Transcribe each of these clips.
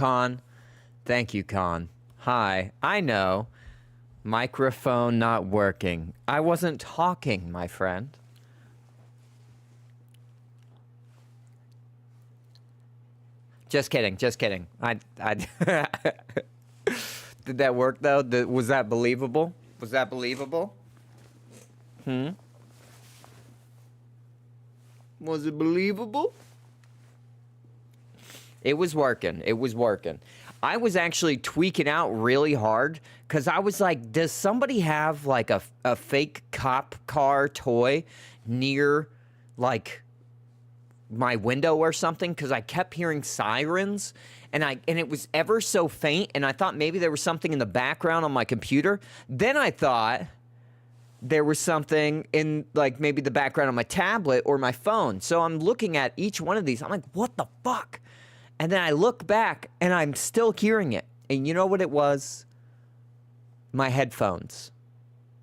Con. Thank you, Con. Hi. I know. Microphone not working. I wasn't talking, my friend. Just kidding. Just kidding. I Did that work, though? Was that believable? Was that believable? Was it believable? It was working. It was working. I was actually tweaking out really hard because I was like, does somebody have like a fake cop car toy near like my window or something? Because I kept hearing sirens and it was ever so faint, and I thought maybe there was something in the background on my computer. Then I thought there was something in like maybe the background on my tablet or my phone. So I'm looking at each one of these. I'm like, what the fuck? And then I look back, and I'm still hearing it. And you know what it was? My headphones.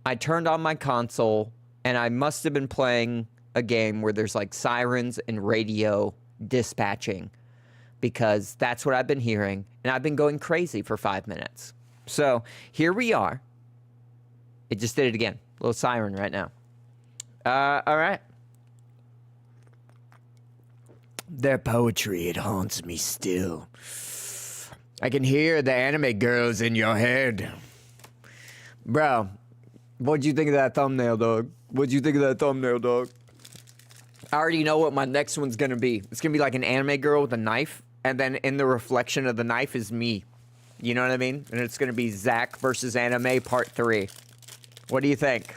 I turned on my console, and I must have been playing a game where there's like sirens and radio dispatching, because that's what I've been hearing, and I've been going crazy for 5 minutes. So here we are. It just did it again. A little siren right now. All right. Their poetry, it haunts me still. I can hear the anime girls in your head. Bro, what'd you think of that thumbnail, dog? What'd you think of that thumbnail, dog? I already know what my next one's gonna be. It's gonna be like an anime girl with a knife, and then in the reflection of the knife is me. You know what I mean? And it's gonna be Zach versus anime part 3. What do you think?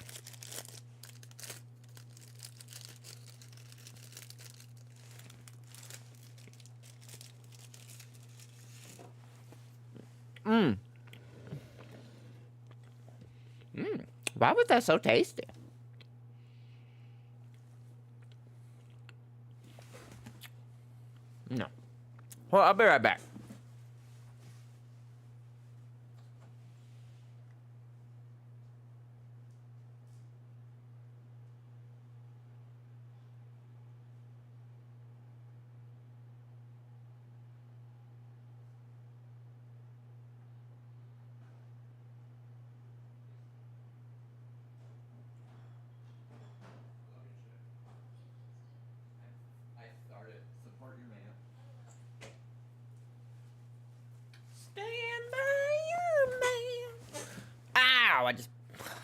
Why was that so tasty? No. Well, I'll be right back.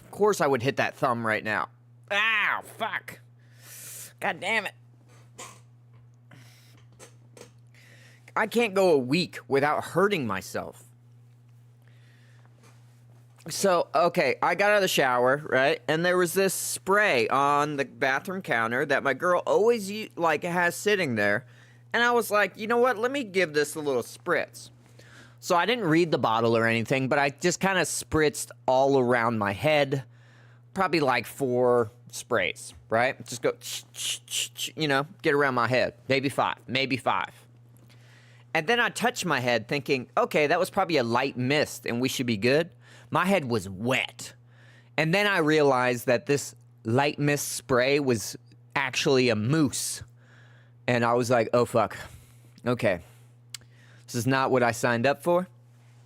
Of course I would hit that thumb right now. Ow, fuck. God damn it. I can't go a week without hurting myself. So, okay, I got out of the shower, right? And there was this spray on the bathroom counter that my girl always, like, has sitting there. And I was like, you know what? Let me give this a little spritz. So I didn't read the bottle or anything, but I just kind of spritzed all around my head. Probably like 4 sprays, right? Just go, you know, get around my head. Maybe 5, maybe 5. And then I touched my head thinking, okay, that was probably a light mist and we should be good. My head was wet. And then I realized that this light mist spray was actually a mousse. And I was like, oh, fuck. Okay. This is not what I signed up for,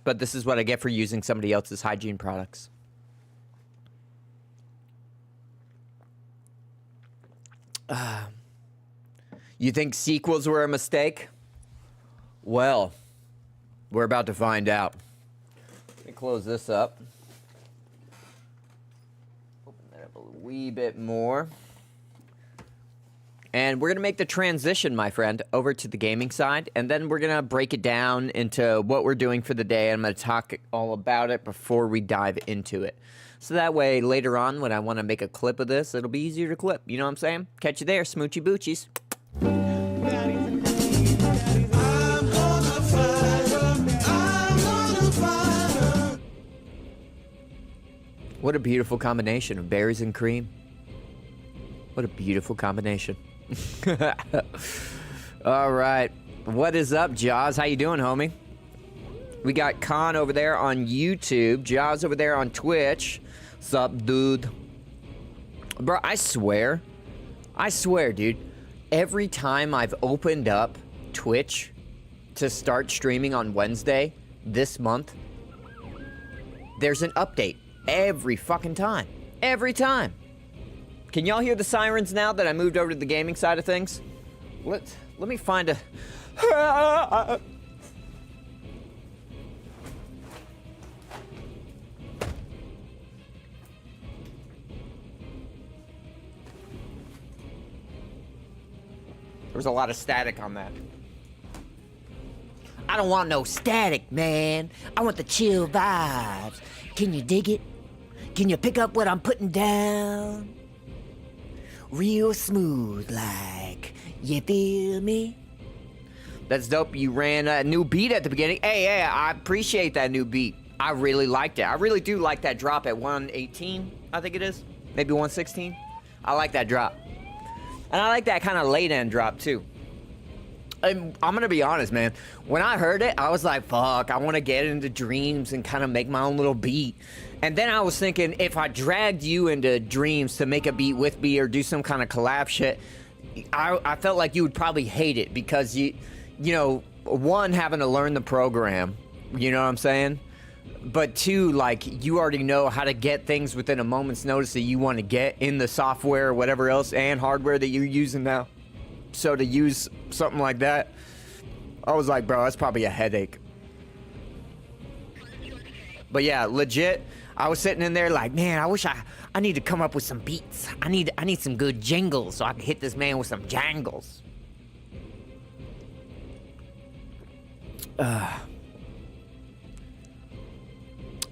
but this is what I get for using somebody else's hygiene products. You think sequels were a mistake? Well, we're about to find out. Let me close this up. Open that up a wee bit more. And we're going to make the transition, my friend, over to the gaming side. And then we're going to break it down into what we're doing for the day. I'm going to talk all about it before we dive into it. So that way, later on, when I want to make a clip of this, it'll be easier to clip. You know what I'm saying? Catch you there, smoochy boochies. What a beautiful combination of berries and cream. What a beautiful combination. All right. What is up, Jaws? How you doing, homie? We got Khan over there on YouTube. Jaws over there on Twitch. Sup, dude? Bro, I swear, dude, every time I've opened up Twitch to start streaming on Wednesday this month, there's an update every fucking time. Every time. Can y'all hear the sirens now that I moved over to the gaming side of things? Let me find a... There was a lot of static on that. I don't want no static, man. I want the chill vibes. Can you dig it? Can you pick up what I'm putting down? Real smooth like, you feel me? That's dope. You ran a new beat at the beginning. Hey, I appreciate that new beat. I really liked it. I really do like that drop at 118, I think it is. Maybe 116. I like that drop. And I like that kind of late end drop too. And I'm gonna be honest, man. When I heard it, I was like, fuck, I want to get into Dreams and kind of make my own little beat. And then I was thinking, if I dragged you into Dreams to make a beat with me or do some kind of collab shit, I felt like you would probably hate it because you know, one, having to learn the program, you know what I'm saying? But two, like, you already know how to get things within a moment's notice that you want to get in the software or whatever else and hardware that you're using now. So to use something like that, I was like, bro, that's probably a headache. But yeah, legit, I was sitting in there like, man, I wish I need to come up with some beats. I need some good jingles so I can hit this man with some jangles.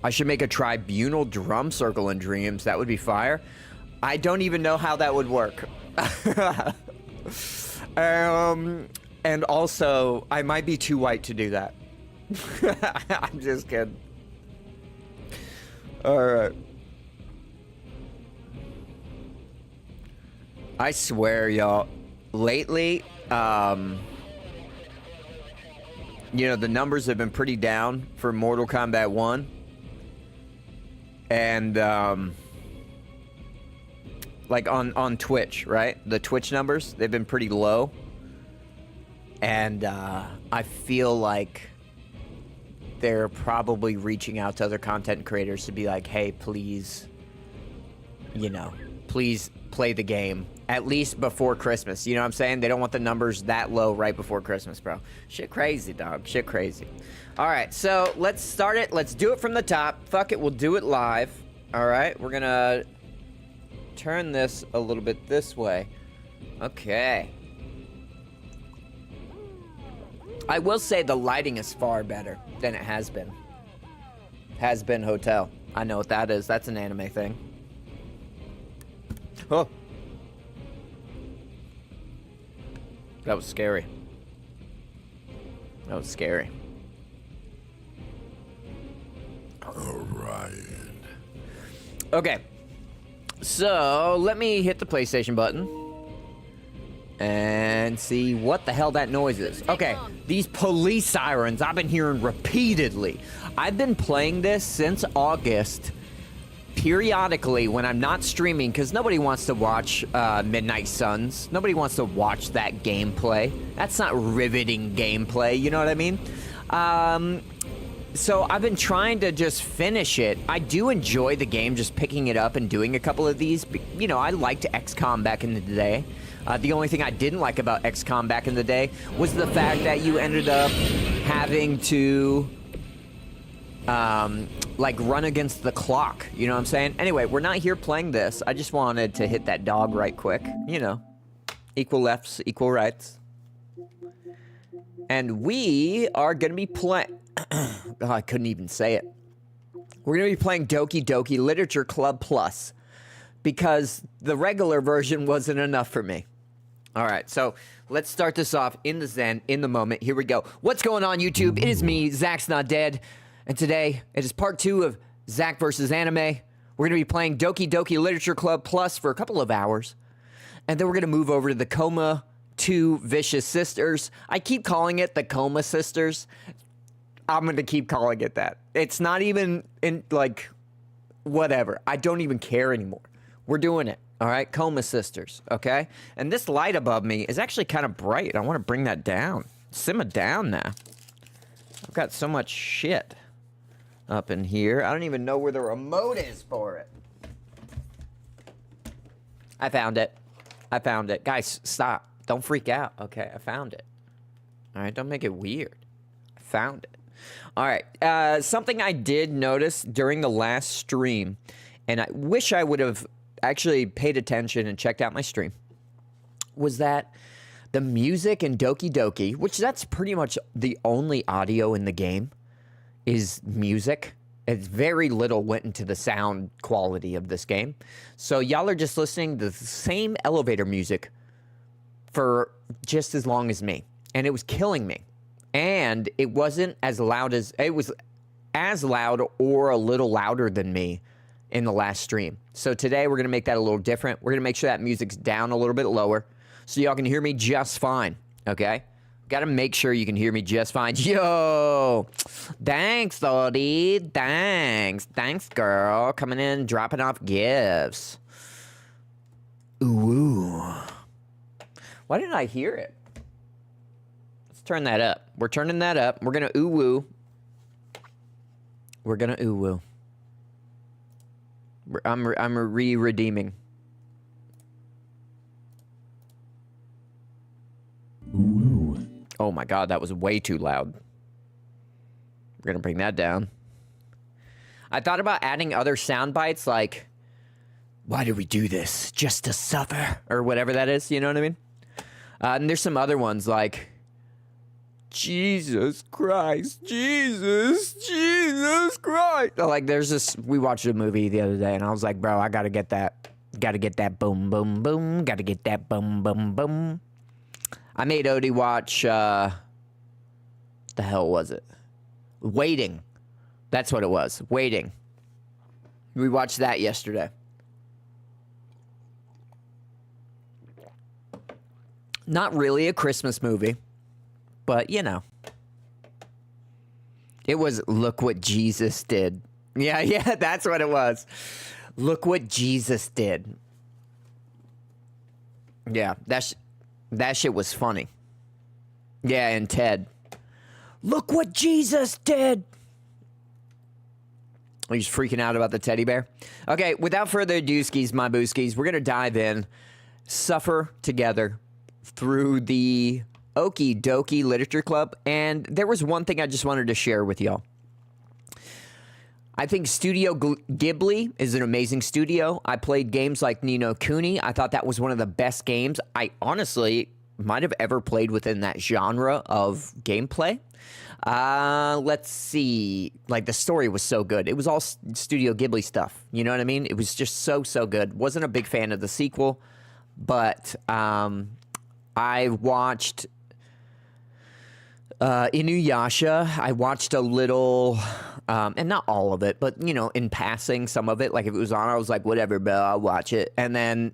I should make a tribunal drum circle in Dreams. That would be fire. I don't even know how that would work. And also, I might be too white to do that. I'm just kidding. Alright. I swear, y'all, lately, you know, the numbers have been pretty down for Mortal Kombat 1. And, like on Twitch, right? The Twitch numbers, they've been pretty low. And, I feel like they're probably reaching out to other content creators to be like, hey, please, you know, please play the game. At least before Christmas, you know what I'm saying? They don't want the numbers that low right before Christmas, bro. Shit crazy, dog. Shit crazy. All right, so let's start it. Let's do it from the top. Fuck it, we'll do it live. All right, we're gonna turn this a little bit this way. Okay. I will say the lighting is far better than it has been. Has Been Hotel. I know what that is. That's an anime thing. Oh. That was scary. That was scary. Orion. Okay. So, let me hit the PlayStation button. And see what the hell that noise is. Okay, these police sirens I've been hearing repeatedly. I've been playing this since August. Periodically when I'm not streaming, because nobody wants to watch Midnight Suns. Nobody wants to watch that gameplay. That's not riveting gameplay, you know what I mean? So I've been trying to just finish it. I do enjoy the game, just picking it up and doing a couple of these. You know, I liked XCOM back in the day. The only thing I didn't like about XCOM back in the day was the fact that you ended up having to like run against the clock, you know what I'm saying? Anyway, we're not here playing this. I just wanted to hit that dog right quick, you know, equal lefts, equal rights. And we are gonna be playing, oh, I couldn't even say it. We're gonna be playing Doki Doki Literature Club Plus because the regular version wasn't enough for me. All right, so let's start this off in the zen, in the moment. Here we go. What's going on, YouTube? It is me, ZacsNotDead. And today, it is part 2 of Zac versus Anime. We're going to be playing Doki Doki Literature Club Plus for a couple of hours. And then we're going to move over to the Coma 2 Vicious Sisters. I keep calling it the Coma Sisters. I'm going to keep calling it that. It's not even, in like, whatever. I don't even care anymore. We're doing it, all right? Coma Sisters, okay? And this light above me is actually kind of bright. I want to bring that down. Simmer down now. I've got so much shit up in here. I don't even know where the remote is for it. I found it. I found it. Guys, stop. Don't freak out. Okay, I found it. All right, don't make it weird. I found it. All right, something I did notice during the last stream, and I wish I would have actually paid attention and checked out my stream, was that the music in Doki Doki, which that's pretty much the only audio in the game, is music. It's very little went into the sound quality of this game. So y'all are just listening to the same elevator music for just as long as me. And it was killing me. And it wasn't as loud as... It was as loud or a little louder than me in the last stream. So today we're going to make that a little different. We're going to make sure that music's down a little bit lower so y'all can hear me just fine. Okay? Got to make sure you can hear me just fine. Yo! Thanks, Odie. Thanks. Thanks, girl. Coming in, dropping off gifts. Ooh. Why didn't I hear it? Let's turn that up. We're turning that up. We're going to ooh-woo. We're going to ooh-woo. I'm redeeming. Ooh. Oh my god, that was way too loud. We're gonna bring that down. I thought about adding other sound bites like, why do we do this? Just to suffer? Or whatever that is, you know what I mean? And there's some other ones like, Jesus Christ, Jesus Christ. Like there's this, we watched a movie the other day and I was like, bro, I gotta get that. Gotta get that boom, boom, boom. Gotta get that boom, boom, boom. I made Odie watch, the hell was it? Waiting. That's what it was. Waiting. We watched that yesterday. Not really a Christmas movie, but you know. It was Look What Jesus Did. Yeah, that's what it was. Look What Jesus Did. Yeah, that shit was funny. Yeah, and Ted. Look what Jesus did! He's freaking out about the teddy bear. Okay, without further ado, skis, my booskies, we're going to dive in, suffer together through the Doki Doki Literature Club. And there was one thing I just wanted to share with y'all. I think Studio Ghibli is an amazing studio. I played games like Ni no Kuni. I thought that was one of the best games I honestly might have ever played within that genre of gameplay. Let's see. Like, the story was so good. It was all Studio Ghibli stuff. You know what I mean? It was just so good. Wasn't a big fan of the sequel, but I watched Inuyasha. I watched a little, and not all of it, but, you know, in passing, some of it. Like, if it was on, I was like, whatever, bro, I'll watch it. And then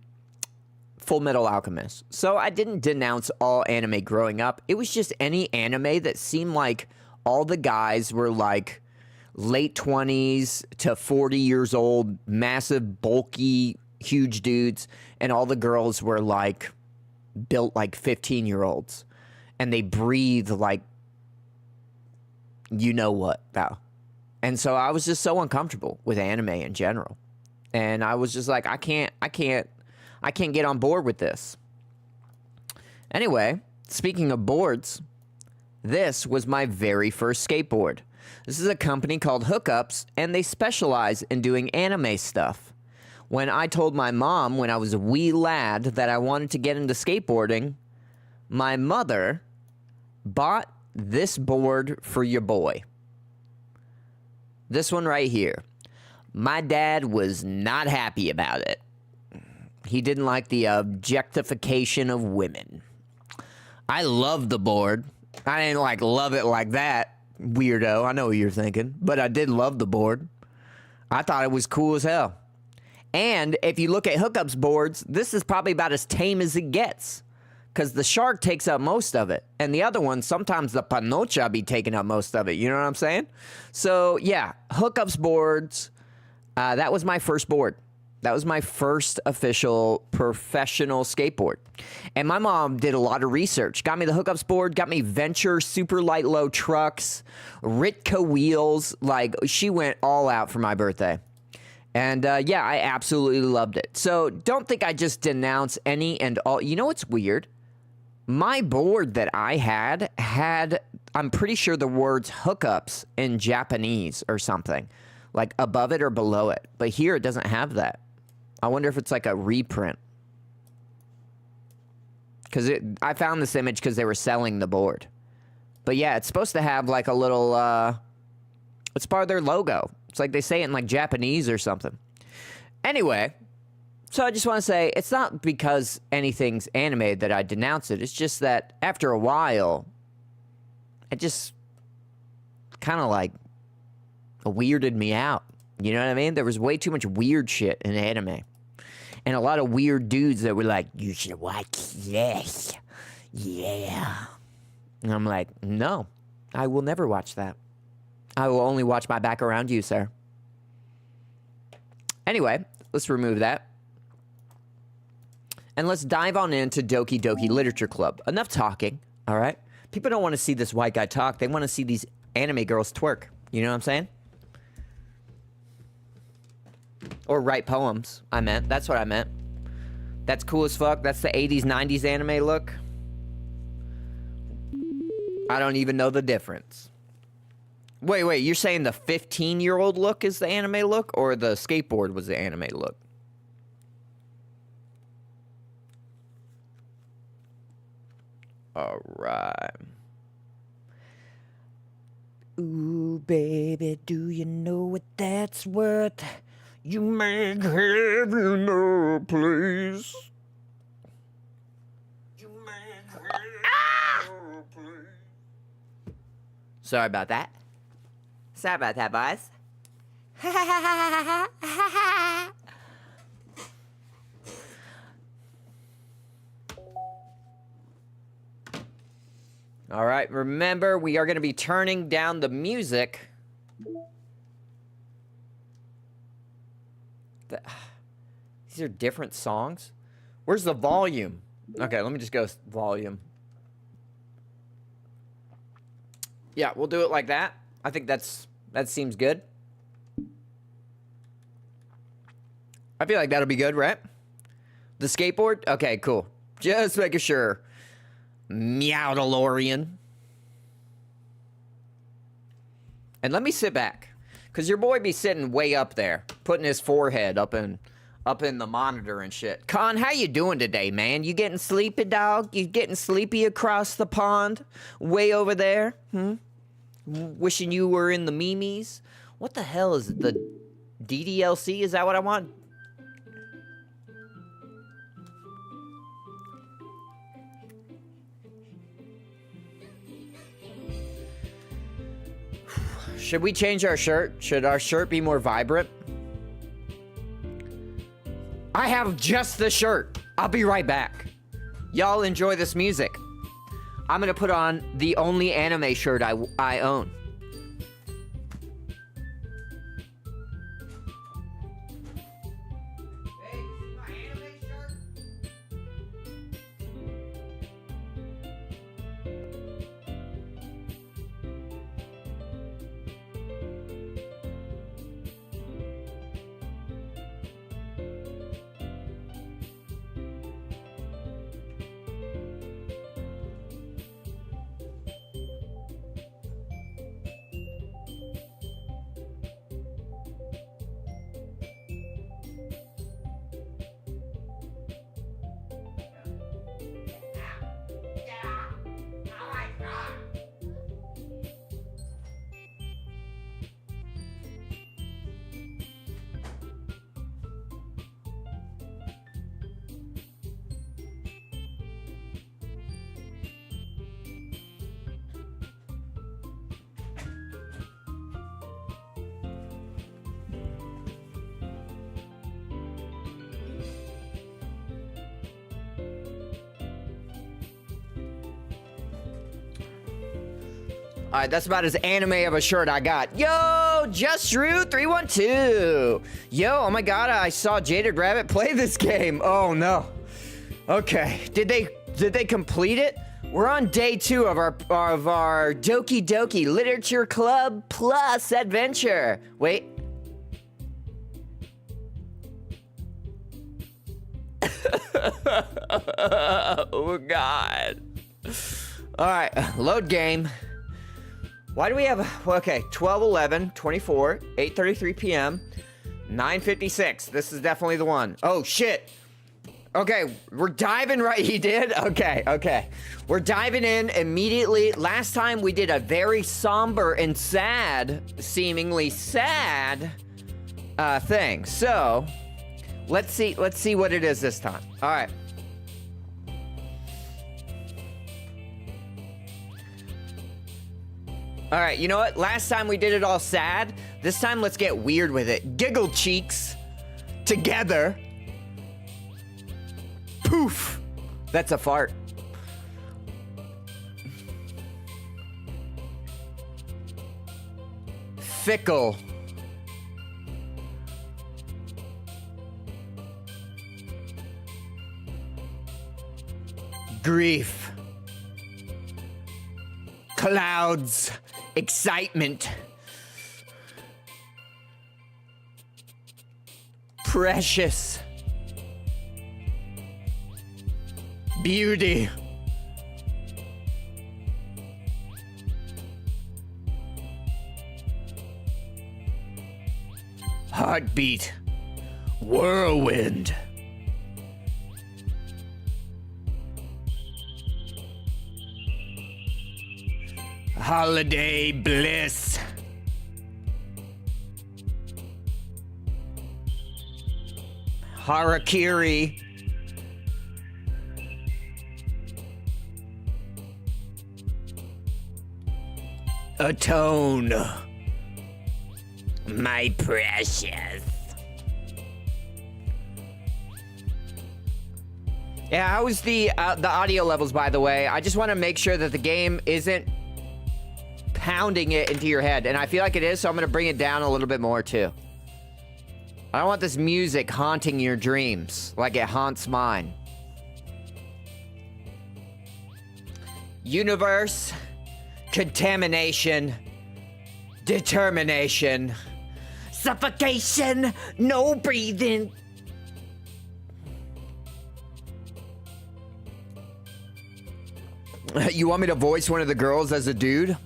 Full Metal Alchemist. So I didn't denounce all anime growing up. It was just any anime that seemed like all the guys were like late 20s to 40 years old, massive, bulky, huge dudes, and all the girls were like built like 15-year-olds. And they breathe like you know what, pal. And so I was just so uncomfortable with anime in general. And I was just like, I can't get on board with this. Anyway, speaking of boards, this was my very first skateboard. This is a company called Hookups, and they specialize in doing anime stuff. When I told my mom when I was a wee lad that I wanted to get into skateboarding, my mother bought this board for your boy. This one right here. My dad was not happy about it. He didn't like the objectification of women. I loved the board. I didn't like love it like that, weirdo. I know what you're thinking, but I did love the board. I thought it was cool as hell. And if you look at Hookups boards, this is probably about as tame as it gets, because the shark takes up most of it, and the other one, sometimes the panocha be taking up most of it. You know what I'm saying? So yeah, Hookups boards. That was my first board. That was my first official professional skateboard. And my mom did a lot of research. Got me the hookups board, got me Venture super light low trucks, Ritka wheels. Like, she went all out for my birthday. And yeah, I absolutely loved it. So don't think I just denounce any and all. You know what's weird? My board that I had, I'm pretty sure the words hookups in Japanese or something. Like above it or below it. But here it doesn't have that. I wonder if it's like a reprint. Because I found this image because they were selling the board. But yeah, it's supposed to have like a little, it's part of their logo. It's like they say it in like Japanese or something. Anyway, so I just want to say, it's not because anything's anime that I denounce it. It's just that after a while, it just kind of like weirded me out. You know what I mean? There was way too much weird shit in anime. And a lot of weird dudes that were like, you should watch this. Yeah. And I'm like, no, I will never watch that. I will only watch my back around you, sir. Anyway, let's remove that. And let's dive on into Doki Doki Literature Club. Enough talking, all right? People don't want to see this white guy talk. They want to see these anime girls twerk. You know what I'm saying? Or write poems, I meant. That's what I meant. That's cool as fuck. That's the 80s, 90s anime look. I don't even know the difference. Wait, you're saying the 15-year-old look is the anime look, or the skateboard was the anime look? All right. Ooh, baby, do you know what that's worth? You make heaven a place. You make heaven a place. Sorry about that. Sorry about that, boys. All right, remember, we are going to be turning down the music. These are different songs. Where's the volume? Okay, let me just go volume. Yeah, we'll do it like that. I think that seems good. I feel like that'll be good, right? The skateboard? Okay, cool. Just making sure. Meow DeLorean. And let me sit back. Because your boy be sitting way up there. Putting his forehead up in the monitor and shit. Con, how you doing today, man? You getting sleepy, dog? You getting sleepy across the pond? Way over there? Wishing you were in the memes? What the hell is it? The DDLC? Is that what I want? Should we change our shirt? Should our shirt be more vibrant? I have just the shirt. I'll be right back. Y'all enjoy this music. I'm gonna put on the only anime shirt I own. All right, that's about as anime of a shirt I got. Yo, Just Root 312. Yo, oh my God, I saw Jaded Rabbit play this game. Oh no. Okay, did they complete it? We're on day 2 of our Doki Doki Literature Club Plus adventure. Wait. Oh God. All right, load game. Why do we have, okay, 12:11, 24, 8:33 p.m., 9:56. This is definitely the one. Oh shit. Okay, we're diving right, he did? Okay. We're diving in immediately. Last time we did a very somber and sad, seemingly sad, thing. So, let's see what it is this time. All right. All right, you know what? Last time we did it all sad. This time, let's get weird with it. Giggle cheeks together. Poof. That's a fart. Fickle. Grief. Clouds. Excitement. Precious. Beauty. Heartbeat. Whirlwind. Holiday bliss. Harakiri. Atone. My precious. Yeah, how's the audio levels, by the way? I just want to make sure that the game isn't pounding it into your head, and I feel like it is, so I'm gonna bring it down a little bit more too. I don't want this music haunting your dreams like it haunts mine. Universe, contamination, determination, suffocation, no breathing. You want me to voice one of the girls as a dude?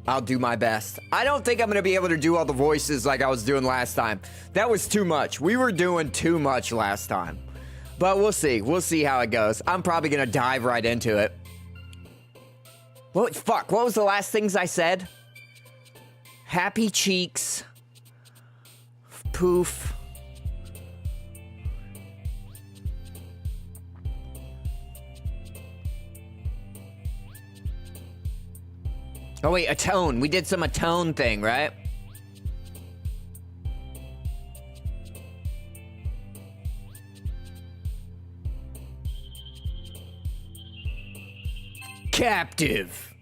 I'll do my best. I don't think I'm going to be able to do all the voices like I was doing last time. That was too much. We were doing too much last time. But we'll see. We'll see how it goes. I'm probably going to dive right into it. What? Fuck. What was the last things I said? Happy cheeks. Poof. Oh wait, atone. We did some atone thing, right? Captive.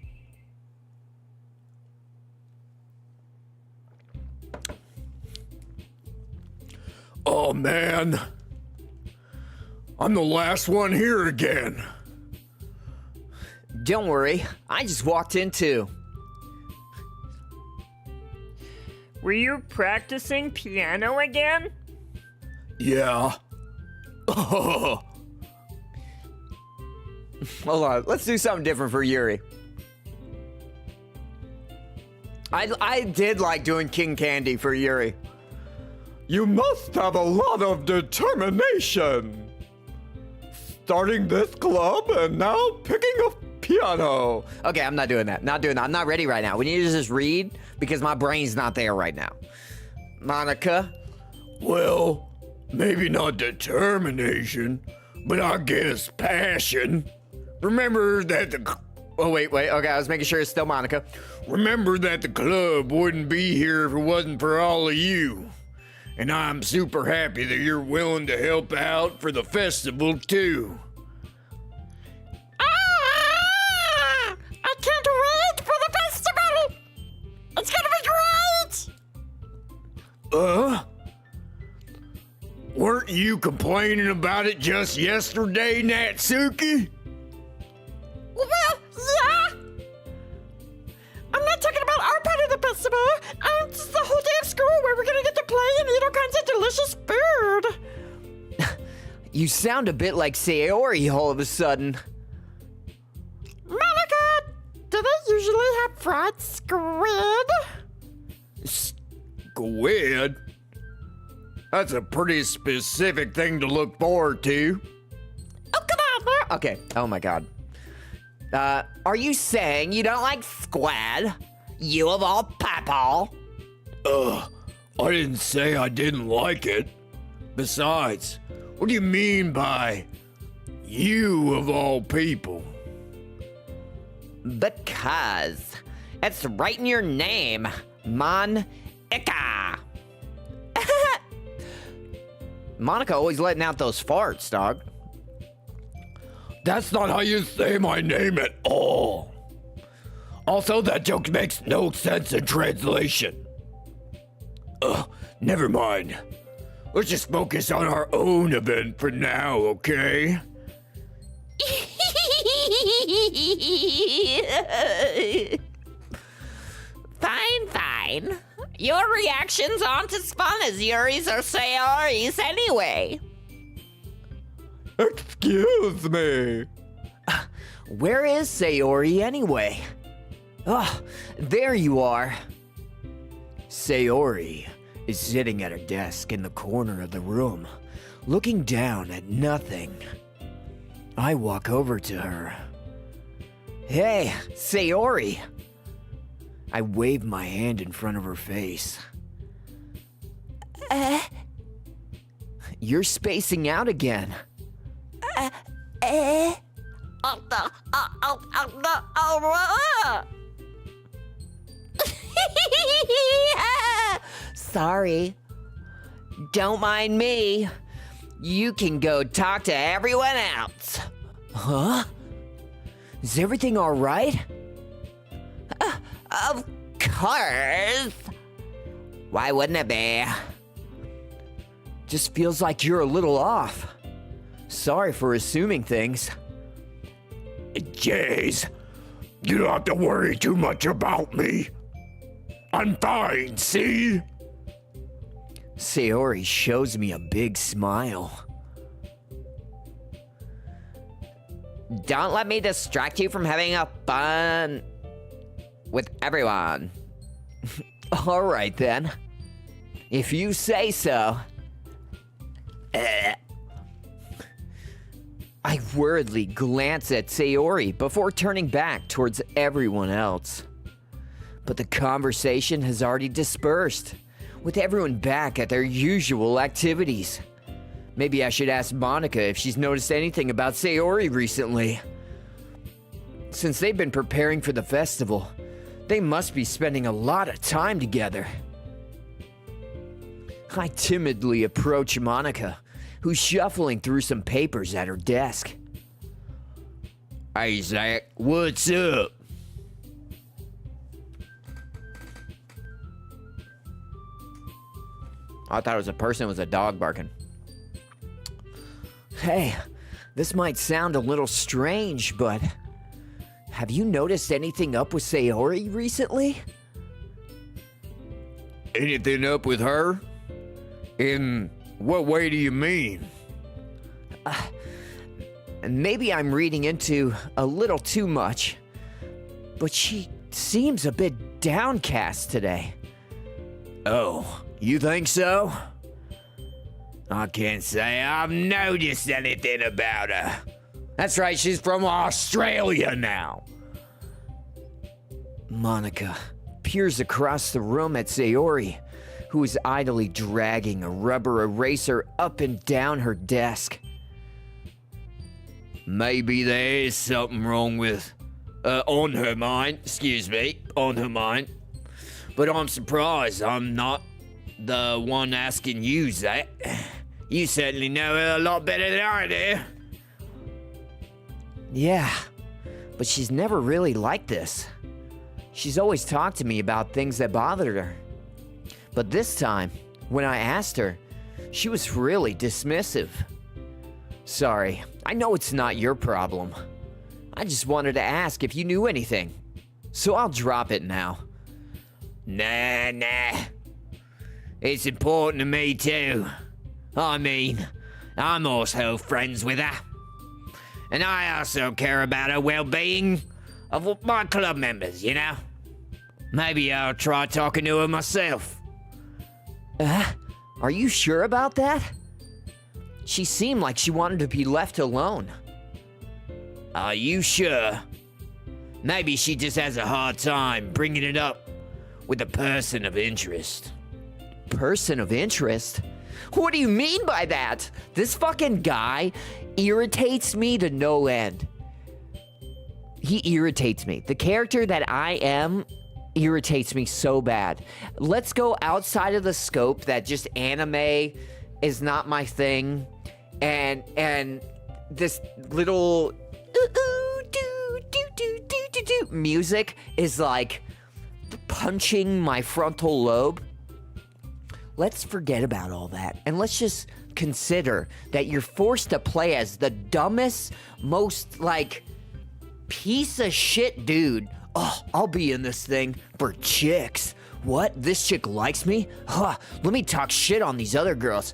Oh man, I'm the last one here again. Don't worry, I just walked in too. Were you practicing piano again? Yeah. Hold on, let's do something different for Yuri. I did like doing King Candy for Yuri. You must have a lot of determination. Starting this club and now picking a piano. Okay, I'm not doing that. Not doing that. I'm not ready right now. We need to just read because my brain's not there right now. Monica? Well, maybe not determination, but I guess passion. Remember that the... Oh, wait. Okay, I was making sure it's still Monica. Remember that the club wouldn't be here if it wasn't for all of you. And I'm super happy that you're willing to help out for the festival, too. I can't wait for the festival! you complaining about it just yesterday, Natsuki? Well, yeah. I'm not talking about our part of the festival. It's the whole day of school where we're gonna get to play and eat all kinds of delicious food. You sound a bit like Sayori all of a sudden. Monica, do they usually have fried squid? Squid? That's a pretty specific thing to look forward to. Oh, come on now. Okay, oh my god. Are you saying you don't like squid? You of all people? I didn't say I didn't like it. Besides, what do you mean by you of all people? Because it's right in your name, Monica. Monica always letting out those farts, dog. That's not how you say my name at all. Also, that joke makes no sense in translation. Never mind. Let's just focus on our own event for now, okay? Fine. Your reactions aren't as fun as Yuri's or Sayori's anyway. Excuse me. Where is Sayori anyway? Ah, there you are. Sayori is sitting at her desk in the corner of the room, looking down at nothing. I walk over to her. Hey, Sayori. I wave my hand in front of her face. You're spacing out again. Sorry. Don't mind me. You can go talk to everyone else. Huh? Is everything all right? Of course. Why wouldn't it be? Just feels like you're a little off. Sorry for assuming things. Jeez, you don't have to worry too much about me. I'm fine, see? Sayori shows me a big smile. Don't let me distract you from having a fun with everyone. All right then. If you say so. I worriedly glance at Sayori before turning back towards everyone else. But the conversation has already dispersed, with everyone back at their usual activities. Maybe I should ask Monica if she's noticed anything about Sayori recently. Since they've been preparing for the festival, they must be spending a lot of time together. I timidly approach Monica, who's shuffling through some papers at her desk. Hey, Zach, what's up? I thought it was a person with a dog barking. Hey, this might sound a little strange, but have you noticed anything up with Sayori recently? Anything up with her? In what way do you mean? Maybe I'm reading into a little too much, but she seems a bit downcast today. Oh, you think so? I can't say I've noticed anything about her. That's right, she's from Australia now. Monica peers across the room at Sayori, who is idly dragging a rubber eraser up and down her desk. Maybe there is something wrong with, on her mind, But I'm surprised I'm not the one asking you that. You certainly know her a lot better than I do. Yeah, but she's never really like this. She's always talked to me about things that bothered her. But this time, when I asked her, She was really dismissive. Sorry, I know it's not your problem. I just wanted to ask if you knew anything. So I'll drop it now. Nah. It's important to me too. I mean, I'm also friends with her. And I also care about her well-being of my club members, you know? Maybe I'll try talking to her myself. Are you sure about that? She seemed like she wanted to be left alone. Are you sure? Maybe she just has a hard time bringing it up with a person of interest. Person of interest? What do you mean by that? This fucking guy irritates me to no end. He irritates me. The character that I am irritates me so bad. Let's go outside of the scope that just anime is not my thing, and this little music is like punching my frontal lobe. Let's forget about all that, and let's just consider that you're forced to play as the dumbest, most like piece of shit dude. Oh, I'll be in this thing for chicks. What? This chick likes me? Huh, let me talk shit on these other girls.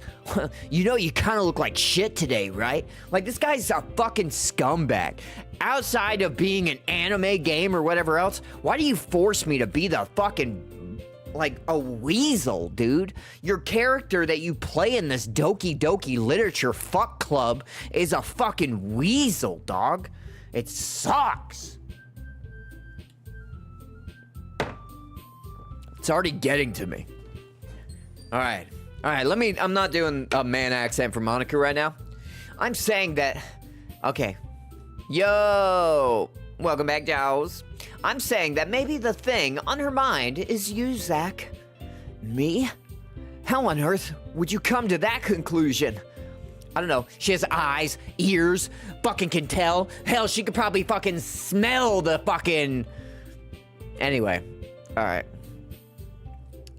You know, you kind of look like shit today, right? Like, this guy's a fucking scumbag. Outside of being an anime game or whatever else, why do you force me to be the fucking, like, a weasel, dude? Your character that you play in this Doki Doki literature fuck club is a fucking weasel, dog. It sucks. It's already getting to me. All right, I'm not doing a man accent for Monica right now. I'm saying that, okay. Yo, welcome back, Jaws. I'm saying that maybe the thing on her mind is you, Zach. Me? How on earth would you come to that conclusion? I don't know, she has eyes, ears, fucking can tell. Hell, she could probably fucking smell the fucking... Anyway, all right.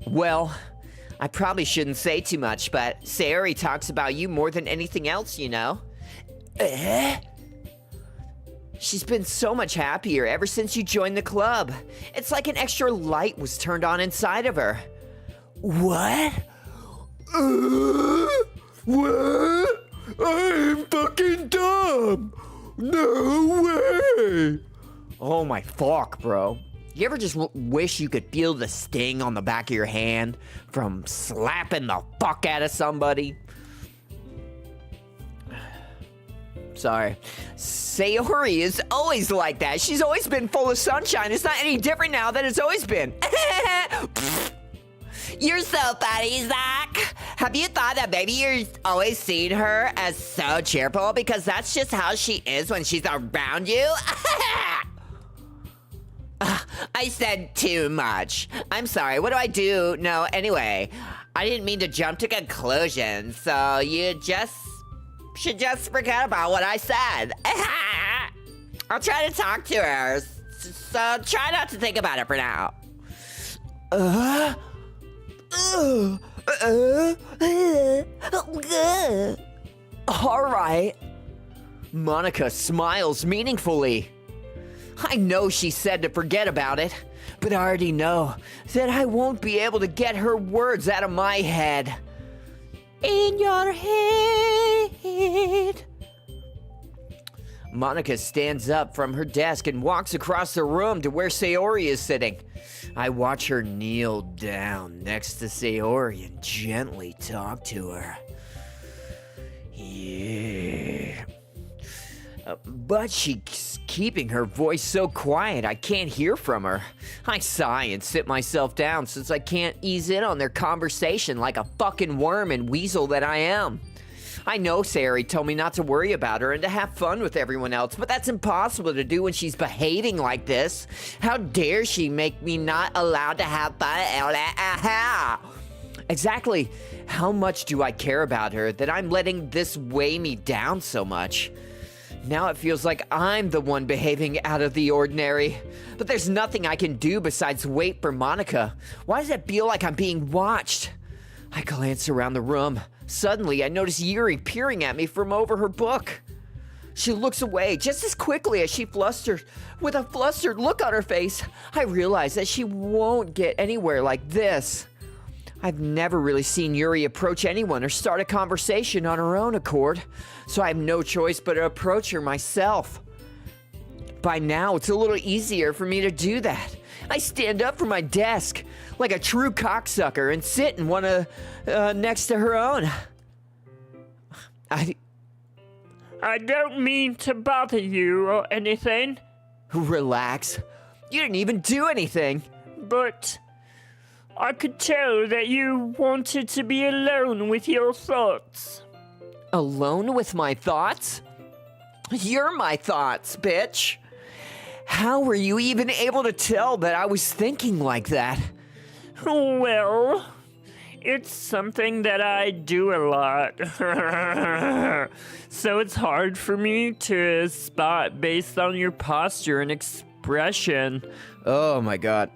Well, I probably shouldn't say too much, but Sayori talks about you more than anything else, you know? She's been so much happier ever since you joined the club. It's like an extra light was turned on inside of her. What? What? I'm fucking dumb! No way! Oh my fuck, bro. You ever just wish you could feel the sting on the back of your hand from slapping the fuck out of somebody? Sorry. Sayori is always like that. She's always been full of sunshine. It's not any different now than it's always been. You're so funny, Zach. Have you thought that maybe you're always seeing her as so cheerful because that's just how she is when she's around you? I said too much. I'm sorry. What do I do? No, anyway, I didn't mean to jump to conclusions, so you should just forget about what I said. I'll try to talk to her, so try not to think about it for now. All right. Monica smiles meaningfully. I know she said to forget about it, but I already know that I won't be able to get her words out of my head. In your head. Monica stands up from her desk and walks across the room to where Sayori is sitting. I watch her kneel down next to Sayori and gently talk to her. Yeah. But she's keeping her voice so quiet I can't hear from her. I sigh and sit myself down since I can't ease in on their conversation like a fucking worm and weasel that I am. I know Sayori told me not to worry about her and to have fun with everyone else, but that's impossible to do when she's behaving like this. How dare she make me not allowed to have fun? Exactly how much do I care about her that I'm letting this weigh me down so much? Now it feels like I'm the one behaving out of the ordinary. But there's nothing I can do besides wait for Monica. Why does it feel like I'm being watched? I glance around the room, Suddenly, I notice Yuri peering at me from over her book. She looks away just as quickly as she flusters. With a flustered look on her face, I realize that she won't get anywhere like this. I've never really seen Yuri approach anyone or start a conversation on her own accord, so I have no choice but to approach her myself. By now, it's a little easier for me to do that. I stand up from my desk like a true cocksucker and sit in one next to her own. I don't mean to bother you or anything, Relax. You didn't even do anything. but I could tell that you wanted to be alone with your thoughts. Alone with my thoughts? You're my thoughts, bitch. How were you even able to tell that I was thinking like that? Well, it's something that I do a lot. So it's hard for me to spot based on your posture and expression. Oh my god.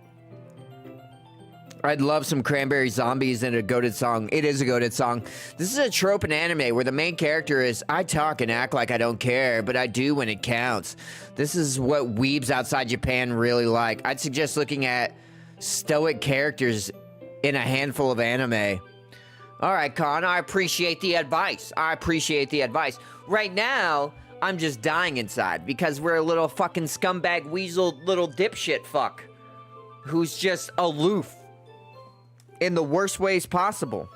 I'd love some Cranberry Zombies and a goated song. It is a goated song. This is a trope in anime where the main character is, I talk and act like I don't care, but I do when it counts. This is what weebs outside Japan really like. I'd suggest looking at stoic characters in a handful of anime. Alright, Con, I appreciate the advice. Right now, I'm just dying inside because we're a little fucking scumbag weasel little dipshit fuck who's just aloof in the worst ways possible.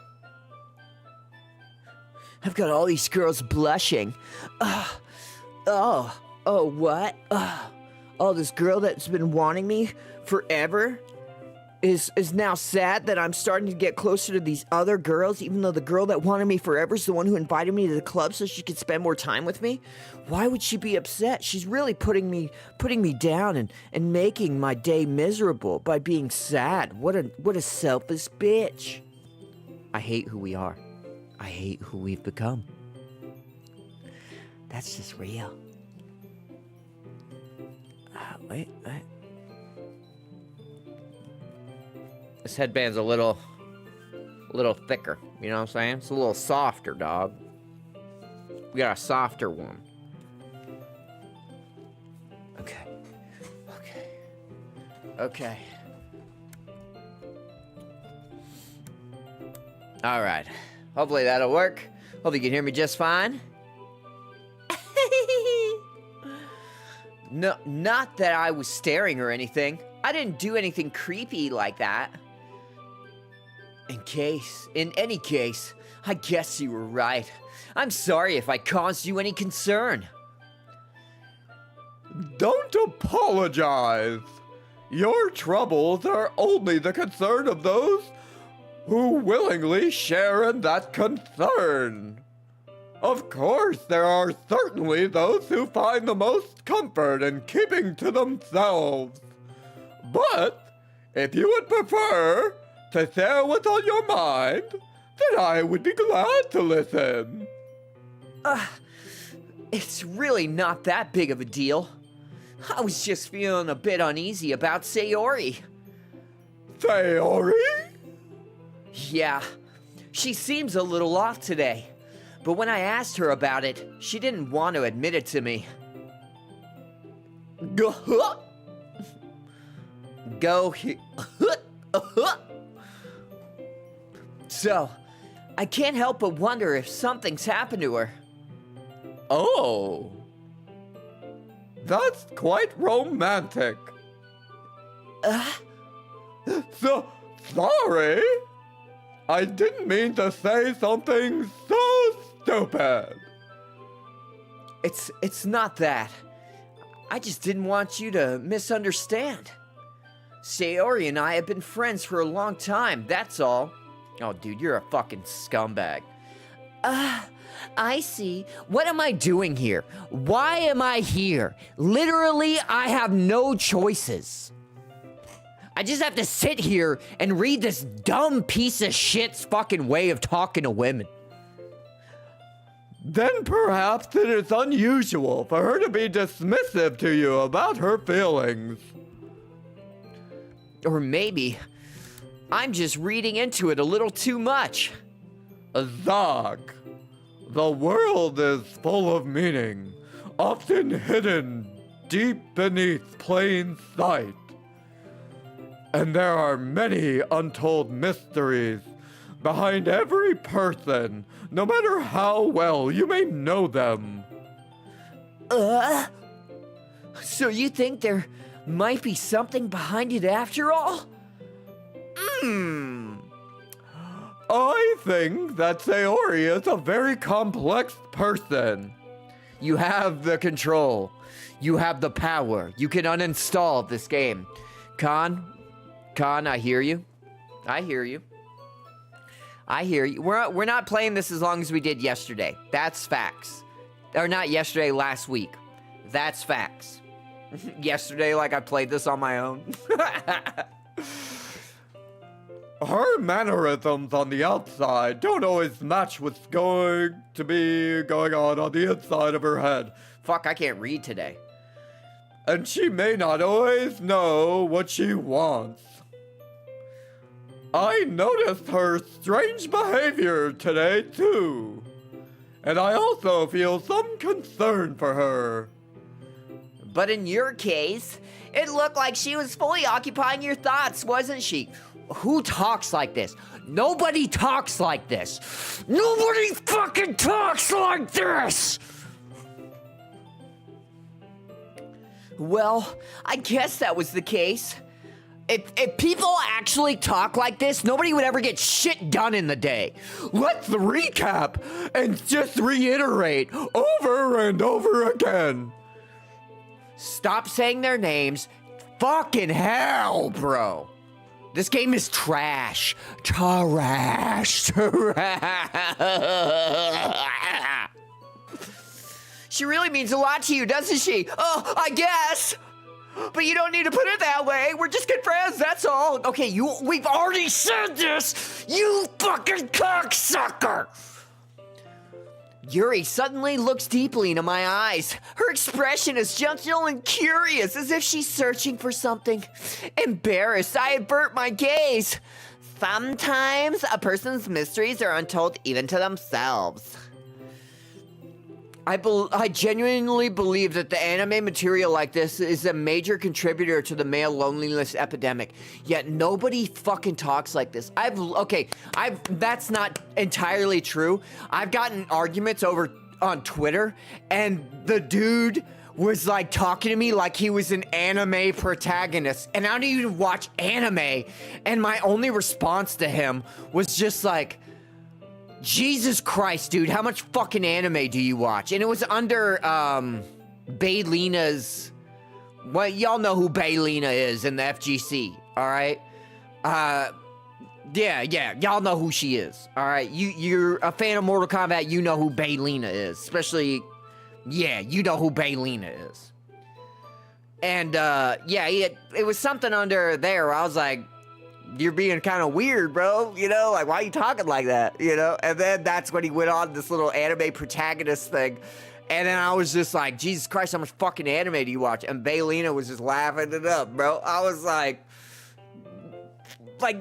I've got all these girls blushing. What? Oh, this girl that's been wanting me forever is now sad that I'm starting to get closer to these other girls, even though the girl that wanted me forever is the one who invited me to the club so she could spend more time with me. Why would she be upset? She's really putting me down and making my day miserable by being sad. What a selfish bitch. I hate who we are. I hate who we've become. That's just real. Wait. This headband's a little thicker, you know what I'm saying? It's a little softer, dog. We got a softer one. Okay. All right. Hopefully that'll work. Hope you can hear me just fine. No, not that I was staring or anything. I didn't do anything creepy like that. In any case, I guess you were right. I'm sorry if I caused you any concern. Don't apologize. Your troubles are only the concern of those who willingly share in that concern. Of course, there are certainly those who find the most comfort in keeping to themselves. But if you would prefer to share what's on your mind, then I would be glad to listen. It's really not that big of a deal. I was just feeling a bit uneasy about Sayori. Sayori? Yeah, she seems a little off today. But when I asked her about it, she didn't want to admit it to me. So, I can't help but wonder if something's happened to her. Oh. That's quite romantic. Sorry. I didn't mean to say something so stupid. It's not that. I just didn't want you to misunderstand. Sayori and I have been friends for a long time, that's all. Oh, dude, you're a fucking scumbag. I see. What am I doing here? Why am I here? Literally, I have no choices. I just have to sit here and read this dumb piece of shit's fucking way of talking to women. Then perhaps it is unusual for her to be dismissive to you about her feelings. Or maybe I'm just reading into it a little too much. Zach, the world is full of meaning, often hidden deep beneath plain sight. And there are many untold mysteries behind every person, no matter how well you may know them. So you think there might be something behind it after all? I think that Sayori is a very complex person. You have the control. You have the power. You can uninstall this game. Khan, I hear you. I hear you. I hear you. We're not playing this as long as we did yesterday. That's facts. Or not yesterday, last week. That's facts. Yesterday, like I played this on my own. Her mannerisms on the outside don't always match what's going to be going on the inside of her head. Fuck, I can't read today. And she may not always know what she wants. I noticed her strange behavior today, too. And I also feel some concern for her. But in your case, it looked like she was fully occupying your thoughts, wasn't she? Who talks like this? Nobody talks like this. Nobody fucking talks like this! Well, I guess that was the case. If people actually talk like this, nobody would ever get shit done in the day. Let's recap and just reiterate over and over again. Stop saying their names. Fucking hell, bro. This game is trash. Trash. She really means a lot to you, doesn't she? Oh, I guess. But you don't need to put it that way. We're just good friends, that's all. Okay, we've already said this. You fucking cocksucker. Yuri suddenly looks deeply into my eyes. Her expression is gentle and curious, as if she's searching for something. Embarrassed, I avert my gaze. Sometimes a person's mysteries are untold even to themselves. I genuinely believe that the anime material like this is a major contributor to the male loneliness epidemic. Yet nobody fucking talks like this. That's not entirely true. I've gotten arguments over on Twitter, and the dude was like talking to me like he was an anime protagonist, and I don't even watch anime. And my only response to him was just like, Jesus Christ, dude, how much fucking anime do you watch? And it was under, Baylina's, well, y'all know who Baylina is in the FGC, alright? Yeah, y'all know who she is, alright? You're a fan of Mortal Kombat, you know who Baylina is. Especially, yeah, you know who Baylina is. And, it was something under there where I was like, you're being kind of weird, bro, you know, like, why are you talking like that, you know? And then that's when he went on this little anime protagonist thing, and then I was just like, Jesus Christ, how much fucking anime do you watch? And Baylina was just laughing it up, bro. I was like,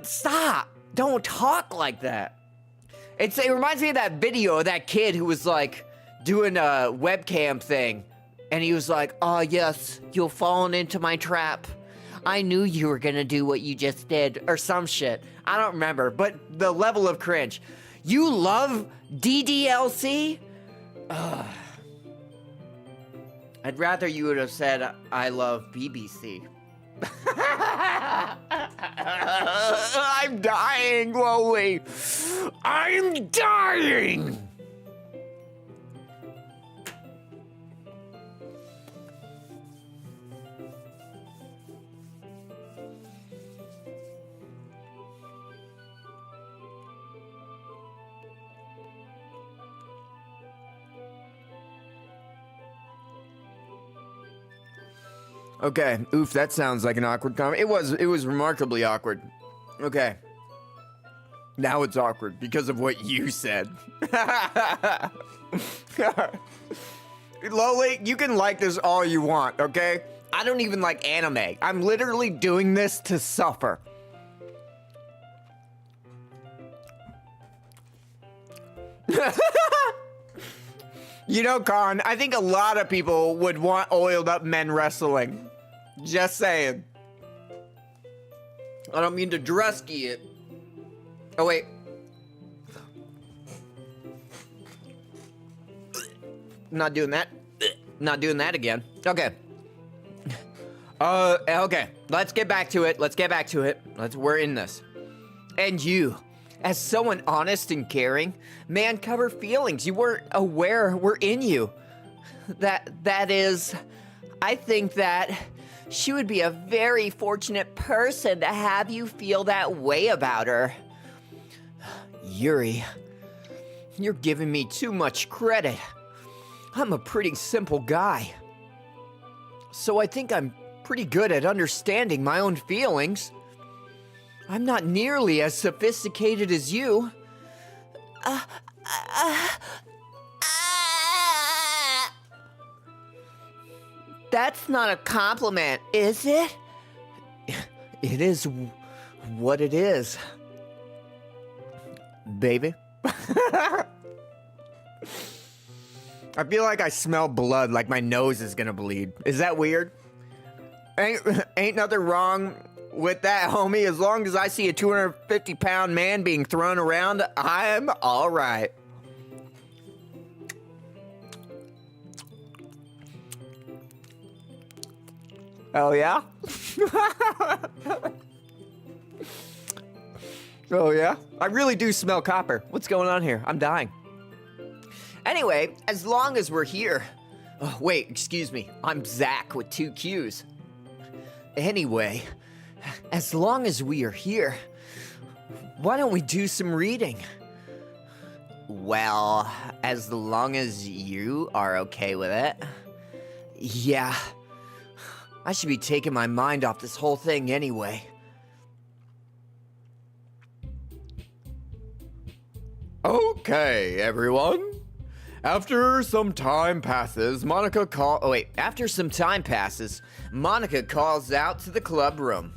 stop, don't talk like that. It reminds me of that video of that kid who was, like, doing a webcam thing, and he was like, oh, yes, you've fallen into my trap. I knew you were gonna do what you just did, or some shit. I don't remember, but the level of cringe. You love DDLC? Ugh. I'd rather you would have said, I love BBC. I'm dying, Lowly. I'm dying! Okay, oof, that sounds like an awkward comment. It was remarkably awkward. Okay. Now it's awkward because of what you said. Lowly, you can like this all you want, okay? I don't even like anime. I'm literally doing this to suffer. You know, Con, I think a lot of people would want oiled up men wrestling. Just saying. I don't mean to drusky it. Oh, wait. Not doing that. Not doing that again. Okay. Okay. Let's get back to it. We're in this. And you, as someone honest and caring, man, cover feelings you weren't aware were in you. That is, I think that she would be a very fortunate person to have you feel that way about her. Yuri, you're giving me too much credit. I'm a pretty simple guy. So I think I'm pretty good at understanding my own feelings. I'm not nearly as sophisticated as you. That's not a compliment, is it? It is what it is. Baby. I feel like I smell blood, like my nose is gonna bleed. Is that weird? Ain't nothing wrong with that, homie. As long as I see a 250-pound man being thrown around, I'm all right. Oh, yeah? Oh, yeah? I really do smell copper. What's going on here? I'm dying. Anyway, as long as we're here... Oh, wait, excuse me. I'm Zach with 2 Qs. Anyway, as long as we are here, why don't we do some reading? Well, as long as you are okay with it. Yeah. I should be taking my mind off this whole thing anyway. Okay, everyone. After some time passes, Monica calls out to the club room.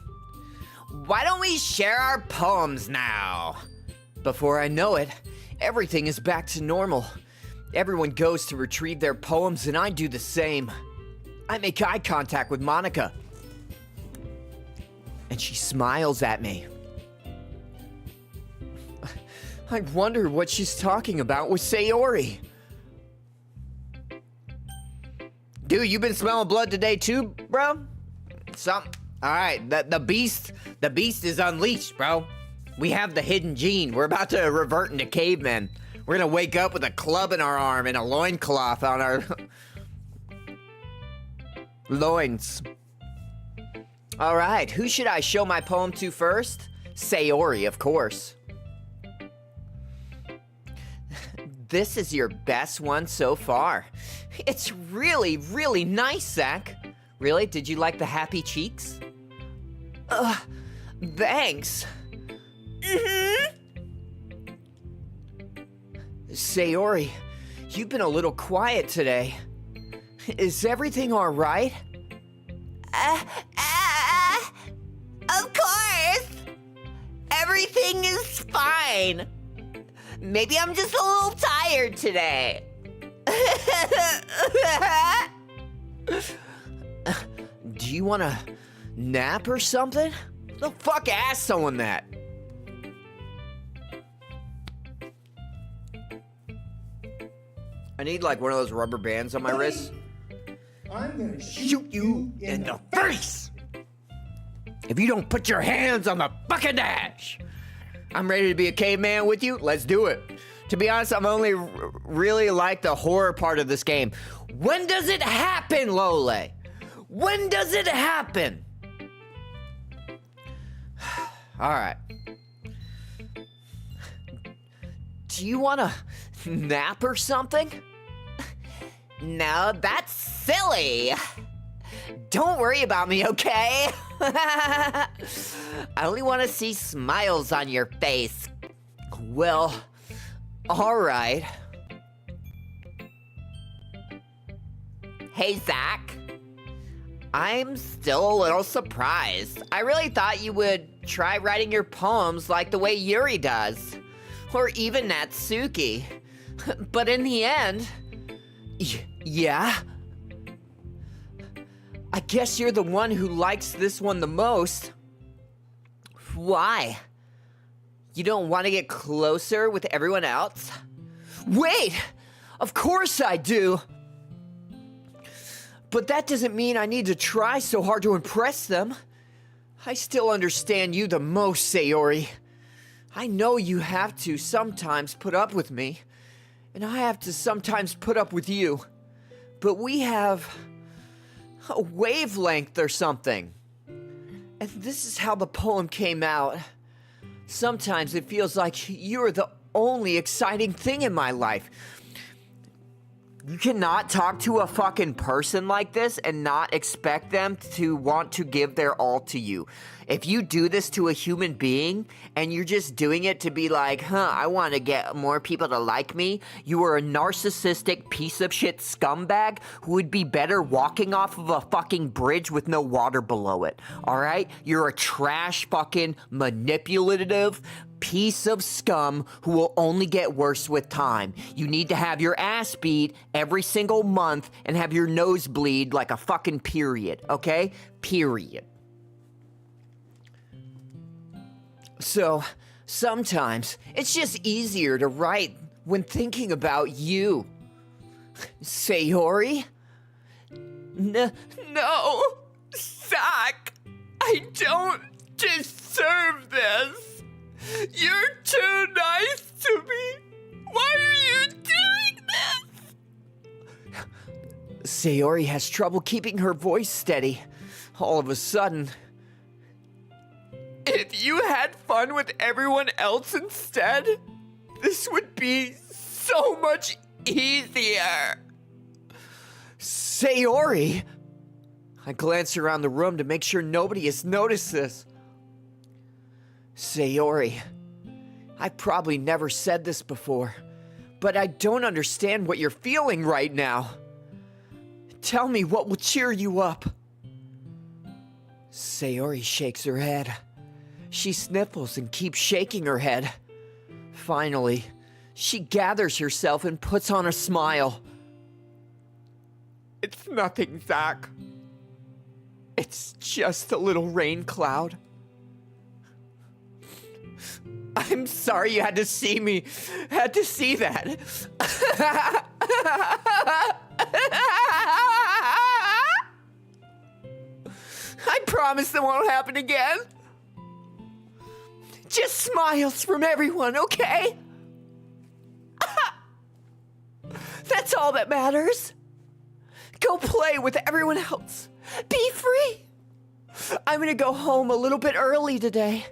Why don't we share our poems now? Before I know it, everything is back to normal. Everyone goes to retrieve their poems and I do the same. I make eye contact with Monica. And she smiles at me. I wonder what she's talking about with Sayori. Dude, you been smelling blood today too, bro? Alright, the beast is unleashed, bro. We have the hidden gene. We're about to revert into cavemen. We're gonna wake up with a club in our arm and a loincloth on our loins. Alright, who should I show my poem to first? Sayori, of course. This is your best one so far. It's really, really nice, Zach. Really? Did you like the happy cheeks? Thanks. Sayori, you've been a little quiet today. Is everything all right? Of course. Everything is fine. Maybe I'm just a little tired today. Do you want to nap or something? The fuck ask someone that? I need like one of those rubber bands on my wrist. I'm gonna Shoot you in the face! If you don't put your hands on the fucking dash! I'm ready to be a caveman with you. Let's do it. To be honest, I'm only really like the horror part of this game. When does it happen, Lole? When does it happen? All right. Do you want to nap or something? No, that's silly. Don't worry about me, okay? I only want to see smiles on your face. Well, all right. Hey, Zach. I'm still a little surprised. I really thought you would try writing your poems like the way Yuri does. Or even Natsuki. But in the end, yeah. I guess you're the one who likes this one the most. Why? You don't want to get closer with everyone else? Wait! Of course I do! But that doesn't mean I need to try so hard to impress them. I still understand you the most, Sayori. I know you have to sometimes put up with me, and I have to sometimes put up with you. But we have a wavelength or something. And this is how the poem came out. Sometimes it feels like you're the only exciting thing in my life. You cannot talk to a fucking person like this and not expect them to want to give their all to you. If you do this to a human being and you're just doing it to be like, I want to get more people to like me, you are a narcissistic piece of shit scumbag who would be better walking off of a fucking bridge with no water below it. Alright? You're a trash fucking manipulative piece of scum who will only get worse with time. You need to have your ass beat every single month and have your nose bleed like a fucking period, okay? Period. So, sometimes it's just easier to write when thinking about you. Sayori? No, Zach! I don't deserve this! You're too nice to me! Why are you doing this? Sayori has trouble keeping her voice steady. All of a sudden, if you had fun with everyone else instead, this would be so much easier. Sayori! I glance around the room to make sure nobody has noticed this. Sayori, I've probably never said this before, but I don't understand what you're feeling right now. Tell me what will cheer you up. Sayori shakes her head. She sniffles and keeps shaking her head. Finally, she gathers herself and puts on a smile. It's nothing, Zach. It's just a little rain cloud. I'm sorry you had to see that. I promise that won't happen again. Just smiles from everyone, okay? That's all that matters. Go play with everyone else. Be free. I'm gonna go home a little bit early today.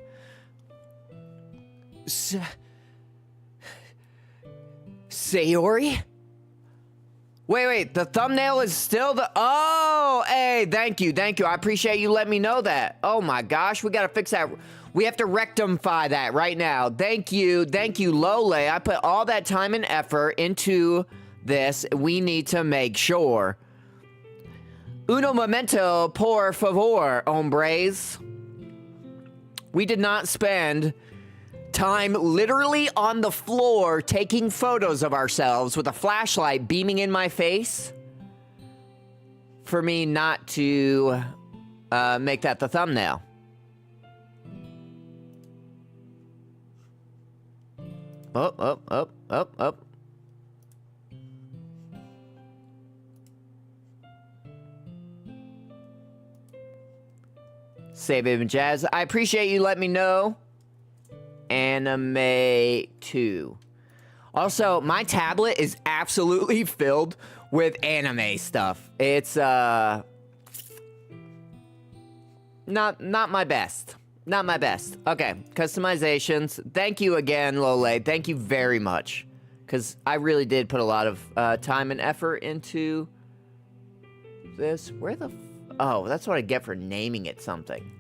Sayori? Wait, the thumbnail is still the... Oh, hey, thank you. I appreciate you letting me know that. Oh my gosh, we gotta fix that. We have to rectify that right now. Thank you, Lole. I put all that time and effort into this. We need to make sure. Uno momento, por favor, hombres. We did not spend time literally on the floor taking photos of ourselves with a flashlight beaming in my face for me not to make that the thumbnail. Up. Save images. I appreciate you letting me know. Anime 2. Also, my tablet is absolutely filled with anime stuff. It's not my best. Not my best. Okay, customizations. Thank you again, Lole. Thank you very much. Because I really did put a lot of time and effort into this. Where the... Oh, that's what I get for naming it something.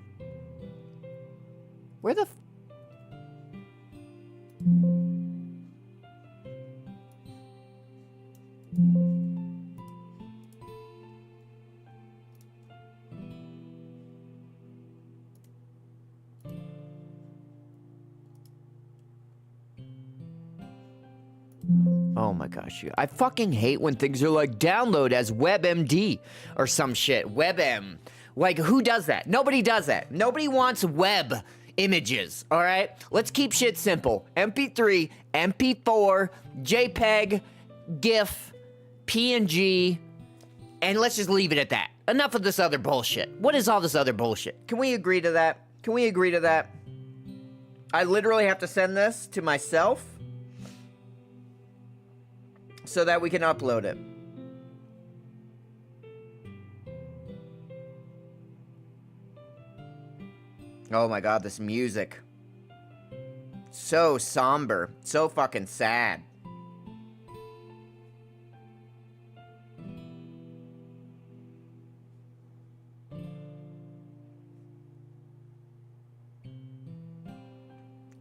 Where the... Oh my gosh, I fucking hate when things are like download as WebMD or some shit. WebM. Like, who does that? Nobody does that. Nobody wants web images, all right? Let's keep shit simple. MP3, MP4, JPEG, GIF, PNG, and let's just leave it at that. Enough of this other bullshit. What is all this other bullshit? Can we agree to that? Can we agree to that? I literally have to send this to myself so that we can upload it. Oh my god, this music. So somber. So fucking sad.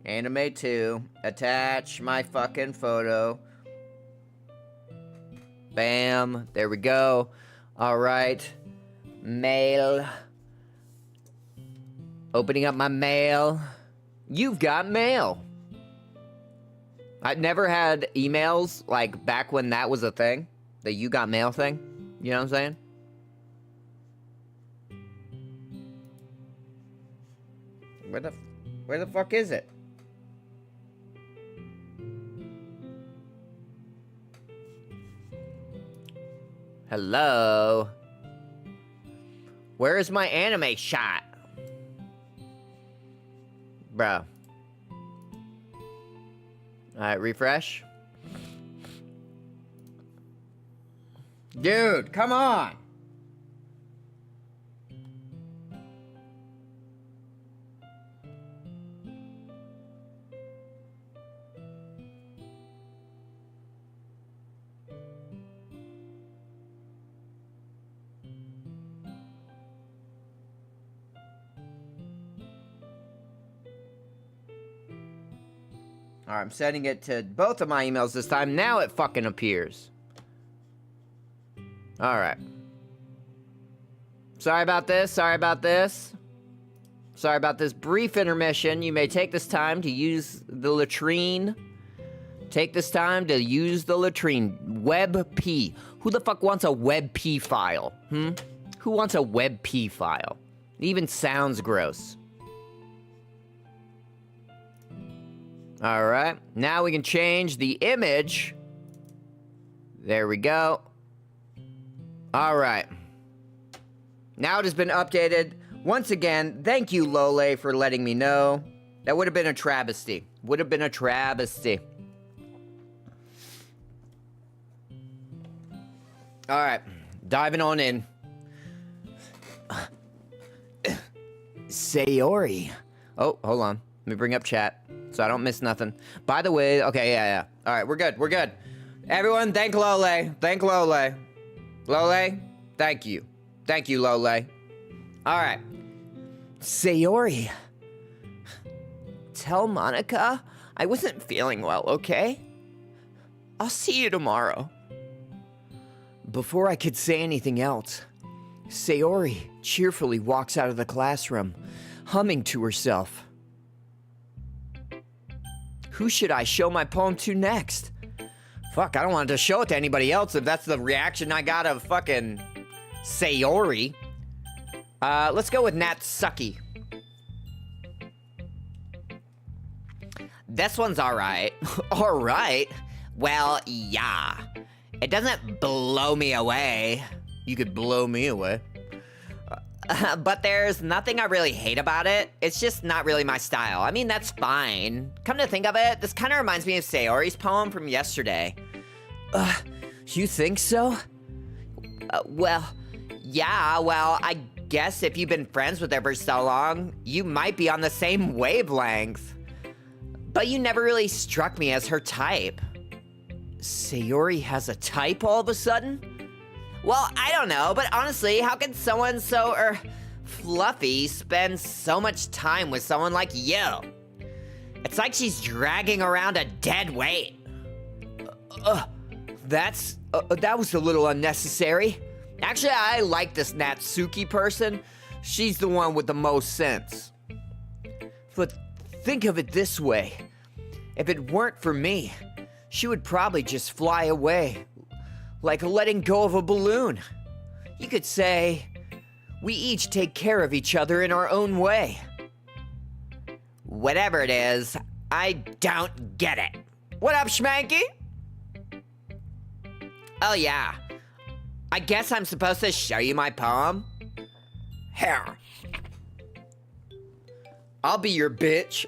Anime 2. Attach my fucking photo. Bam. There we go. Alright. Mail. Opening up my mail. You've got mail. I've never had emails like back when that was a thing. The you got mail thing. You know what I'm saying? Where the fuck is it? Hello? Where is my anime shot? Bro. Alright, refresh. Dude, come on! Alright, I'm setting it to both of my emails this time. Now it fucking appears. Alright. Sorry about this, sorry about this. Sorry about this brief intermission. You may take this time to use the latrine. Take this time to use the latrine. WebP. Who the fuck wants a WebP file? Who wants a WebP file? It even sounds gross. Alright, now we can change the image. There we go. Alright. Now it has been updated. Once again, thank you, Lole, for letting me know. That would have been a travesty. Would have been a travesty. Alright, diving on in. Sayori. Oh, hold on. Let me bring up chat so I don't miss nothing. By the way, okay, yeah. All right, we're good. Everyone, thank Lole. Thank Lole. Lole, thank you. Thank you, Lole. All right. Sayori. Tell Monica I wasn't feeling well, okay? I'll see you tomorrow. Before I could say anything else, Sayori cheerfully walks out of the classroom, humming to herself. Who should I show my poem to next? Fuck, I don't want to show it to anybody else if that's the reaction I got of fucking Sayori. Let's go with Natsuki. This one's alright. Alright? Well, yeah. It doesn't blow me away. You could blow me away. But there's nothing I really hate about it. It's just not really my style. I mean, that's fine. Come to think of it, this kind of reminds me of Sayori's poem from yesterday. You think so? Well, yeah, well, I guess if you've been friends with her for so long, you might be on the same wavelength. But you never really struck me as her type. Sayori has a type all of a sudden? Well, I don't know, but honestly, how can someone so, fluffy spend so much time with someone like you? It's like she's dragging around a dead weight. That was a little unnecessary. Actually, I like this Natsuki person. She's the one with the most sense. But think of it this way. If it weren't for me, she would probably just fly away, like letting go of a balloon. You could say, we each take care of each other in our own way. Whatever it is, I don't get it. What up, Schmanky? Oh yeah, I guess I'm supposed to show you my poem? Here. I'll be your beach.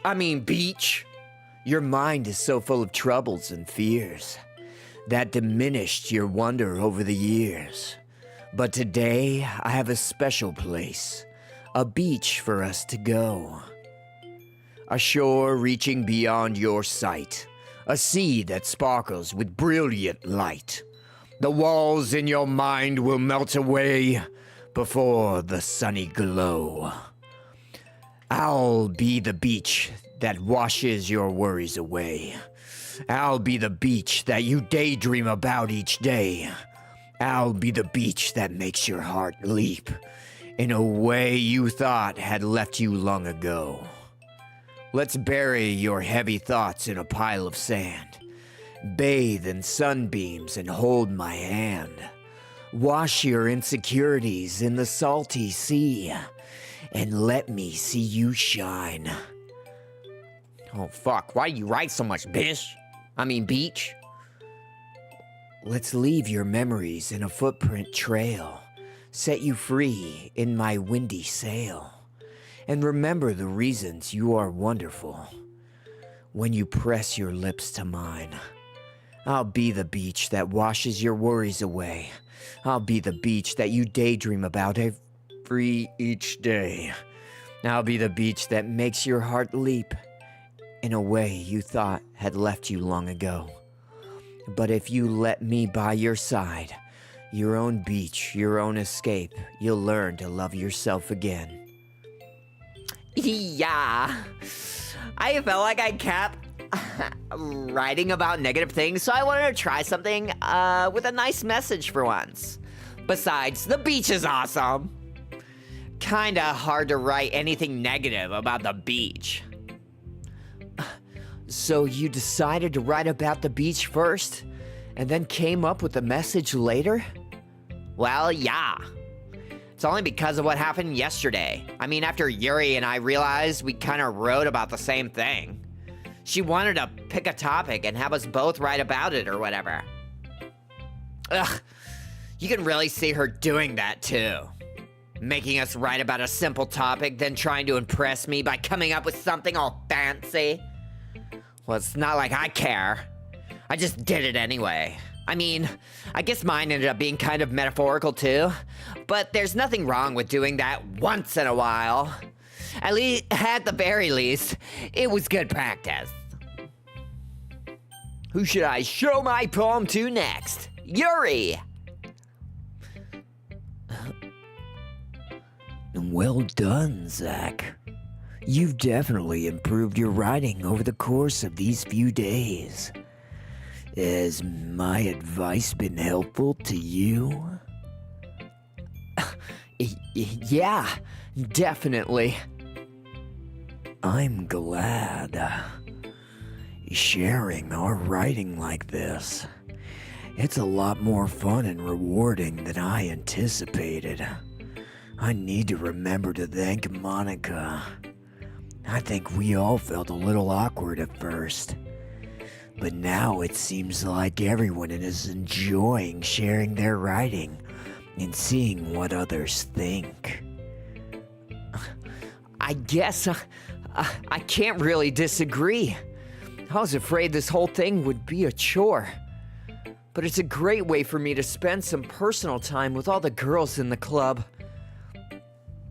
Your mind is so full of troubles and fears that diminished your wonder over the years. But today, I have a special place, a beach for us to go. A shore reaching beyond your sight, a sea that sparkles with brilliant light. The walls in your mind will melt away before the sunny glow. I'll be the beach that washes your worries away. I'll be the beach that you daydream about each day. I'll be the beach that makes your heart leap in a way you thought had left you long ago. Let's bury your heavy thoughts in a pile of sand. Bathe in sunbeams and hold my hand. Wash your insecurities in the salty sea and let me see you shine. Oh fuck, why do you write so much, beach? Let's leave your memories in a footprint trail, set you free in my windy sail, and remember the reasons you are wonderful. When you press your lips to mine, I'll be the beach that washes your worries away. I'll be the beach that you daydream about each day. I'll be the beach that makes your heart leap in a way you thought had left you long ago. But if you let me by your side, your own beach, your own escape, you'll learn to love yourself again. Yeah, I felt like I kept writing about negative things, so I wanted to try something with a nice message for once. Besides, the beach is awesome. Kinda hard to write anything negative about the beach. So you decided to write about the beach first, and then came up with the message later? Well, yeah. It's only because of what happened yesterday. After Yuri and I realized we kind of wrote about the same thing. She wanted to pick a topic and have us both write about it or whatever. Ugh, you can really see her doing that too. Making us write about a simple topic, then trying to impress me by coming up with something all fancy. Well, it's not like I care. I just did it anyway. I guess mine ended up being kind of metaphorical too, but there's nothing wrong with doing that once in a while. At the very least, it was good practice. Who should I show my poem to next? Yuri! Well done, Zach. You've definitely improved your writing over the course of these few days. Has my advice been helpful to you? Yeah, definitely. I'm glad. Sharing our writing like this, it's a lot more fun and rewarding than I anticipated. I need to remember to thank Monica. I think we all felt a little awkward at first, but now it seems like everyone is enjoying sharing their writing and seeing what others think. I guess I can't really disagree. I was afraid this whole thing would be a chore, but it's a great way for me to spend some personal time with all the girls in the club.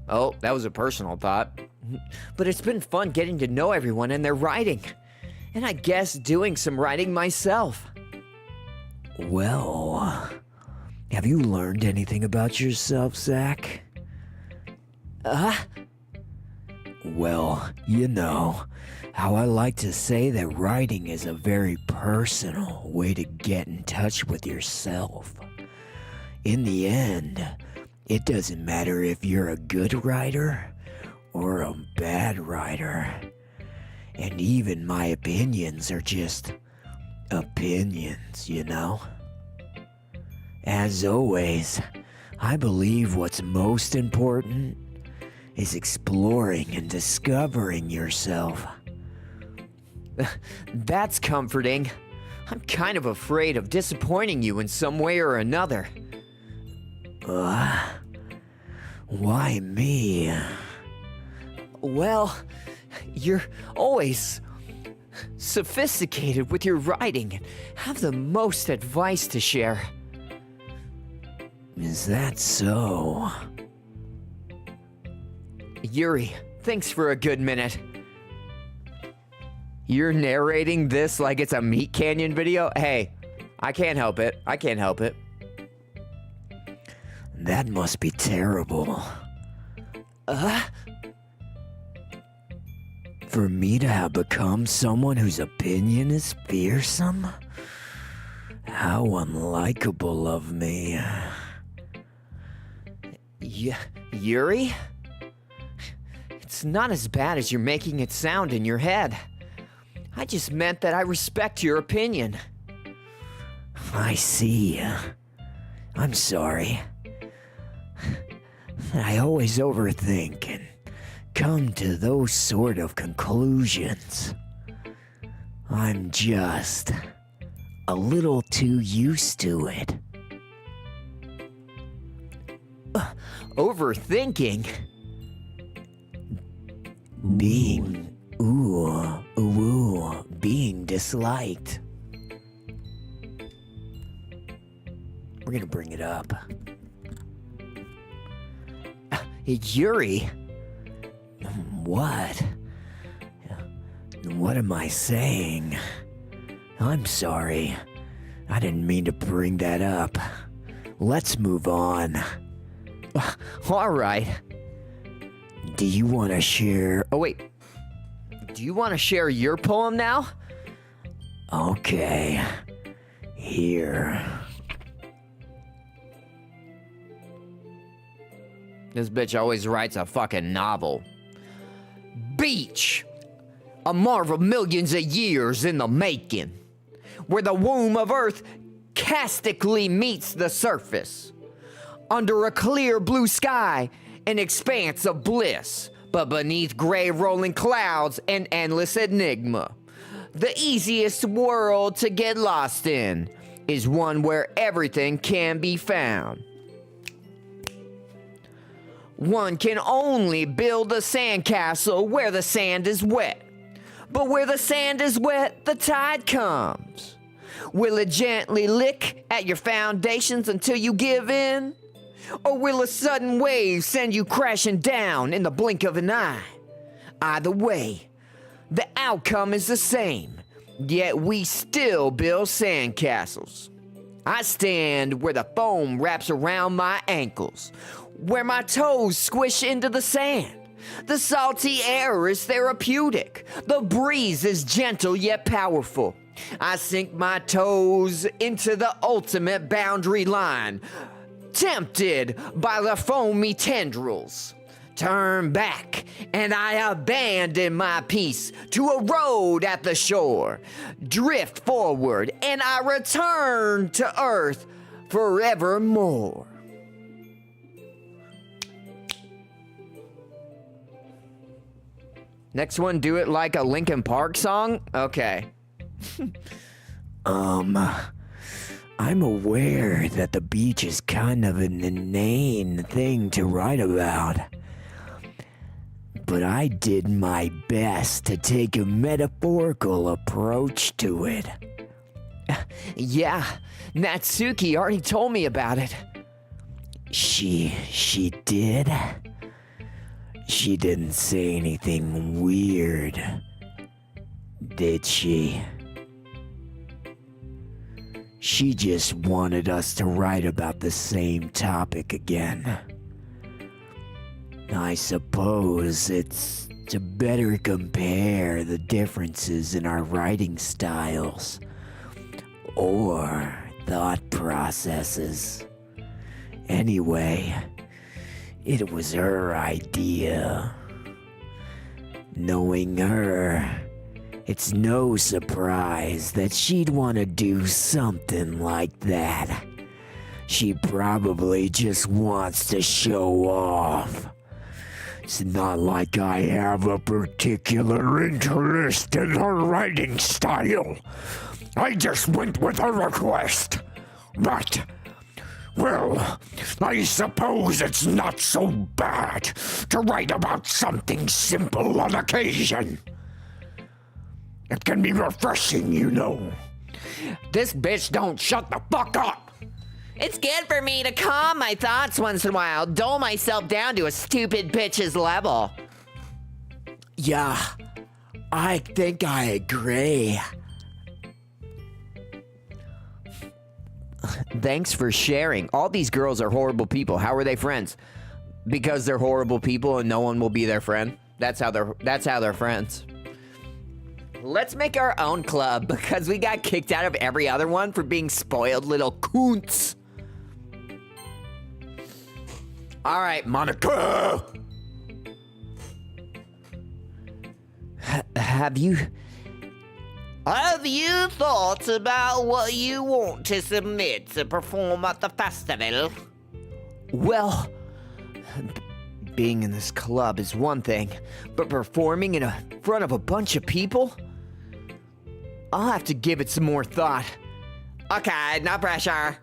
Oh, that was a personal thought. But it's been fun getting to know everyone and their writing. And I guess doing some writing myself. Well, have you learned anything about yourself, Zach? Well, you know how I like to say that writing is a very personal way to get in touch with yourself. In the end, it doesn't matter if you're a good writer or a bad writer. And even my opinions are just opinions, you know? As always, I believe what's most important is exploring and discovering yourself. That's comforting. I'm kind of afraid of disappointing you in some way or another. Why me? Well, you're always sophisticated with your writing and have the most advice to share. Is that so? Yuri, thanks for a good minute. You're narrating this like it's a Meat Canyon video? Hey, I can't help it. I can't help it. That must be terrible. For me to have become someone whose opinion is fearsome? How unlikable of me. Yuri? It's not as bad as you're making it sound in your head. I just meant that I respect your opinion. I see. I'm sorry. I always overthink and come to those sort of conclusions. I'm just a little too used to it. Overthinking? Being being disliked. We're gonna bring it up. Yuri? What? What am I saying? I'm sorry. I didn't mean to bring that up. Let's move on. All right. Do you want to share? Oh, wait. Do you want to share your poem now? Okay. Here. This bitch always writes a fucking novel. Beach! A marvel millions of years in the making, where the womb of Earth castically meets the surface. Under a clear blue sky, an expanse of bliss, but beneath gray rolling clouds, an endless enigma. The easiest world to get lost in is one where everything can be found. One can only build a sandcastle where the sand is wet. But where the sand is wet, the tide comes. Will it gently lick at your foundations until you give in? Or will a sudden wave send you crashing down in the blink of an eye? Either way, the outcome is the same, yet we still build sandcastles. I stand where the foam wraps around my ankles, where my toes squish into the sand. The salty air is therapeutic. The breeze is gentle yet powerful. I sink my toes into the ultimate boundary line, tempted by the foamy tendrils. Turn back, and I abandon my peace to a road at the shore. Drift forward, and I return to earth forevermore. Next one, do it like a Linkin Park song? Okay. I'm aware that the beach is kind of an inane thing to write about. But I did my best to take a metaphorical approach to it. Yeah, Natsuki already told me about it. She did? She didn't say anything weird, did she? She just wanted us to write about the same topic again. I suppose it's to better compare the differences in our writing styles or thought processes. Anyway, it was her idea. Knowing her It's no surprise that she'd want to do something like that. She probably just wants to show off. It's not like I have a particular interest in her writing style. I just went with her request. But, well, I suppose it's not so bad to write about something simple on occasion. It can be refreshing, you know. This bitch don't shut the fuck up! It's good for me to calm my thoughts once in a while, dull myself down to a stupid bitch's level. Yeah, I think I agree. Thanks for sharing. All these girls are horrible people. How are they friends? Because they're horrible people and no one will be their friend. That's how they're friends. Let's make our own club because we got kicked out of every other one for being spoiled little coons. All right, Monica. Have you thought about what you want to submit to perform at the festival? Well, being in this club is one thing, but performing in front of a bunch of people? I'll have to give it some more thought. Okay, no pressure.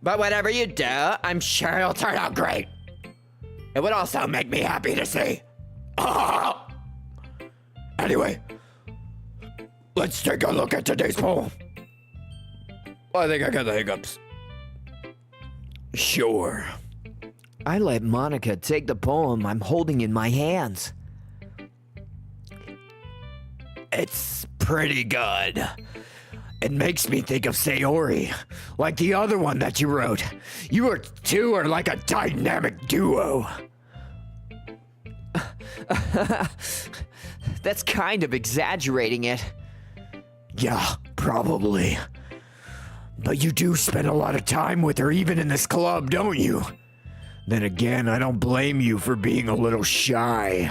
But whatever you do, I'm sure it'll turn out great. It would also make me happy to see. Anyway, let's take a look at today's poem. I think I got the hiccups. Sure. I let Monica take the poem I'm holding in my hands. It's pretty good. It makes me think of Sayori, like the other one that you wrote. You two are like a dynamic duo. That's kind of exaggerating it. Yeah, probably. But you do spend a lot of time with her even in this club, don't you? Then again, I don't blame you for being a little shy.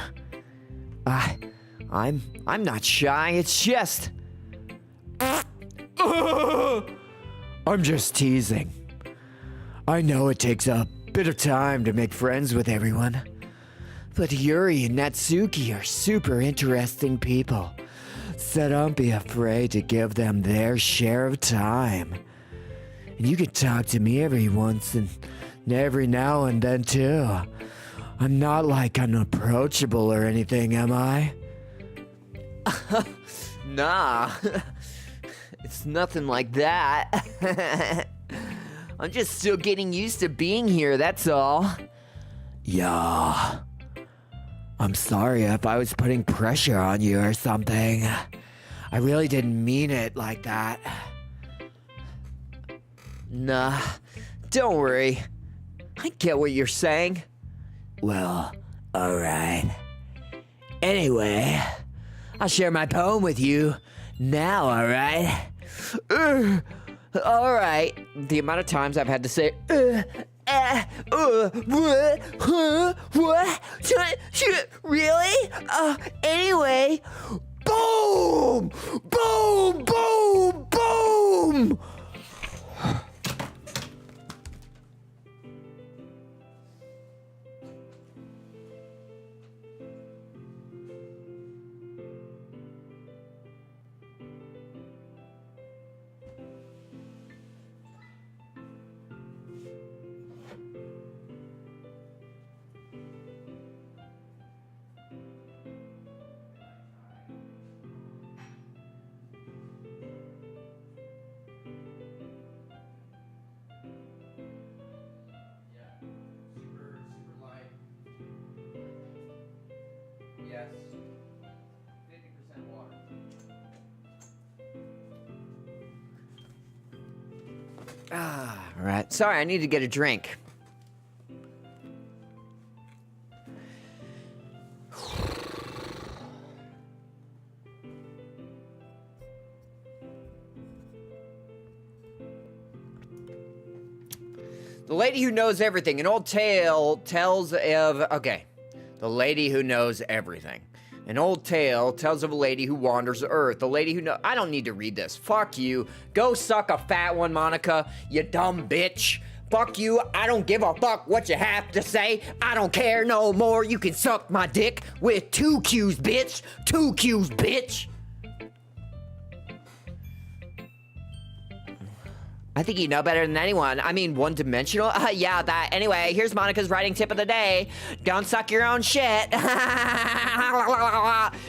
I'm not shy, it's just... I'm just teasing. I know it takes a bit of time to make friends with everyone. But Yuri and Natsuki are super interesting people. So don't be afraid to give them their share of time. And you can talk to me every now and then too. I'm not like unapproachable or anything, am I? Nah. It's nothing like that. I'm just still getting used to being here, that's all. Yeah. I'm sorry if I was putting pressure on you or something. I really didn't mean it like that. Nah, don't worry. I get what you're saying. Well, alright. Anyway, I'll share my poem with you now, alright? Alright. The amount of times I've had to say, what? Really? Anyway, boom! Boom! Boom! Boom! Yes. 50% water. Right. Sorry, I need to get a drink. The lady who knows everything. An old tale tells of... Okay. The lady who knows everything. An old tale tells of a lady who wanders the earth. A lady who I don't need to read this. Fuck you. Go suck a fat one, Monica, you dumb bitch. Fuck you. I don't give a fuck what you have to say. I don't care no more. You can suck my dick with 2 Q's, bitch. 2 Q's, bitch. I think you know better than anyone. I mean, one-dimensional? Yeah, that. Anyway, here's Monica's writing tip of the day. Don't suck your own shit.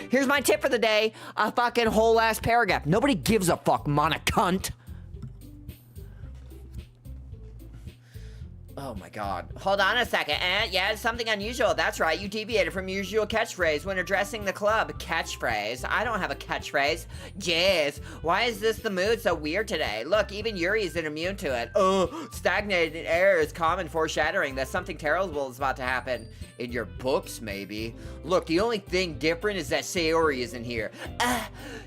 Here's my tip for the day. A fucking whole-ass paragraph. Nobody gives a fuck, Monica-cunt. Oh my god. Hold on a second. Yeah, it's something unusual. That's right. You deviated from your usual catchphrase when addressing the club. Catchphrase? I don't have a catchphrase. Jizz. Why is this the mood so weird today? Look, even Yuri isn't immune to it. Stagnated air is common foreshadowing that something terrible is about to happen. In your books, maybe. Look, the only thing different is that Sayori isn't here.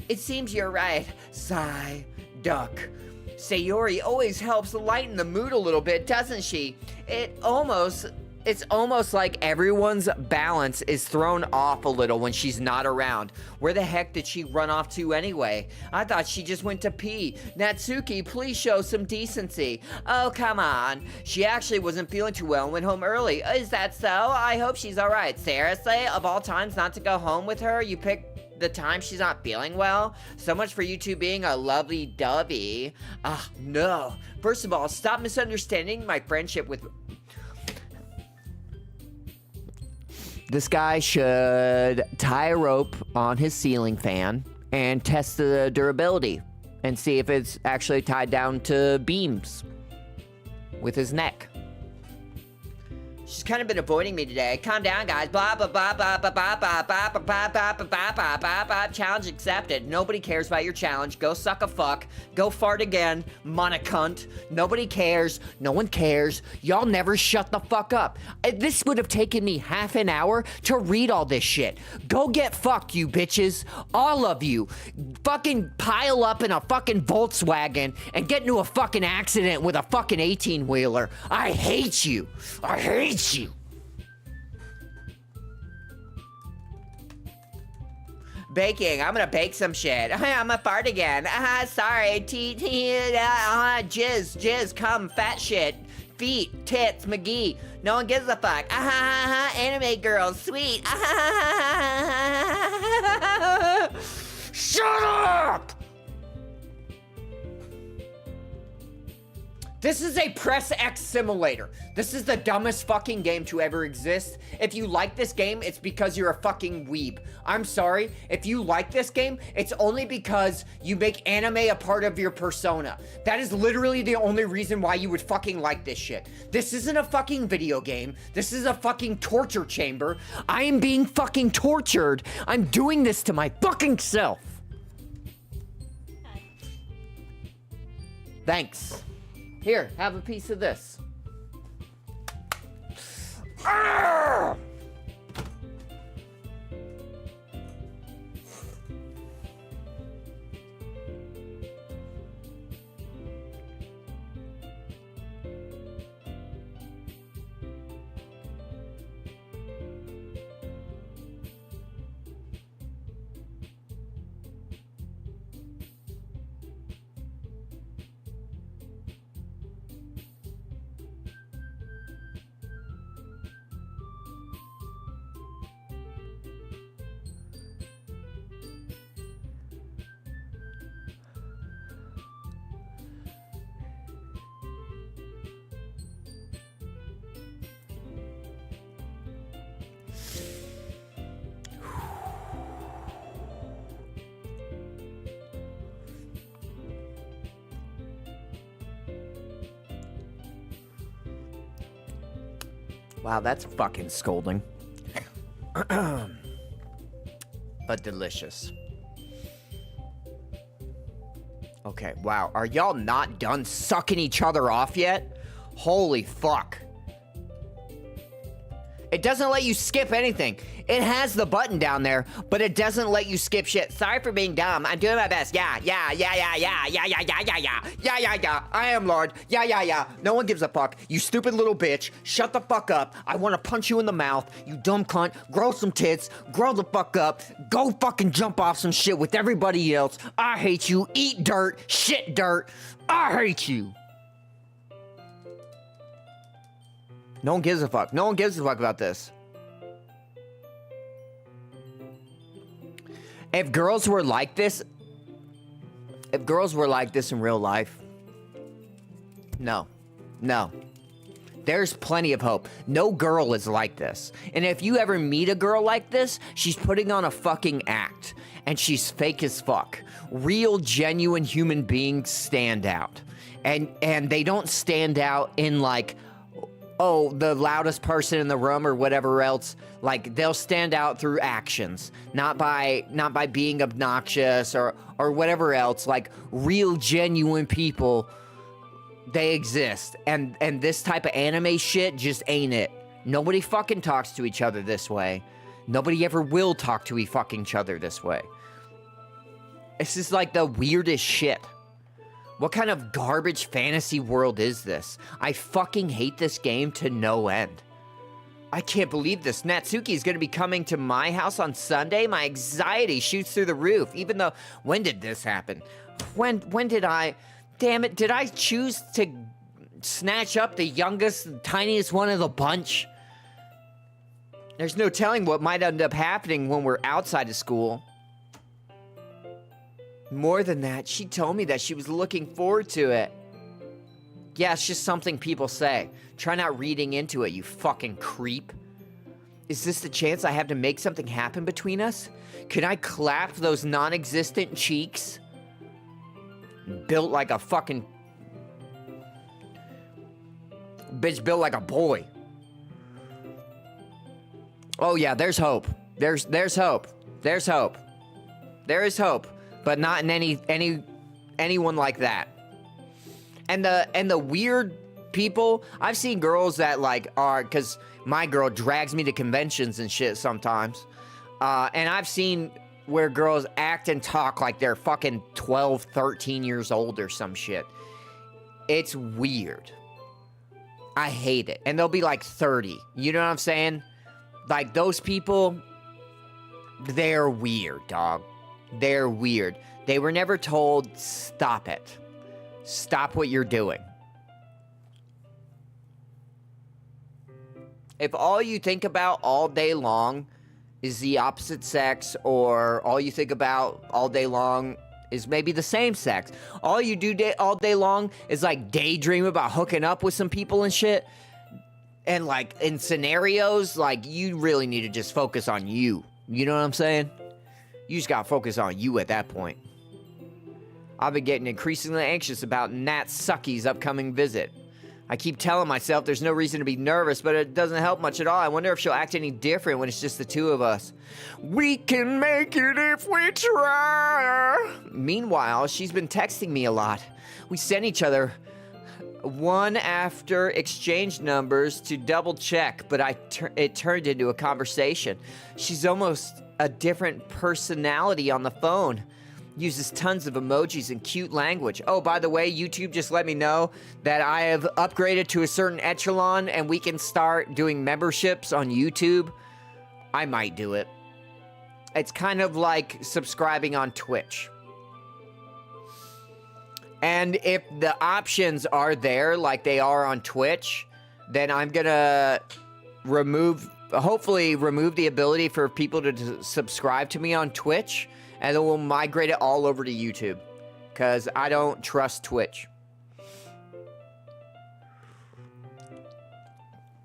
It seems you're right. Sigh. Duck. Sayori always helps lighten the mood a little bit, doesn't she? It's almost like everyone's balance is thrown off a little when she's not around. Where the heck did she run off to anyway? I thought she just went to pee. Natsuki, please show some decency. Oh, come on. She actually wasn't feeling too well and went home early. Is that so? I hope she's alright. Seriously? Of all times not to go home with her, you picked the time she's not feeling well? So much for you two being a lovely dovey. No. First of all, stop misunderstanding my friendship with... This guy should tie a rope on his ceiling fan and test the durability and see if it's actually tied down to beams with his neck. She's kind of been avoiding me today. Calm down, guys. Blah, blah, blah, blah, blah, blah, blah, blah, blah, blah, blah, blah, blah, blah, blah. Challenge accepted. Nobody cares about your challenge. Go suck a fuck. Go fart again, monocunt. Nobody cares. No one cares. Y'all never shut the fuck up. This would have taken me half an hour to read all this shit. Go get fucked, you bitches. All of you. Fucking pile up in a fucking Volkswagen and get into a fucking accident with a fucking 18-wheeler. I hate you. I hate you. Baking. I'm gonna bake some shit. I'm a fart again. Sorry. Jizz, cum, fat shit. Feet, tits, McGee. No one gives a fuck. Anime girls, sweet. Shut up! This is a Press X simulator. This is the dumbest fucking game to ever exist. If you like this game, it's because you're a fucking weeb. I'm sorry. If you like this game, it's only because you make anime a part of your persona. That is literally the only reason why you would fucking like this shit. This isn't a fucking video game. This is a fucking torture chamber. I am being fucking tortured. I'm doing this to my fucking self. Thanks. Here, have a piece of this. Arrgh! Wow, that's fucking scolding. But delicious. Okay, wow. Are y'all not done sucking each other off yet? Holy fuck. It doesn't let you skip anything. It has the button down there, but it doesn't let you skip shit. Sorry for being dumb. I'm doing my best. Yeah. I am Lord. Yeah. No one gives a fuck. You stupid little bitch. Shut the fuck up. I want to punch you in the mouth. You dumb cunt. Grow some tits. Grow the fuck up. Go fucking jump off some shit with everybody else. I hate you. Eat dirt. Shit dirt. I hate you. No one gives a fuck. No one gives a fuck about this. If girls were like this in real life, no. There's plenty of hope. No girl is like this. And if you ever meet a girl like this, she's putting on a fucking act. And she's fake as fuck. Real, genuine human beings stand out. And they don't stand out in like, oh, the loudest person in the room or whatever else. Like, they'll stand out through actions, not by being obnoxious or whatever else. Like, real, genuine people, they exist. And this type of anime shit just ain't it. Nobody fucking talks to each other this way. Nobody ever will talk to each other this way. This is like the weirdest shit. What kind of garbage fantasy world is this? I fucking hate this game to no end. I can't believe this. Natsuki is going to be coming to my house on Sunday. My anxiety shoots through the roof. Even though, when did this happen? When did I, damn it, did I choose to snatch up the youngest, tiniest one of the bunch? There's no telling what might end up happening when we're outside of school. More than that, she told me that she was looking forward to it. Yeah, it's just something people say. Try not reading into it, you fucking creep. Is this the chance I have to make something happen between us? Can I clap those non-existent cheeks? Built like a fucking... bitch built like a boy. Oh yeah, there's hope. There's hope. There's hope. There is hope. But not in anyone like that. And the weird people, I've seen girls that like are, cause my girl drags me to conventions and shit sometimes. And I've seen where girls act and talk like they're fucking 12, 13 years old or some shit. It's weird. I hate it. And they'll be like 30. You know what I'm saying? Like those people, they're weird, dog. They're weird. They were never told, stop it. Stop what you're doing. If all you think about all day long is the opposite sex, or all you think about all day long is maybe the same sex, all you do all day long is like daydream about hooking up with some people and shit, and like in scenarios, like you really need to just focus on you. You know what I'm saying? You just gotta focus on you at that point. I've been getting increasingly anxious about Nat Sucky's upcoming visit. I keep telling myself there's no reason to be nervous, but it doesn't help much at all. I wonder if she'll act any different when it's just the two of us. We can make it if we try. Meanwhile, she's been texting me a lot. We sent each other one after exchange numbers to double check, but it turned into a conversation. She's almost a different personality on the phone. Uses tons of emojis and cute language. Oh, by the way, YouTube just let me know that I have upgraded to a certain echelon and we can start doing memberships on YouTube. I might do it. It's kind of like subscribing on Twitch. And if the options are there like they are on Twitch, then I'm gonna hopefully remove the ability for people to subscribe to me on Twitch, and then we'll migrate it all over to YouTube, because I don't trust Twitch.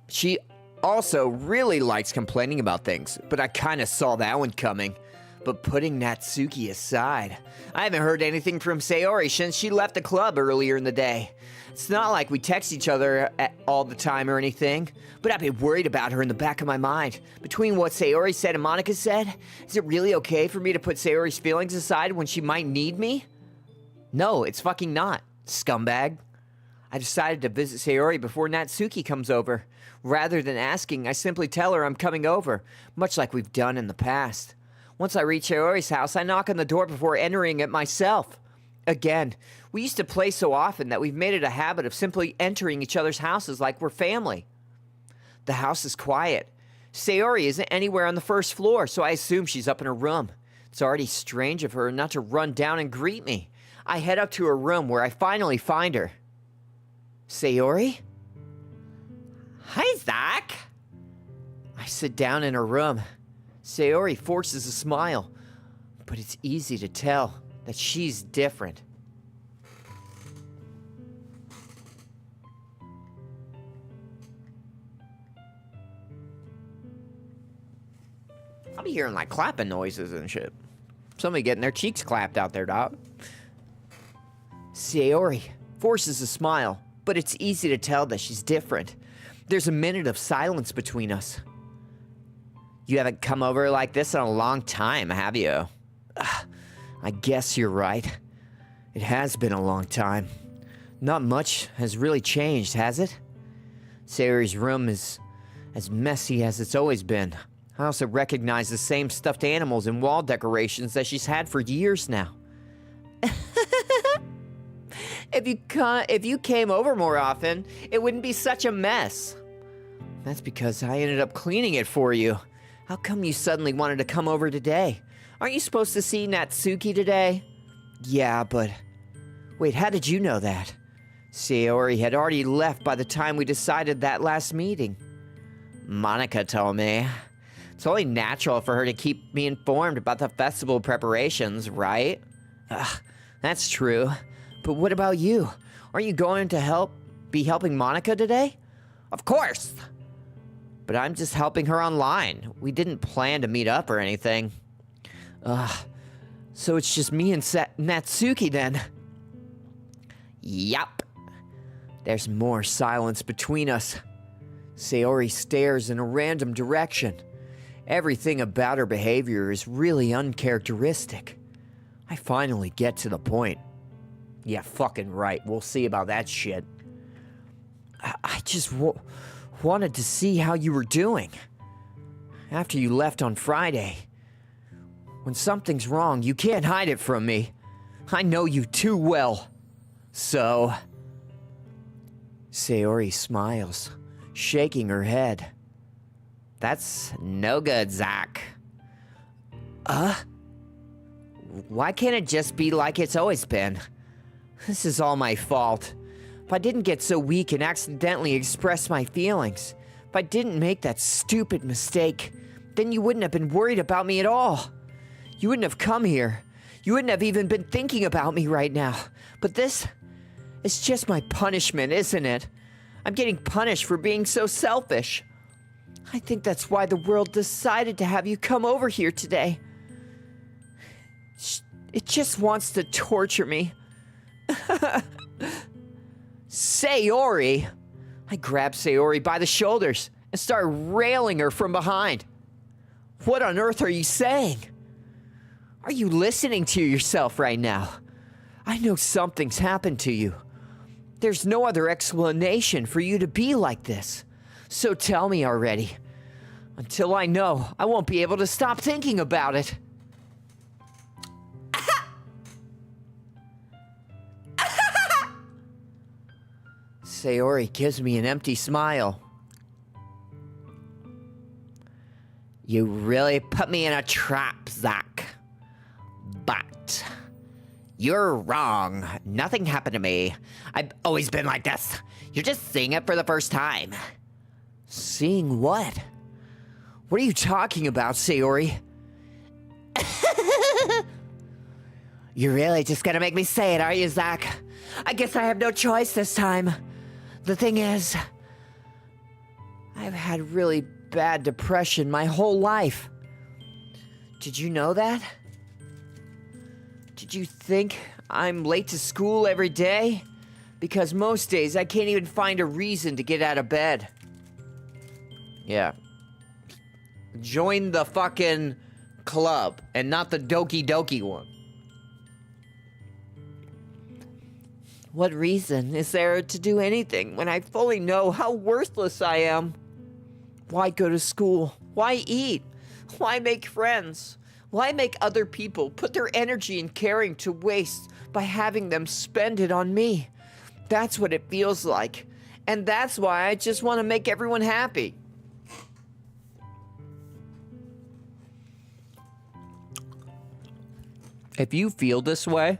She also really likes complaining about things, but I kind of saw that one coming. But putting Natsuki aside, I haven't heard anything from Sayori since she left the club earlier in the day. It's not like we text each other all the time or anything, but I've been worried about her in the back of my mind. Between what Sayori said and Monica said, is it really okay for me to put Sayori's feelings aside when she might need me? No, it's fucking not, scumbag. I decided to visit Sayori before Natsuki comes over. Rather than asking, I simply tell her I'm coming over, much like we've done in the past. Once I reach Sayori's house, I knock on the door before entering it myself. Again, we used to play so often that we've made it a habit of simply entering each other's houses like we're family. The house is quiet. Sayori isn't anywhere on the first floor, so I assume she's up in her room. It's already strange of her not to run down and greet me. I head up to her room where I finally find her. Sayori? Hi, Zach. I sit down in her room. Sayori forces a smile, but it's easy to tell that she's different. I'll be hearing like clapping noises and shit. Somebody getting their cheeks clapped out there, dog. Sayori forces a smile, but it's easy to tell that she's different. There's a minute of silence between us. You haven't come over like this in a long time, have you? I guess you're right. It has been a long time. Not much has really changed, has it? Sayori's room is as messy as it's always been. I also recognize the same stuffed animals and wall decorations that she's had for years now. If you came over more often, it wouldn't be such a mess. That's because I ended up cleaning it for you. How come you suddenly wanted to come over today? Aren't you supposed to see Natsuki today? Yeah, but... Wait, how did you know that? Sayori had already left by the time we decided that last meeting. Monica told me. It's only natural for her to keep me informed about the festival preparations, right? That's true. But what about you? Aren't you going to be helping Monica today? Of course! But I'm just helping her online. We didn't plan to meet up or anything. So it's just me and Natsuki then. Yup. There's more silence between us. Sayori stares in a random direction. Everything about her behavior is really uncharacteristic. I finally get to the point. Yeah, fucking right. We'll see about that shit. I just wanted to see how you were doing. After you left on Friday. When something's wrong, you can't hide it from me. I know you too well. So... Sayori smiles, shaking her head. That's no good, Zach. Why can't it just be like it's always been? This is all my fault. If I didn't get so weak and accidentally express my feelings, if I didn't make that stupid mistake, then you wouldn't have been worried about me at all. You wouldn't have come here. You wouldn't have even been thinking about me right now. But this... it's just my punishment, isn't it? I'm getting punished for being so selfish. I think that's why the world decided to have you come over here today. It just wants to torture me. Sayori! I grab Sayori by the shoulders and start railing her from behind. What on earth are you saying? Are you listening to yourself right now? I know something's happened to you. There's no other explanation for you to be like this. So tell me already. Until I know, I won't be able to stop thinking about it. Sayori gives me an empty smile. You really put me in a trap, Zach. But you're wrong. Nothing happened to me. I've always been like this. You're just seeing it for the first time. Seeing what? What are you talking about, Sayori? You're really just gonna make me say it, are you, Zach? I guess I have no choice this time. The thing is, I've had really bad depression my whole life. Did you know that? Did you think I'm late to school every day? Because most days I can't even find a reason to get out of bed. yeah. Join the fucking club and not the Doki Doki one. What reason is there to do anything when I fully know how worthless I am? Why go to school? Why eat? Why make friends? Why make other people put their energy and caring to waste by having them spend it on me? That's what it feels like. And that's why I just want to make everyone happy. If you feel this way,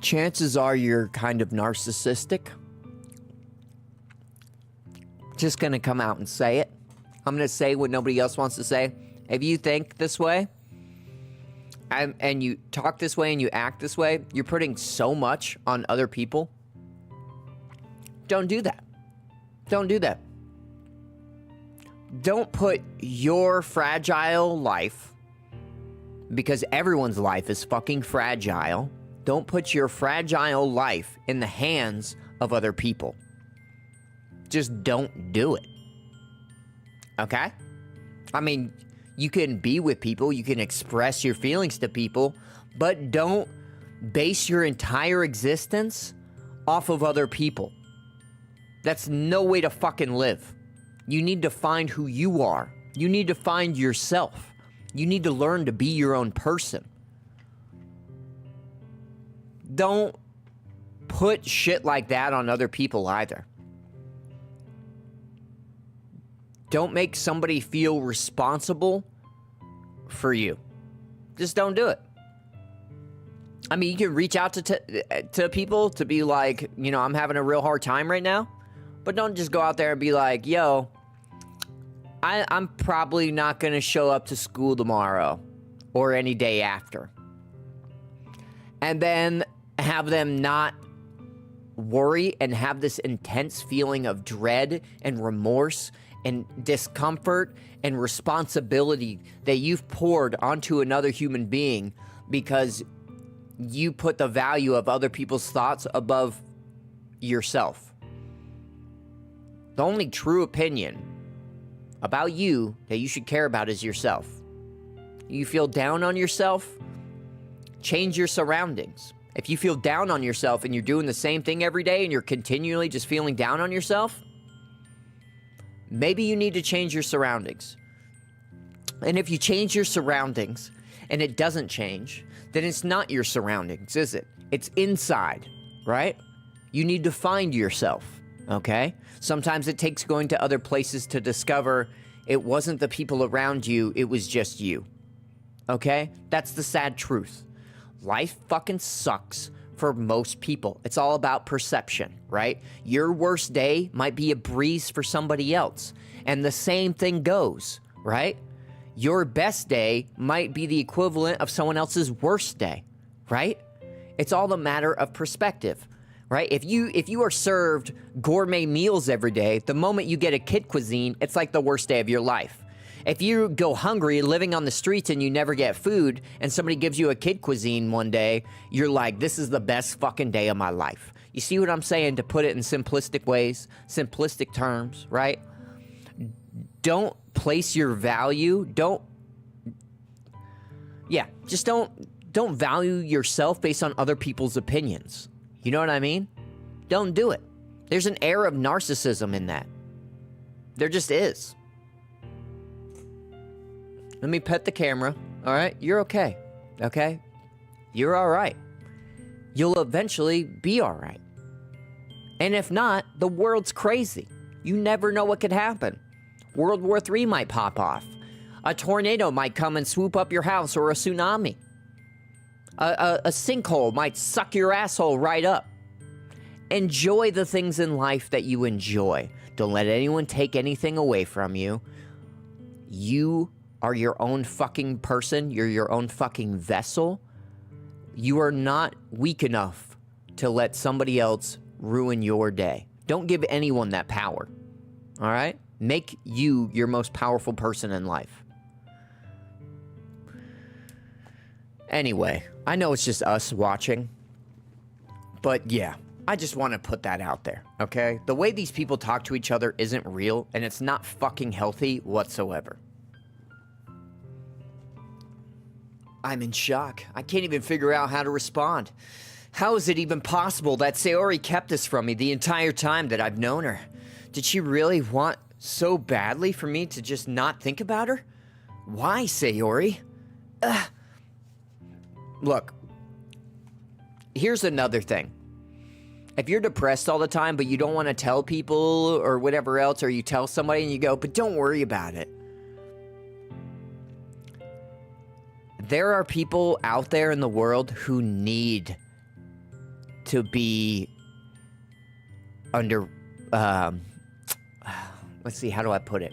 chances are you're kind of narcissistic. Just gonna come out and say it. I'm gonna say what nobody else wants to say. If you think this way, and you talk this way and you act this way, you're putting so much on other people. Don't do that. Don't do that. Don't put your fragile life, because everyone's life is fucking fragile. Don't put your fragile life in the hands of other people. Just don't do it. Okay? I mean, you can be with people, you can express your feelings to people, but don't base your entire existence off of other people. That's no way to fucking live. You need to find who you are. You need to find yourself. You need to learn to be your own person. Don't put shit like that on other people either. Don't make somebody feel responsible for you. Just don't do it. I mean, you can reach out to people to be like, you know, I'm having a real hard time right now. But don't just go out there and be like, yo, I'm probably not going to show up to school tomorrow or any day after. And then have them not worry and have this intense feeling of dread and remorse and discomfort and responsibility that you've poured onto another human being because you put the value of other people's thoughts above yourself. The only true opinion about you that you should care about is yourself. You feel down on yourself? Change your surroundings. If you feel down on yourself and you're doing the same thing every day and you're continually just feeling down on yourself, maybe you need to change your surroundings. And if you change your surroundings and it doesn't change, then it's not your surroundings, is it? It's inside, right? You need to find yourself, okay? Sometimes it takes going to other places to discover it wasn't the people around you, it was just you, okay? That's the sad truth. Life fucking sucks for most people. It's all about perception, right? Your worst day might be a breeze for somebody else. And the same thing goes, right? Your best day might be the equivalent of someone else's worst day, right? It's all a matter of perspective, right? If you are served gourmet meals every day, the moment you get a kid cuisine, it's like the worst day of your life. If you go hungry, living on the streets, and you never get food, and somebody gives you a kid cuisine one day, you're like, this is the best fucking day of my life. You see what I'm saying? To put it in simplistic ways, simplistic terms, right? Don't place your value, just don't value yourself based on other people's opinions. You know what I mean? Don't do it. There's an air of narcissism in that. There just is. Let me pet the camera. All right? You're okay. Okay? You're all right. You'll eventually be all right. And if not, the world's crazy. You never know what could happen. World War III might pop off. A tornado might come and swoop up your house, or a tsunami. A sinkhole might suck your asshole right up. Enjoy the things in life that you enjoy. Don't let anyone take anything away from you. You are your own fucking person. You're your own fucking vessel. You are not weak enough to let somebody else ruin your day. Don't give anyone that power. All right? Make you your most powerful person in life. Anyway, I know it's just us watching, but yeah, I just want to put that out there, okay? The way these people talk to each other isn't real, and it's not fucking healthy whatsoever. I'm in shock. I can't even figure out how to respond. How is it even possible that Sayori kept this from me the entire time that I've known her? Did she really want so badly for me to just not think about her? Why, Sayori? Look, here's another thing. If you're depressed all the time, but you don't want to tell people or whatever else, or you tell somebody and you go, but don't worry about it. There are people out there in the world who need to be under, let's see, how do I put it?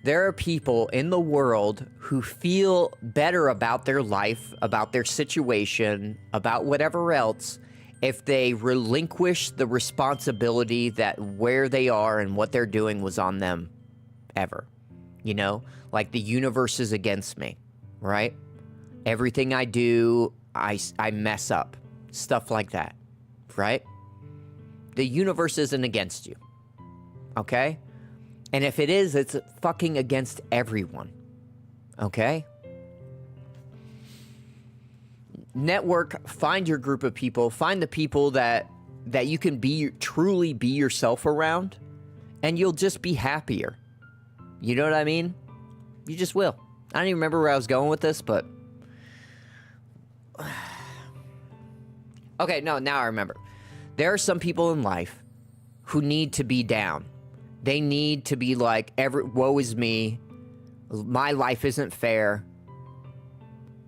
There are people in the world who feel better about their life, about their situation, about whatever else, if they relinquish the responsibility that where they are and what they're doing was on them ever. You know? Like the universe is against me, right? Everything I do, I mess up. Stuff like that, right? The universe isn't against you, okay? And if it is, it's fucking against everyone, okay? Network, find your group of people, find the people that you can truly be yourself around, and you'll just be happier. You know what I mean? You just will. I don't even remember where I was going with this, but... Okay, no, now I remember. There are some people in life who need to be down. They need to be like, woe is me, my life isn't fair,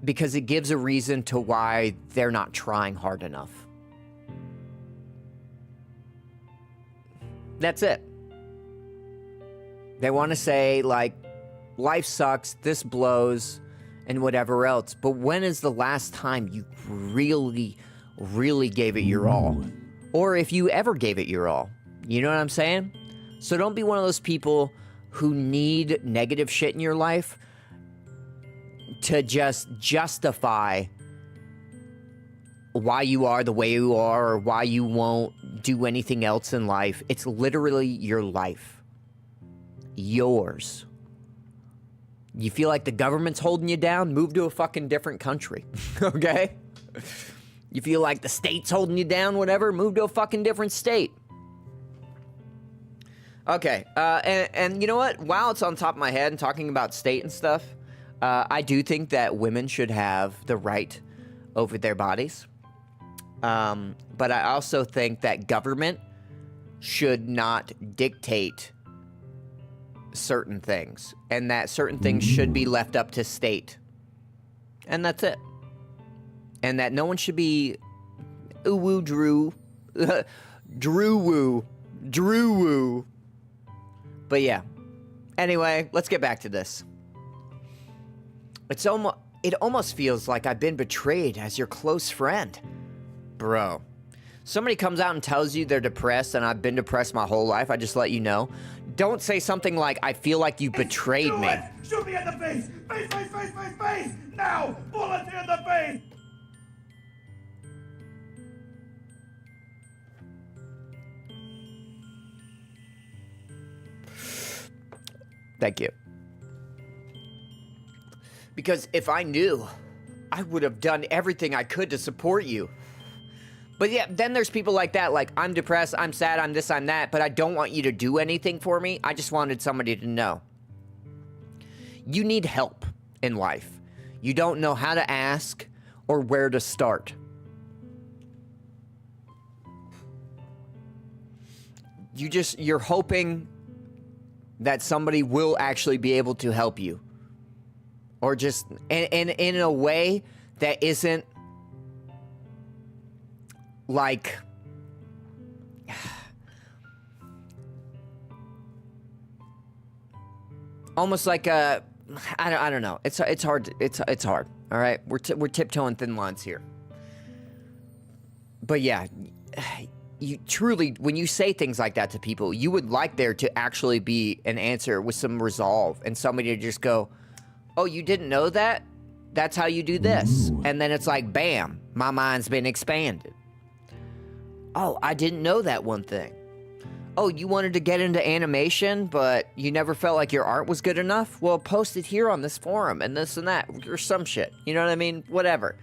because it gives a reason to why they're not trying hard enough. That's it. They want to say, like, life sucks, this blows, and whatever else. But when is the last time you really, really gave it your all? Or if you ever gave it your all? You know what I'm saying? So don't be one of those people who need negative shit in your life to just justify why you are the way you are or why you won't do anything else in life. It's literally your life. Yours. You feel like the government's holding you down? Move to a fucking different country. Okay? You feel like the state's holding you down, whatever? Move to a fucking different state. Okay, and you know what? While it's on top of my head and talking about state and stuff, I do think that women should have the right over their bodies. But I also think that government should not dictate certain things, and that certain things should be left up to state. And that's it. And that no one should be ooh-woo Drew. Drew-woo. But yeah. Anyway, let's get back to this. It almost feels like I've been betrayed as your close friend. Bro. Somebody comes out and tells you they're depressed and I've been depressed my whole life, I just let you know. Don't say something like, I feel like you betrayed me. Shoot me in the face! Face! Now! Bullet in the face! Thank you. Because if I knew, I would have done everything I could to support you. But yeah, then there's people like that, like, I'm depressed, I'm sad, I'm this, I'm that, but I don't want you to do anything for me. I just wanted somebody to know. You need help in life. You don't know how to ask or where to start. You're hoping that somebody will actually be able to help you. Or just in a way that isn't like almost like a I don't know. It's hard. It's hard. All right, we're tiptoeing thin lines here. But yeah, you truly, when you say things like that to people, you would like there to actually be an answer with some resolve and somebody to just go, oh, you didn't know that? That's how you do this. And then it's like, bam, my mind's been expanded. Oh, I didn't know that one thing. oh, you wanted to get into animation, but you never felt like your art was good enough? Well, post it here on this forum and this and that, or some shit. You know what I mean? Whatever.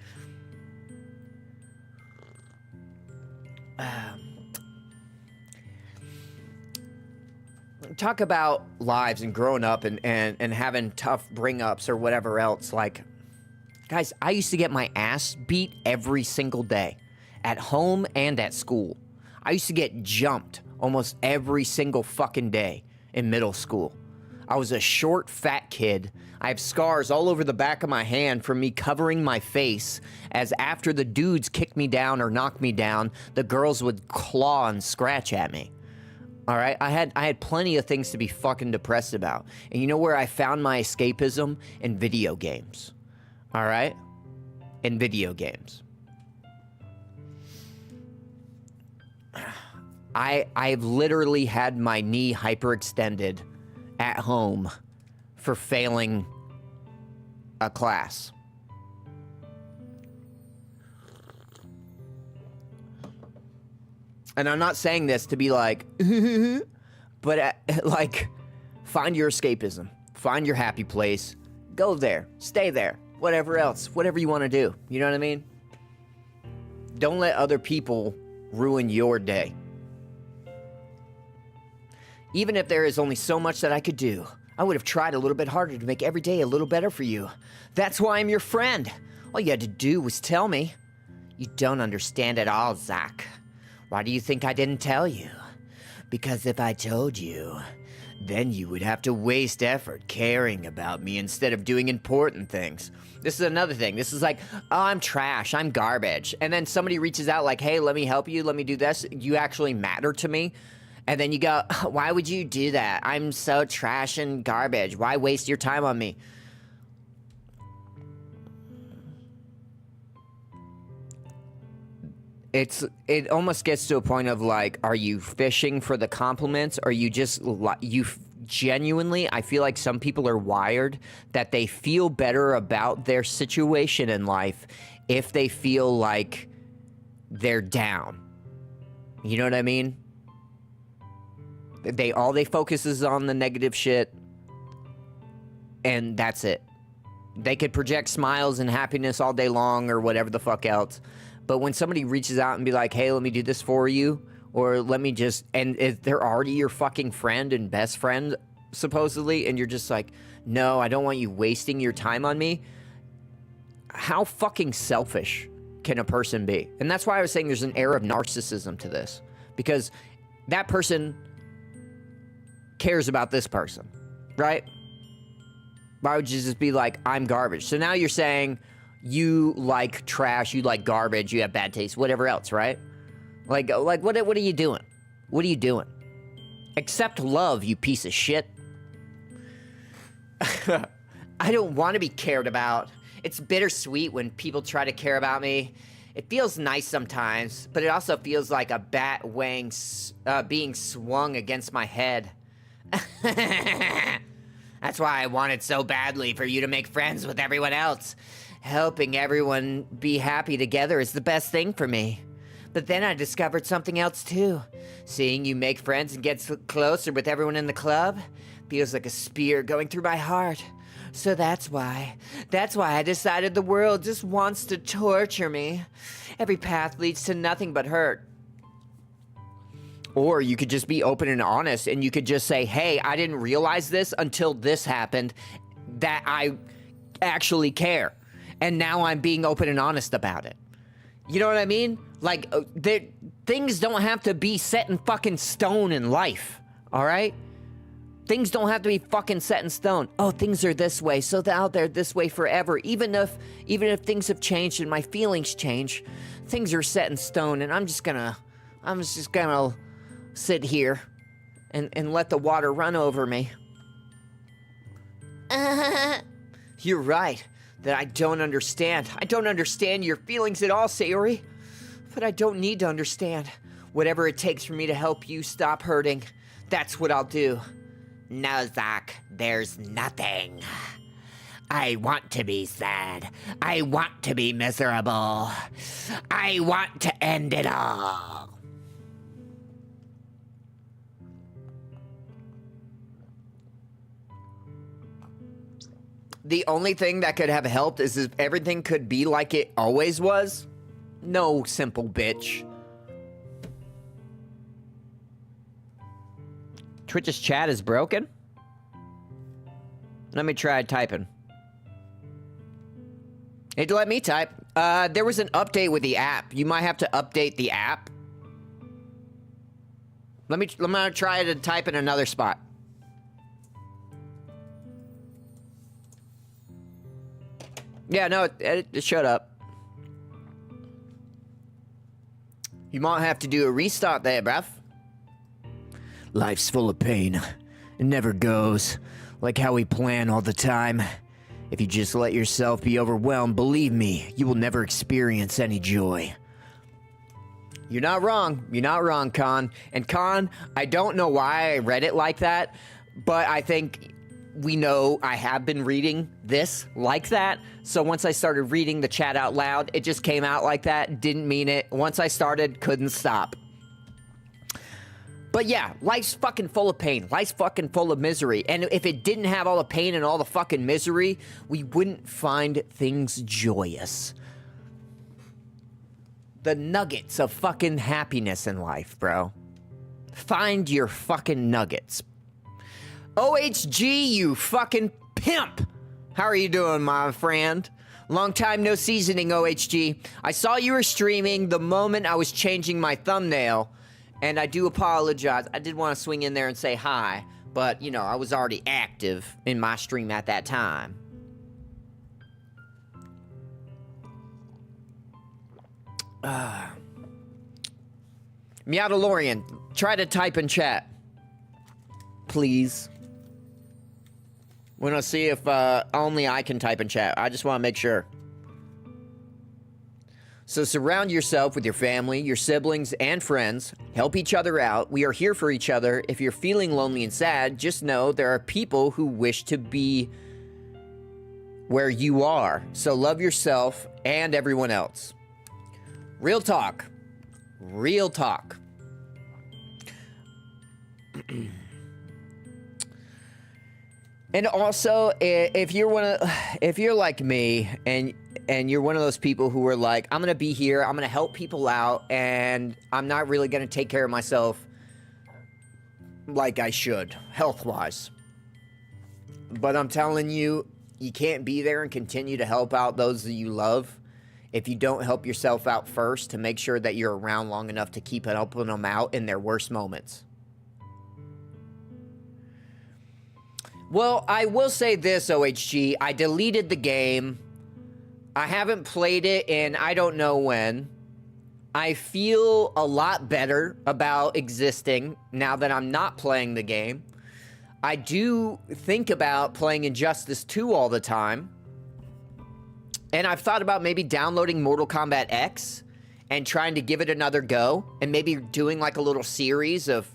Talk about lives and growing up and having tough bring-ups or whatever else. Like, guys, I used to get my ass beat every single day, at home and at school. I used to get jumped almost every single fucking day in middle school. I was a short, fat kid. I have scars all over the back of my hand from me covering my face, as after the dudes kicked me down or knocked me down, the girls would claw and scratch at me. All right, I had plenty of things to be fucking depressed about. And you know where I found my escapism? In video games. All right? In video games. I've literally had my knee hyperextended at home for failing a class. And I'm not saying this to be like, but like, find your escapism. Find your happy place. Go there. Stay there. Whatever else. Whatever you want to do. You know what I mean? Don't let other people ruin your day. Even if there is only so much that I could do, I would have tried a little bit harder to make every day a little better for you. That's why I'm your friend. All you had to do was tell me. You don't understand at all, Zach. Why do you think I didn't tell you? Because if I told you, then you would have to waste effort caring about me instead of doing important things. This is another thing. This is like, oh, I'm trash, I'm garbage. And then somebody reaches out like, hey, let me help you, let me do this. You actually matter to me. And then you go, why would you do that? I'm so trash and garbage. Why waste your time on me? It almost gets to a point of like, are you fishing for the compliments? Or you just, genuinely, I feel like some people are wired that they feel better about their situation in life if they feel like they're down. You know what I mean? All they focus is on the negative shit, and that's it. They could project smiles and happiness all day long or whatever the fuck else. But when somebody reaches out and be like, hey, let me do this for you, or let me just, and if they're already your fucking friend and best friend, supposedly, and you're just like, no, I don't want you wasting your time on me. How fucking selfish can a person be? And that's why I was saying there's an air of narcissism to this. Because that person cares about this person, right? Why would you just be like, I'm garbage? So now you're saying you like trash, you like garbage, you have bad taste, whatever else, right? Like what are you doing? What are you doing? Accept love, you piece of shit. I don't want to be cared about. It's bittersweet when people try to care about me. It feels nice sometimes, but it also feels like a bat wing being swung against my head. That's why I wanted so badly for you to make friends with everyone else. Helping everyone be happy together is the best thing for me. But then I discovered something else too. Seeing you make friends and get closer with everyone in the club feels like a spear going through my heart. So that's why I decided the world just wants to torture me. Every path leads to nothing but hurt. Or you could just be open and honest, and you could just say, hey, I didn't realize this until this happened, that I actually care. And now I'm being open and honest about it. You know what I mean? Like, things don't have to be set in fucking stone in life, all right? Things don't have to be fucking set in stone. Oh, things are this way, so now they're this way forever. Even if things have changed and my feelings change, things are set in stone, and I'm just gonna sit here and let the water run over me. You're right that I don't understand. I don't understand your feelings at all, Sayori. But I don't need to understand. Whatever it takes for me to help you stop hurting, that's what I'll do. No, Zach, there's nothing. I want to be sad. I want to be miserable. I want to end it all. the only thing that could have helped is if everything could be like it always was. No, simple bitch. Twitch's chat is broken? Let me try typing. It let me type. There was an update with the app. You might have to update the app. I'm gonna try to type in another spot. Yeah, no, it showed up. You might have to do a restart there, bruv. Life's full of pain. It never goes like how we plan all the time. If you just let yourself be overwhelmed, believe me, you will never experience any joy. You're not wrong. You're not wrong, Con. And Con, I don't know why I read it like that, but I think we know I have been reading this like that. So once I started reading the chat out loud, it just came out like that. Didn't mean it. Once I started, couldn't stop. But yeah, life's fucking full of pain. Life's fucking full of misery. And if it didn't have all the pain and all the fucking misery, we wouldn't find things joyous. The nuggets of fucking happiness in life, bro. Find your fucking nuggets. OHG, you fucking pimp! How are you doing, my friend? Long time no seasoning, OHG. I saw you were streaming the moment I was changing my thumbnail, and I do apologize. I did want to swing in there and say hi, but, you know, I was already active in my stream at that time. Meowdalorian, try to type in chat. Please. We're gonna see if only I can type in chat. I just want to make sure. So surround yourself with your family, your siblings, and friends. Help each other out. We are here for each other. If you're feeling lonely and sad, just know there are people who wish to be where you are. So love yourself and everyone else. Real talk. Real talk. And also, if you're like me and you're one of those people who are like, I'm gonna be here, I'm gonna help people out, and I'm not really gonna take care of myself like I should, health-wise. But I'm telling you, you can't be there and continue to help out those that you love if you don't help yourself out first to make sure that you're around long enough to keep helping them out in their worst moments. Well, I will say this, OHG. I deleted the game. I haven't played it in I don't know when. I feel a lot better about existing now that I'm not playing the game. I do think about playing Injustice 2 all the time. And I've thought about maybe downloading Mortal Kombat X and trying to give it another go. And maybe doing like a little series of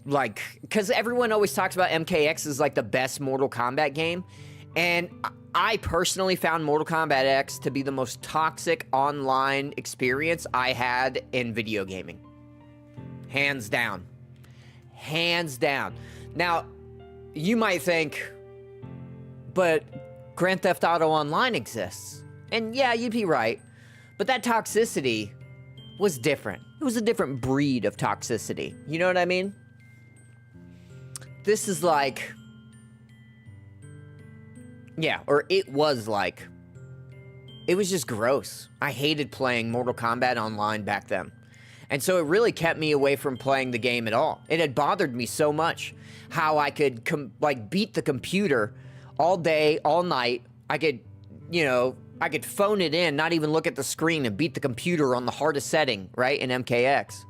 like, because everyone always talks about MKX as like the best Mortal Kombat game. And I personally found Mortal Kombat X to be the most toxic online experience I had in video gaming. Hands down. Hands down. Now, you might think, but Grand Theft Auto Online exists. And yeah, you'd be right. But that toxicity was different. It was a different breed of toxicity. You know what I mean? This is like... yeah, or it was like... it was just gross. I hated playing Mortal Kombat Online back then. And so it really kept me away from playing the game at all. It had bothered me so much how I could beat the computer all day, all night. I could, you know, I could phone it in, not even look at the screen, and beat the computer on the hardest setting, right, in MKX.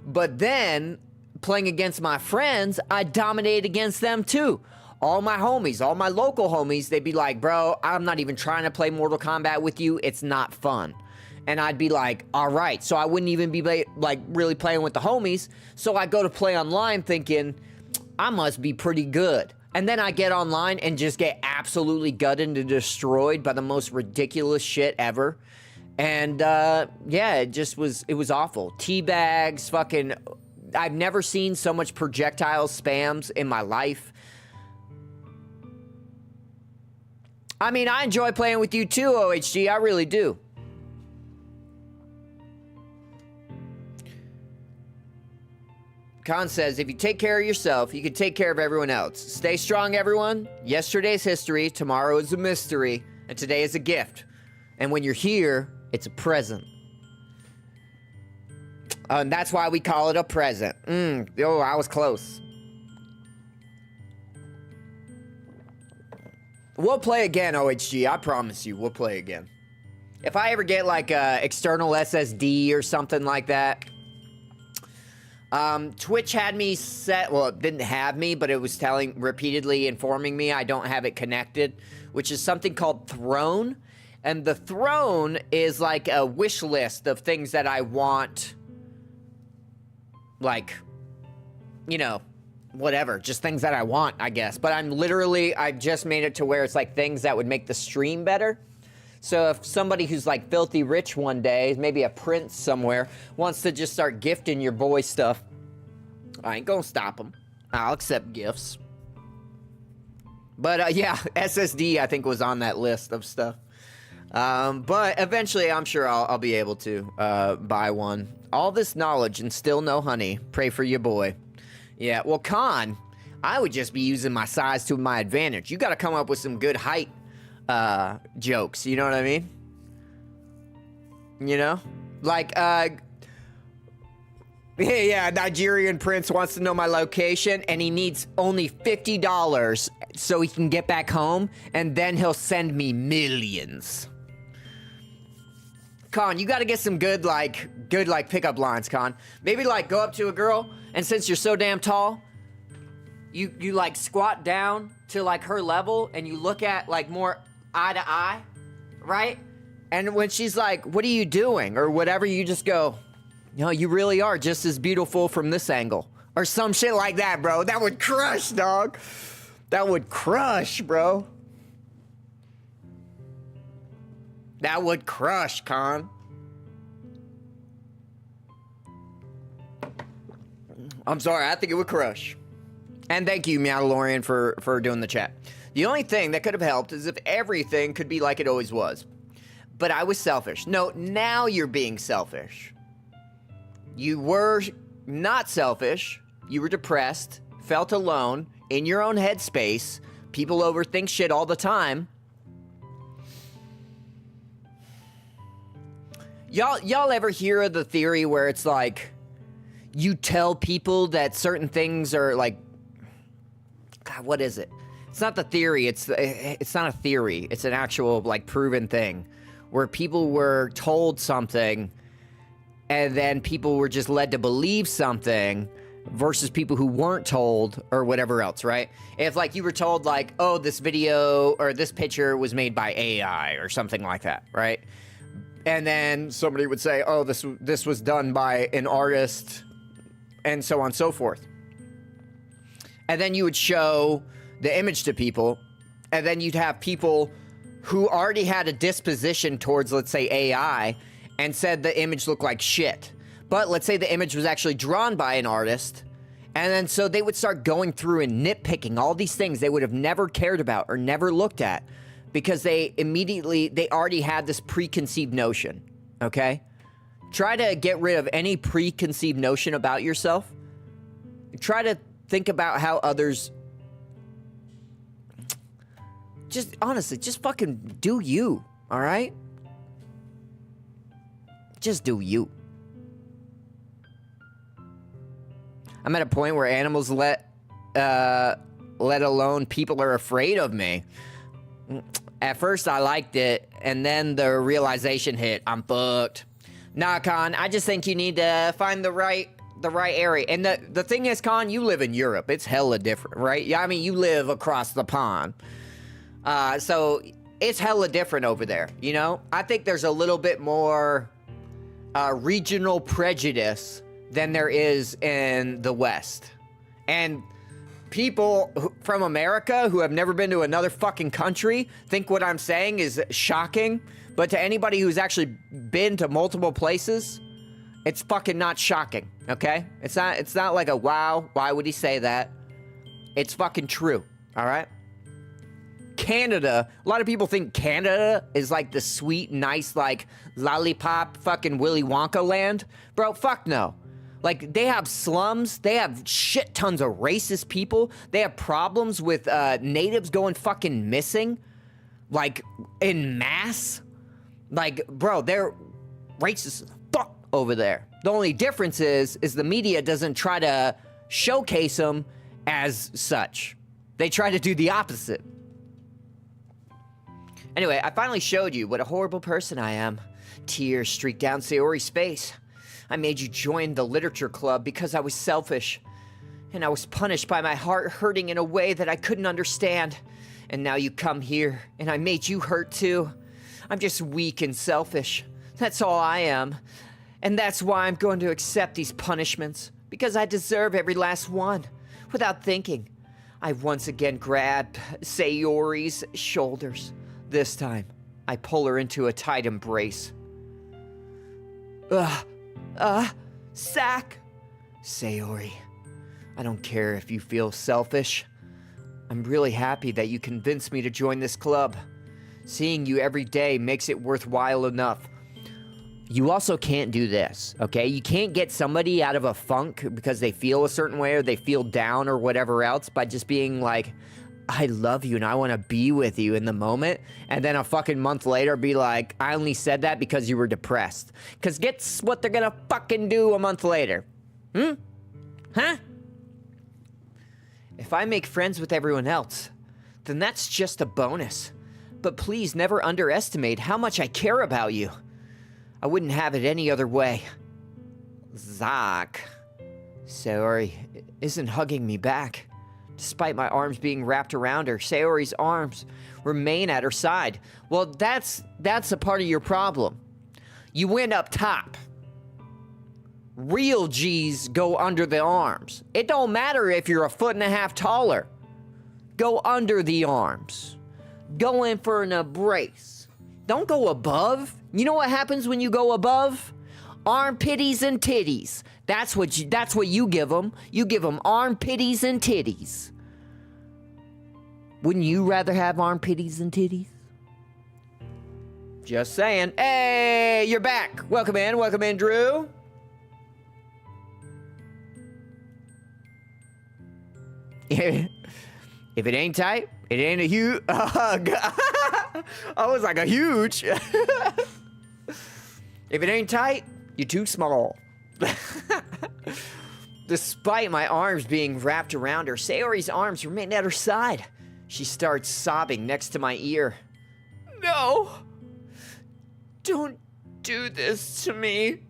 But then, playing against my friends, I dominated against them too. All my homies, all my local homies, they'd be like, bro, I'm not even trying to play Mortal Kombat with you. It's not fun. And I'd be like, all right. So I wouldn't even be like really playing with the homies. So I go to play online thinking, I must be pretty good. And then I get online and just get absolutely gutted and destroyed by the most ridiculous shit ever. And yeah, it was awful. Teabags, fucking, I've never seen so much projectile spams in my life. I mean, I enjoy playing with you too, OHG. I really do. Khan says, if you take care of yourself, you can take care of everyone else. Stay strong, everyone. Yesterday's history, tomorrow is a mystery, and today is a gift. And when you're here, it's a present. And that's why we call it a present. Oh, I was close. We'll play again, OHG. I promise you, we'll play again. If I ever get like a external SSD or something like that. Twitch had me set, well, it didn't have me, but it was repeatedly informing me I don't have it connected, which is something called Throne. And the Throne is like a wish list of things that I want, like, you know, whatever, just things that I want, I guess. But I've just made it to where it's like things that would make the stream better. So if somebody who's like filthy rich one day, maybe a prince somewhere, wants to just start gifting your boy stuff, I ain't gonna stop them. I'll accept gifts. But yeah, SSD I think was on that list of stuff. But eventually I'm sure I'll be able to buy one. All this knowledge and still no honey. Pray for your boy. Yeah, well, Khan, I would just be using my size to my advantage. You gotta come up with some good height jokes, you know what I mean? You know? Like, yeah, Nigerian prince wants to know my location, and he needs only $50 so he can get back home, and then he'll send me millions. Con, you gotta get some good pickup lines, Con. Maybe, like, go up to a girl, and since you're so damn tall, you like, squat down to, like, her level, and you look at, like, more eye to eye, right? And when she's like, what are you doing? Or whatever, you just go, no, you really are just as beautiful from this angle. Or some shit like that, bro. That would crush, dog. That would crush, bro. That would crush, Con. I'm sorry, I think it would crush. And thank you, Meowdalorian, for doing the chat. The only thing that could have helped is if everything could be like it always was. But I was selfish. No, now you're being selfish. You were not selfish. You were depressed, felt alone, in your own headspace. People overthink shit all the time. Y'all ever hear of the theory where it's like, you tell people that certain things are like, God, what is it? It's not the theory, it's not a theory, it's an actual, like, proven thing, where people were told something, and then people were just led to believe something, versus people who weren't told, or whatever else, right? If, like, you were told, like, oh, this video, or this picture was made by AI, or something like that, right? And then somebody would say, oh, this was done by an artist, and so on and so forth. And then you would show the image to people, and then you'd have people who already had a disposition towards, let's say, AI, and said the image looked like shit. But let's say the image was actually drawn by an artist, and then so they would start going through and nitpicking all these things they would have never cared about or never looked at, because they already had this preconceived notion, okay? Try to get rid of any preconceived notion about yourself. Try to think about how others... Just, honestly, just fucking do you, alright? Just do you. I'm at a point where animals let alone people are afraid of me. At first I liked it, and then the realization hit, I'm fucked. Nah, Con, I just think you need to find the right area. And the thing is, Con, you live in Europe. It's hella different, right? Yeah, I mean, you live across the pond. So it's hella different over there, you know? I think there's a little bit more regional prejudice than there is in the West. And people from America who have never been to another fucking country think what I'm saying is shocking. But to anybody who's actually been to multiple places, it's fucking not shocking, okay? It's not like a wow, why would he say that? It's fucking true, all right? Canada, a lot of people think Canada is like the sweet, nice, like lollipop fucking Willy Wonka land. Bro, fuck no. Like, they have slums, they have shit tons of racist people, they have problems with natives going fucking missing, like, in mass. Like, bro, they're racist as fuck over there. The only difference is the media doesn't try to showcase them as such. They try to do the opposite. Anyway, I finally showed you what a horrible person I am. Tears streaked down Sayori's face. I made you join the literature club because I was selfish. And I was punished by my heart hurting in a way that I couldn't understand. And now you come here, and I made you hurt too. I'm just weak and selfish. That's all I am. And that's why I'm going to accept these punishments. Because I deserve every last one. Without thinking, I once again grabbed Sayori's shoulders. This time, I pull her into a tight embrace. Zac! Sayori, I don't care if you feel selfish. I'm really happy that you convinced me to join this club. Seeing you every day makes it worthwhile enough. You also can't do this, okay? You can't get somebody out of a funk because they feel a certain way or they feel down or whatever else by just being like, I love you and I want to be with you in the moment, and then a fucking month later be like, I only said that because you were depressed. Because guess what they're gonna fucking do a month later? Huh? If I make friends with everyone else, then that's just a bonus. But please never underestimate how much I care about you. I wouldn't have it any other way. Zac. Sayori isn't hugging me back. Despite my arms being wrapped around her, Sayori's arms remain at her side. Well, that's a part of your problem. You went up top. Real G's go under the arms. It don't matter if you're 1.5 feet taller. Go under the arms. Go in for an embrace. Don't go above. You know what happens when you go above? Armpitties and titties. That's what you give them. You give them armpitties and titties. Wouldn't you rather have armpitties and titties? Just saying. Hey, you're back. Welcome in, Drew. If it ain't tight, it ain't a huge. I was like a huge. If it ain't tight, you're too small. Despite my arms being wrapped around her, Sayori's arms remain at her side. She starts sobbing next to my ear. No! Don't do this to me.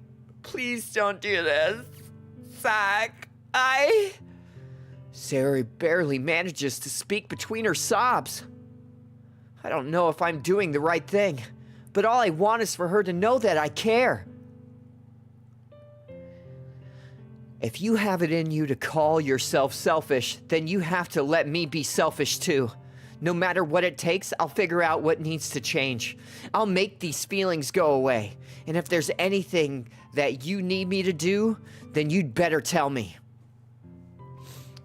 Please don't do this. Zac, Sayori barely manages to speak between her sobs. I don't know if I'm doing the right thing, but all I want is for her to know that I care. If you have it in you to call yourself selfish, then you have to let me be selfish too. No matter what it takes, I'll figure out what needs to change. I'll make these feelings go away. And if there's anything that you need me to do, then you'd better tell me.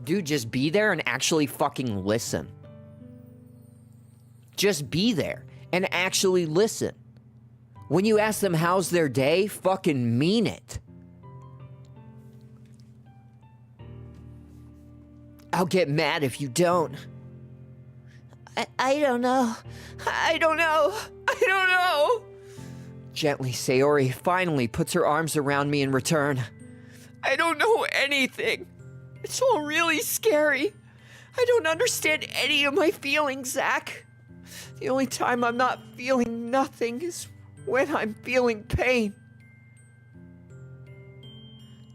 Dude, just be there and actually fucking listen. Just be there and actually listen. When you ask them how's their day, fucking mean it. I'll get mad if you don't. I don't know. I don't know. Gently, Sayori finally puts her arms around me in return. I don't know anything. It's all really scary. I don't understand any of my feelings, Zac. The only time I'm not feeling nothing is when I'm feeling pain.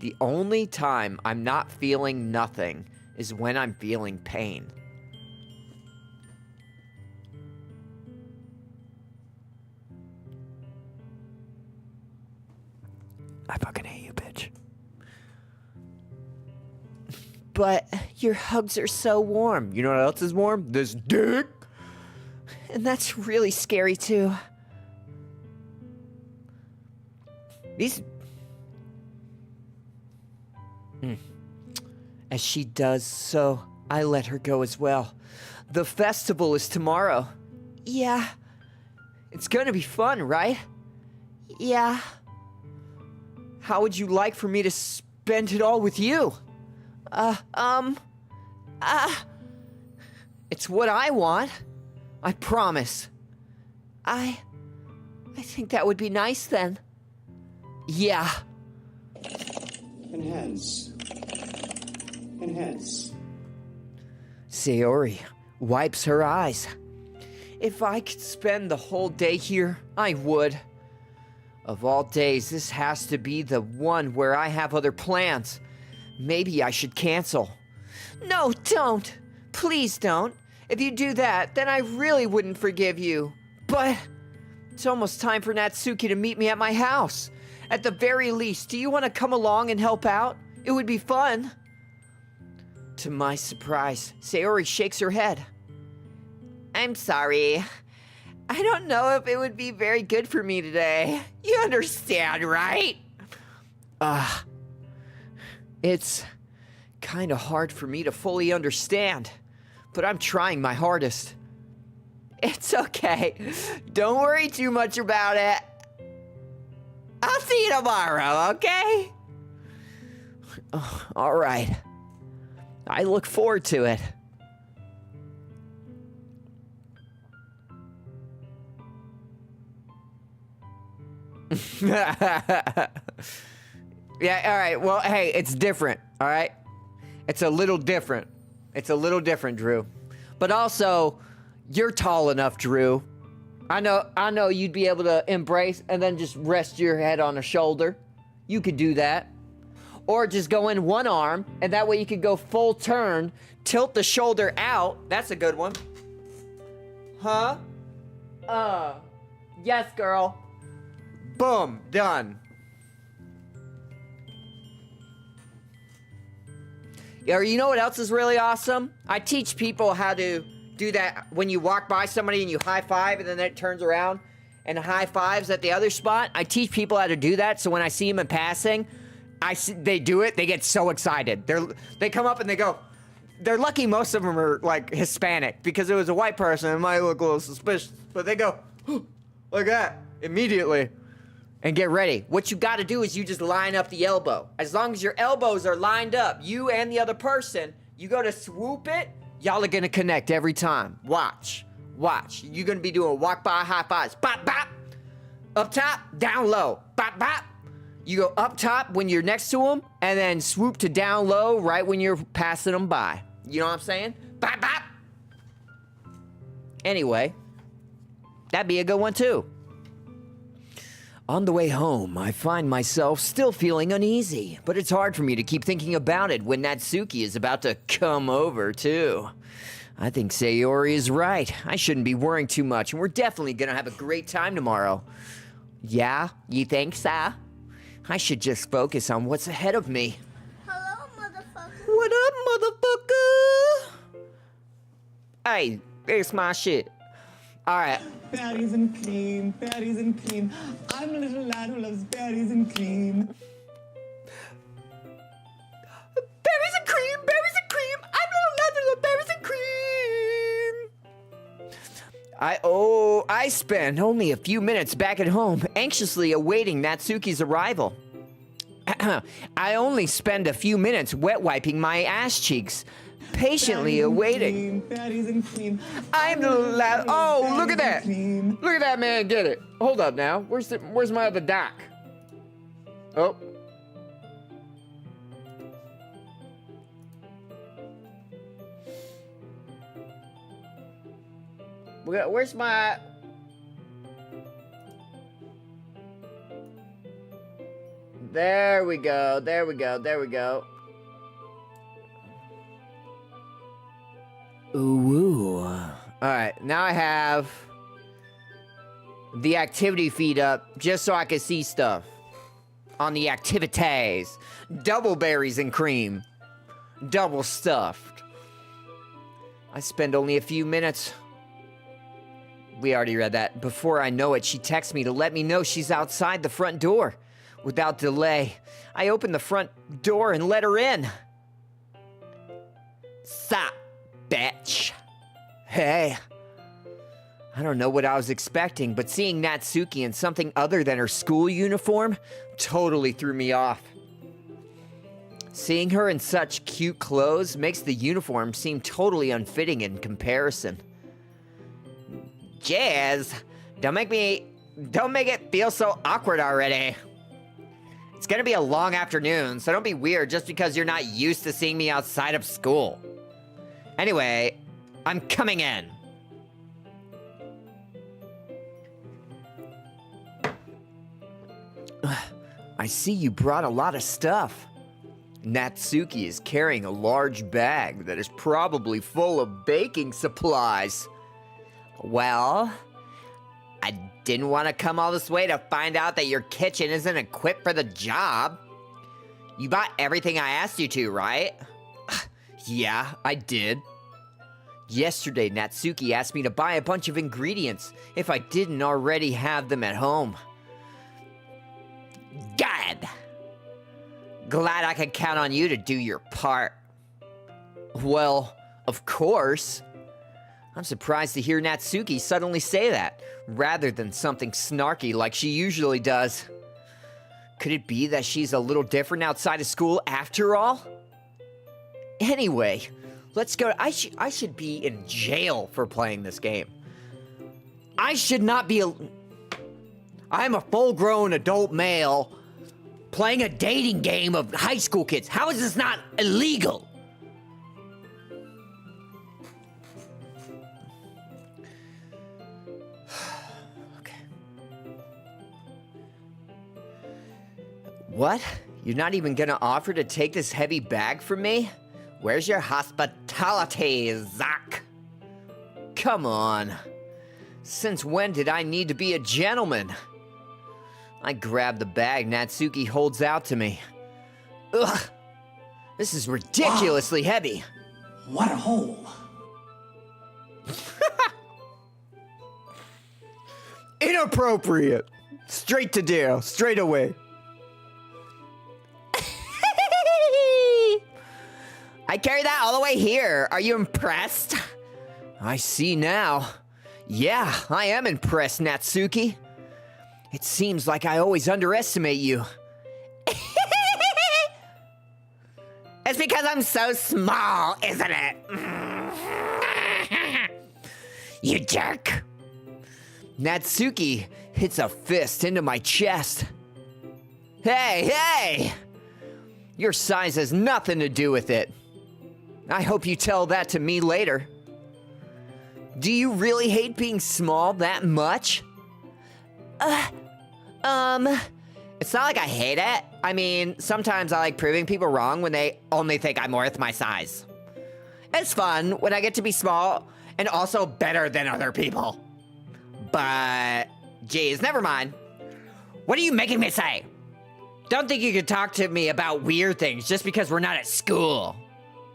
The only time I'm not feeling nothing is when I'm feeling pain. I fucking hate you, bitch. But your hugs are so warm. You know what else is warm? This dick. And that's really scary, too. These... As she does so I let her go as well. The festival is tomorrow. Yeah. It's gonna be fun, right? Yeah. How would you like for me to spend it all with you? It's what I want. I promise. I think that would be nice then. Yeah. Enhance. Enhance. Sayori wipes her eyes. If I could spend the whole day here, I would. Of all days, this has to be the one where I have other plans. Maybe I should cancel. No, don't. Please don't. If you do that, then I really wouldn't forgive you. But it's almost time for Natsuki to meet me at my house. At the very least, do you want to come along and help out? It would be fun. To my surprise, Sayori shakes her head. I'm sorry. I don't know if it would be very good for me today. You understand, right? It's kind of hard for me to fully understand, but I'm trying my hardest. It's okay. Don't worry too much about it. I'll see you tomorrow, okay? All right. I look forward to it. Yeah, all right. Well, hey, it's different, all right? It's a little different. It's a little different, Drew. But also, you're tall enough, Drew. I know you'd be able to embrace and then just rest your head on a shoulder. You could do that. Or just go in one arm, and that way you could go full turn, tilt the shoulder out. That's a good one. Huh? Yes, girl. Boom, done. Or you know what else is really awesome? I teach people how to do that when you walk by somebody and you high five and then it turns around and high fives at the other spot. I teach people how to do that so when I see them in passing, they do it, they get so excited. They come up and they go, they're lucky most of them are like Hispanic because it was a white person, it might look a little suspicious, but they go, like that, immediately. And get ready. What you gotta do is you just line up the elbow. As long as your elbows are lined up, you and the other person, you go to swoop it, y'all are gonna connect every time. Watch. You're gonna be doing walk by high fives. Bop, bop. Up top, down low. Bop, bop. You go up top when you're next to them, and then swoop to down low right when you're passing them by. You know what I'm saying? Bop, bop. Anyway, that'd be a good one too. On the way home, I find myself still feeling uneasy, but it's hard for me to keep thinking about it when Natsuki is about to come over, too. I think Sayori is right. I shouldn't be worrying too much, and we're definitely gonna have a great time tomorrow. Yeah? You think so? I should just focus on what's ahead of me. Hello, motherfucker. What up, motherfucker? Hey, it's my shit. Alright. Berries and cream, berries and cream. I'm a little lad who loves berries and cream. Berries and cream, berries and cream. I'm a little lad who loves berries and cream. I spent only a few minutes back at home, anxiously awaiting Natsuki's arrival. I only spend a few minutes wet wiping my ass cheeks, patiently awaiting. Berries and cream. I'm the lad. Oh, look at that! Look at that man get it. Hold up now. Where's my other doc? Oh. Where's my... There we go. Ooh. Alright, now I have the activity feed up just so I can see stuff on the activities. Double berries and cream. Double stuffed. I spend only a few minutes. We already read that. Before I know it, she texts me to let me know she's outside the front door. Without delay, I open the front door and let her in. Sup, bitch? Hey. I don't know what I was expecting, but seeing Natsuki in something other than her school uniform totally threw me off. Seeing her in such cute clothes makes the uniform seem totally unfitting in comparison. Jazz, don't make it feel so awkward already. It's gonna be a long afternoon, so don't be weird just because you're not used to seeing me outside of school. Anyway, I'm coming in. I see you brought a lot of stuff. Natsuki is carrying a large bag that is probably full of baking supplies. Well, I didn't want to come all this way to find out that your kitchen isn't equipped for the job. You bought everything I asked you to, right? Yeah, I did. Yesterday, Natsuki asked me to buy a bunch of ingredients if I didn't already have them at home. Good. Glad I could count on you to do your part. Well, of course. I'm surprised to hear Natsuki suddenly say that, rather than something snarky like she usually does. Could it be that she's a little different outside of school after all? Anyway, let's go. I should be in jail for playing this game. I should not be I'm a full-grown adult male playing a dating game of high school kids. How is this not illegal? Okay. What? You're not even gonna offer to take this heavy bag from me? Where's your hospitality, Zach? Come on. Since when did I need to be a gentleman? I grab the bag Natsuki holds out to me. Ugh! This is ridiculously heavy. What a hole. Inappropriate. Straight to jail, straight away. I carried that all the way here. Are you impressed? I see now. Yeah, I am impressed, Natsuki. It seems like I always underestimate you. It's because I'm so small, isn't it? You jerk. Natsuki hits a fist into my chest. Hey! Your size has nothing to do with it. I hope you tell that to me later. Do you really hate being small that much? It's not like I hate it. I mean, sometimes I like proving people wrong when they only think I'm worth my size. It's fun when I get to be small and also better than other people. But, geez, never mind. What are you making me say? Don't think you can talk to me about weird things just because we're not at school.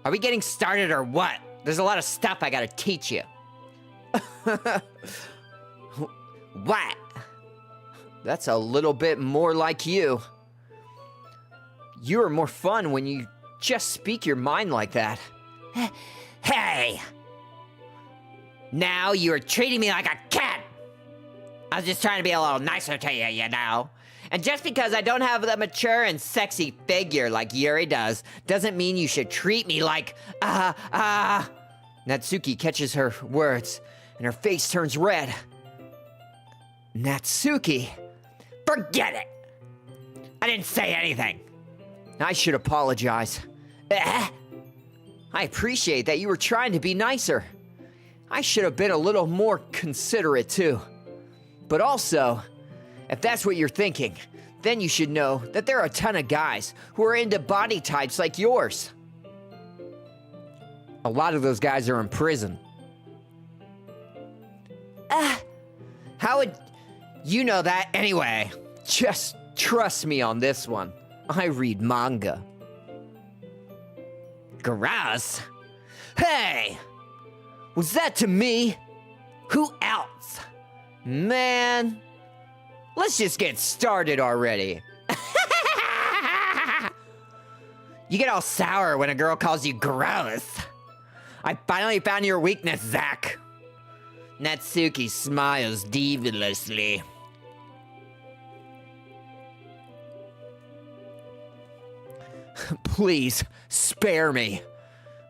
Are we getting started or what? There's a lot of stuff I gotta teach you. What? That's a little bit more like you. You are more fun when you just speak your mind like that. Hey! Now you are treating me like a kid! I was just trying to be a little nicer to you, you know? And just because I don't have the mature and sexy figure like Yuri does, doesn't mean you should treat me like, Natsuki catches her words, and her face turns red. Natsuki? Forget it! I didn't say anything. I should apologize. I appreciate that you were trying to be nicer. I should have been a little more considerate too. But also, if that's what you're thinking, then you should know that there are a ton of guys who are into body types like yours. A lot of those guys are in prison. How would you know that anyway? Just trust me on this one. I read manga. Gross. Hey! Was that to me? Who else? Man, let's just get started already. You get all sour when a girl calls you gross. I finally found your weakness, Zach. Natsuki smiles deviously. Please, spare me.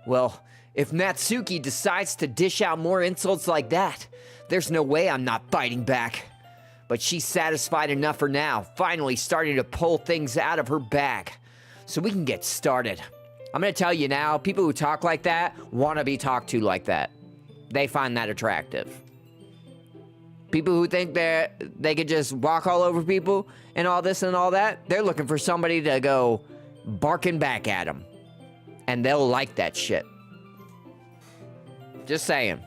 Well, if Natsuki decides to dish out more insults like that, there's no way I'm not fighting back. But she's satisfied enough for now, finally starting to pull things out of her bag. So we can get started. I'm gonna tell you now, people who talk like that want to be talked to like that. They find that attractive. People who think that they could just walk all over people and all this and all that, they're looking for somebody to go barking back at them. And they'll like that shit. Just saying.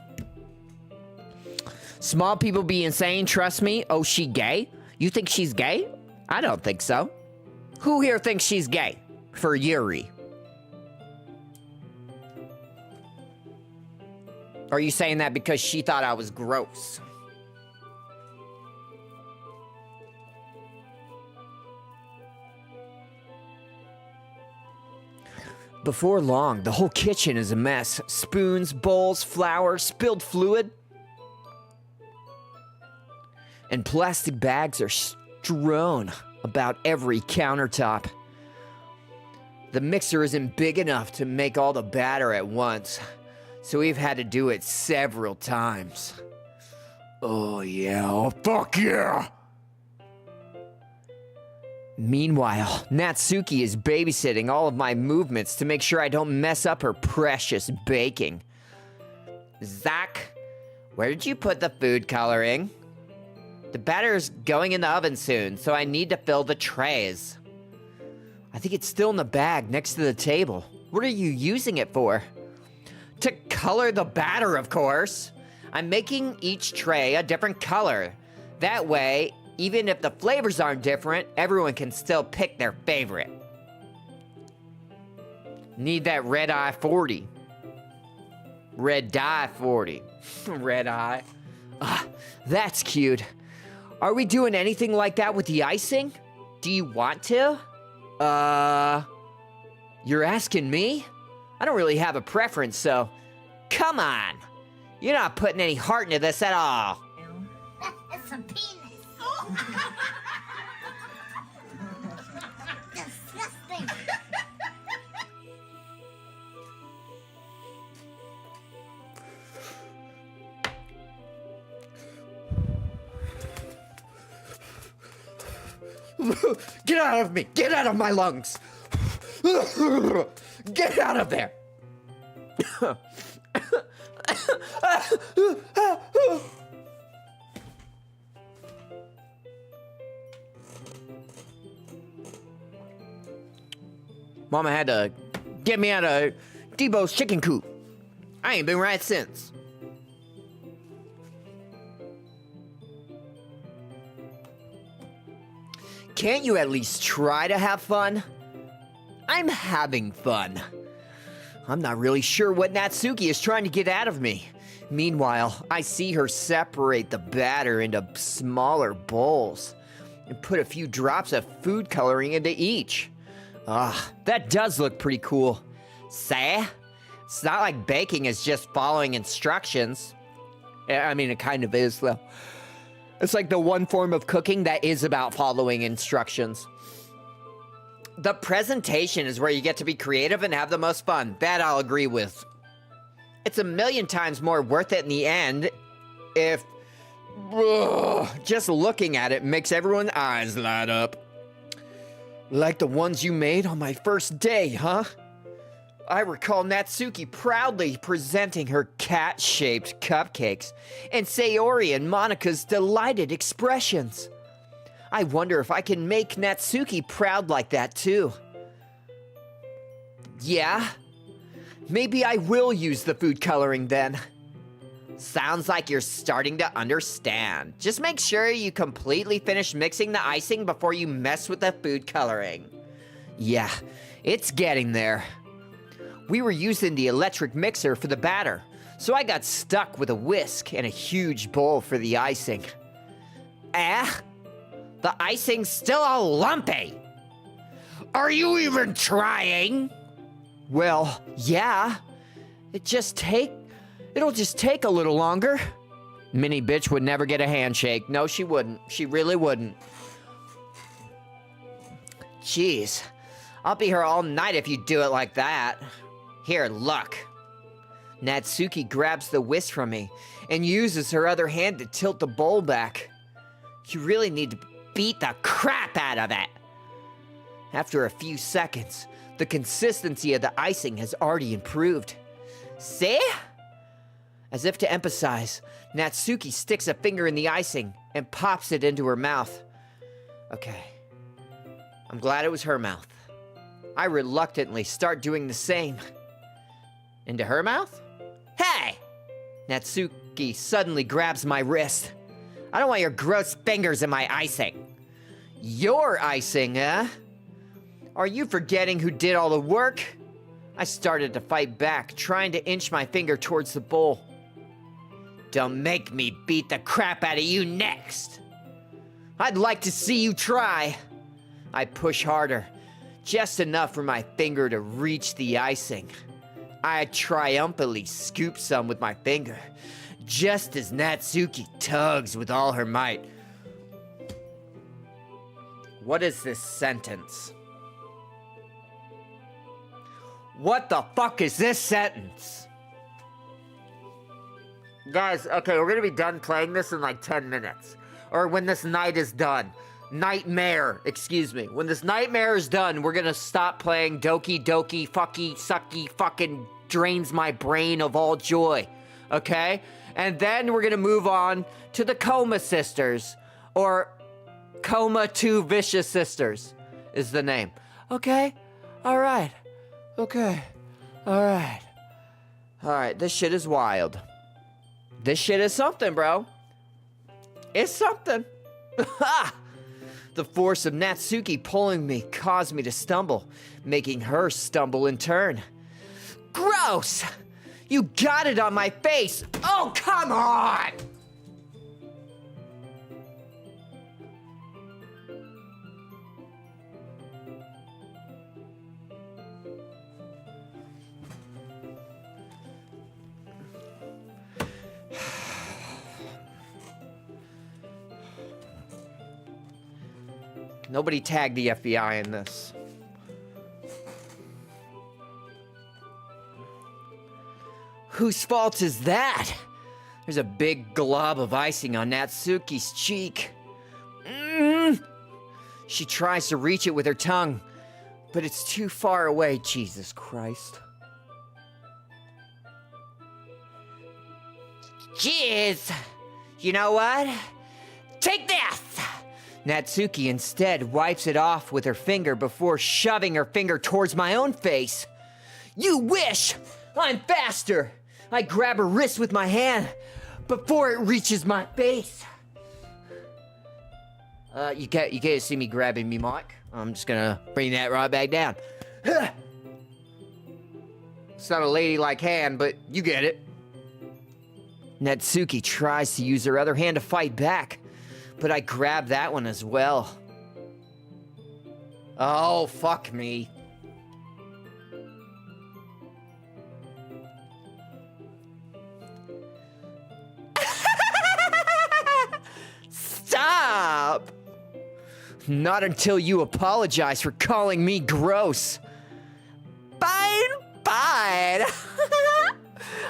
Small people be insane, trust me. Oh, she gay? You think she's gay? I don't think so. Who here thinks she's gay? For Yuri. Or are you saying that because she thought I was gross? Before long, the whole kitchen is a mess. Spoons, bowls, flour, spilled fluid. And plastic bags are strewn about every countertop. The mixer isn't big enough to make all the batter at once, so we've had to do it several times. Oh yeah, oh fuck yeah! Meanwhile, Natsuki is babysitting all of my movements to make sure I don't mess up her precious baking. Zach, where did you put the food coloring? The batter's going in the oven soon, so I need to fill the trays. I think it's still in the bag next to the table. What are you using it for? To color the batter, of course. I'm making each tray a different color. That way, even if the flavors aren't different, everyone can still pick their favorite. Need that red eye 40. Red dye 40. Red eye. Ah, that's cute. Are we doing anything like that with the icing? Do you want to? You're asking me? I don't really have a preference, so come on. You're not putting any heart into this at all. It's a penis. Disgusting. Get out of me! Get out of my lungs! Get out of there! Mama had to get me out of Debo's chicken coop. I ain't been right since. Can't you at least try to have fun? I'm having fun. I'm not really sure what Natsuki is trying to get out of me. Meanwhile, I see her separate the batter into smaller bowls and put a few drops of food coloring into each. Ah, that does look pretty cool. Say? It's not like baking is just following instructions. I mean, it kind of is, though. It's like the one form of cooking that is about following instructions. The presentation is where you get to be creative and have the most fun. That I'll agree with. It's a million times more worth it in the end if just looking at it makes everyone's eyes light up. Like the ones you made on my first day, huh? I recall Natsuki proudly presenting her cat-shaped cupcakes and Sayori and Monika's delighted expressions. I wonder if I can make Natsuki proud like that too. Yeah? Maybe I will use the food coloring then. Sounds like you're starting to understand. Just make sure you completely finish mixing the icing before you mess with the food coloring. Yeah, it's getting there. We were using the electric mixer for the batter, so I got stuck with a whisk and a huge bowl for the icing. The icing's still all lumpy. Are you even trying? Well, yeah. It'll just take a little longer. Mini bitch would never get a handshake. No, she wouldn't. She really wouldn't. Jeez. I'll be here all night if you do it like that. Here, look. Natsuki grabs the whisk from me and uses her other hand to tilt the bowl back. You really need to beat the crap out of it. After a few seconds, the consistency of the icing has already improved. See? As if to emphasize, Natsuki sticks a finger in the icing and pops it into her mouth. Okay. I'm glad it was her mouth. I reluctantly start doing the same. Into her mouth? Hey! Natsuki suddenly grabs my wrist. I don't want your gross fingers in my icing. Your icing, eh? Are you forgetting who did all the work? I started to fight back, trying to inch my finger towards the bowl. Don't make me beat the crap out of you next. I'd like to see you try. I push harder, just enough for my finger to reach the icing. I triumphantly scoop some with my finger, just as Natsuki tugs with all her might. What is this sentence? What the fuck is this sentence? Guys, okay, we're gonna be done playing this in like 10 minutes. Or when this night is done. Nightmare, excuse me. When this nightmare is done, we're gonna stop playing Doki Doki fucky sucky fucking drains my brain of all joy. Okay? And then we're gonna move on to the Coma Sisters. Or Coma 2 Vicious Sisters is the name. Okay? Alright. Okay. Alright. Alright, this shit is wild. This shit is something, bro. It's something. The force of Natsuki pulling me caused me to stumble, making her stumble in turn. Gross! You got it on my face! Oh, come on! Nobody tagged the FBI in this. Whose fault is that? There's a big glob of icing on Natsuki's cheek. She tries to reach it with her tongue, but it's too far away, Jesus Christ. Jeez! You know what? Take this! Natsuki instead wipes it off with her finger before shoving her finger towards my own face. You wish! I'm faster! I grab her wrist with my hand before it reaches my face. You can't see me grabbing me, Mike. I'm just gonna bring that right back down. It's not a ladylike hand, but you get it. Natsuki tries to use her other hand to fight back, but I grab that one as well. Oh, fuck me. Stop! Not until you apologize for calling me gross. Fine.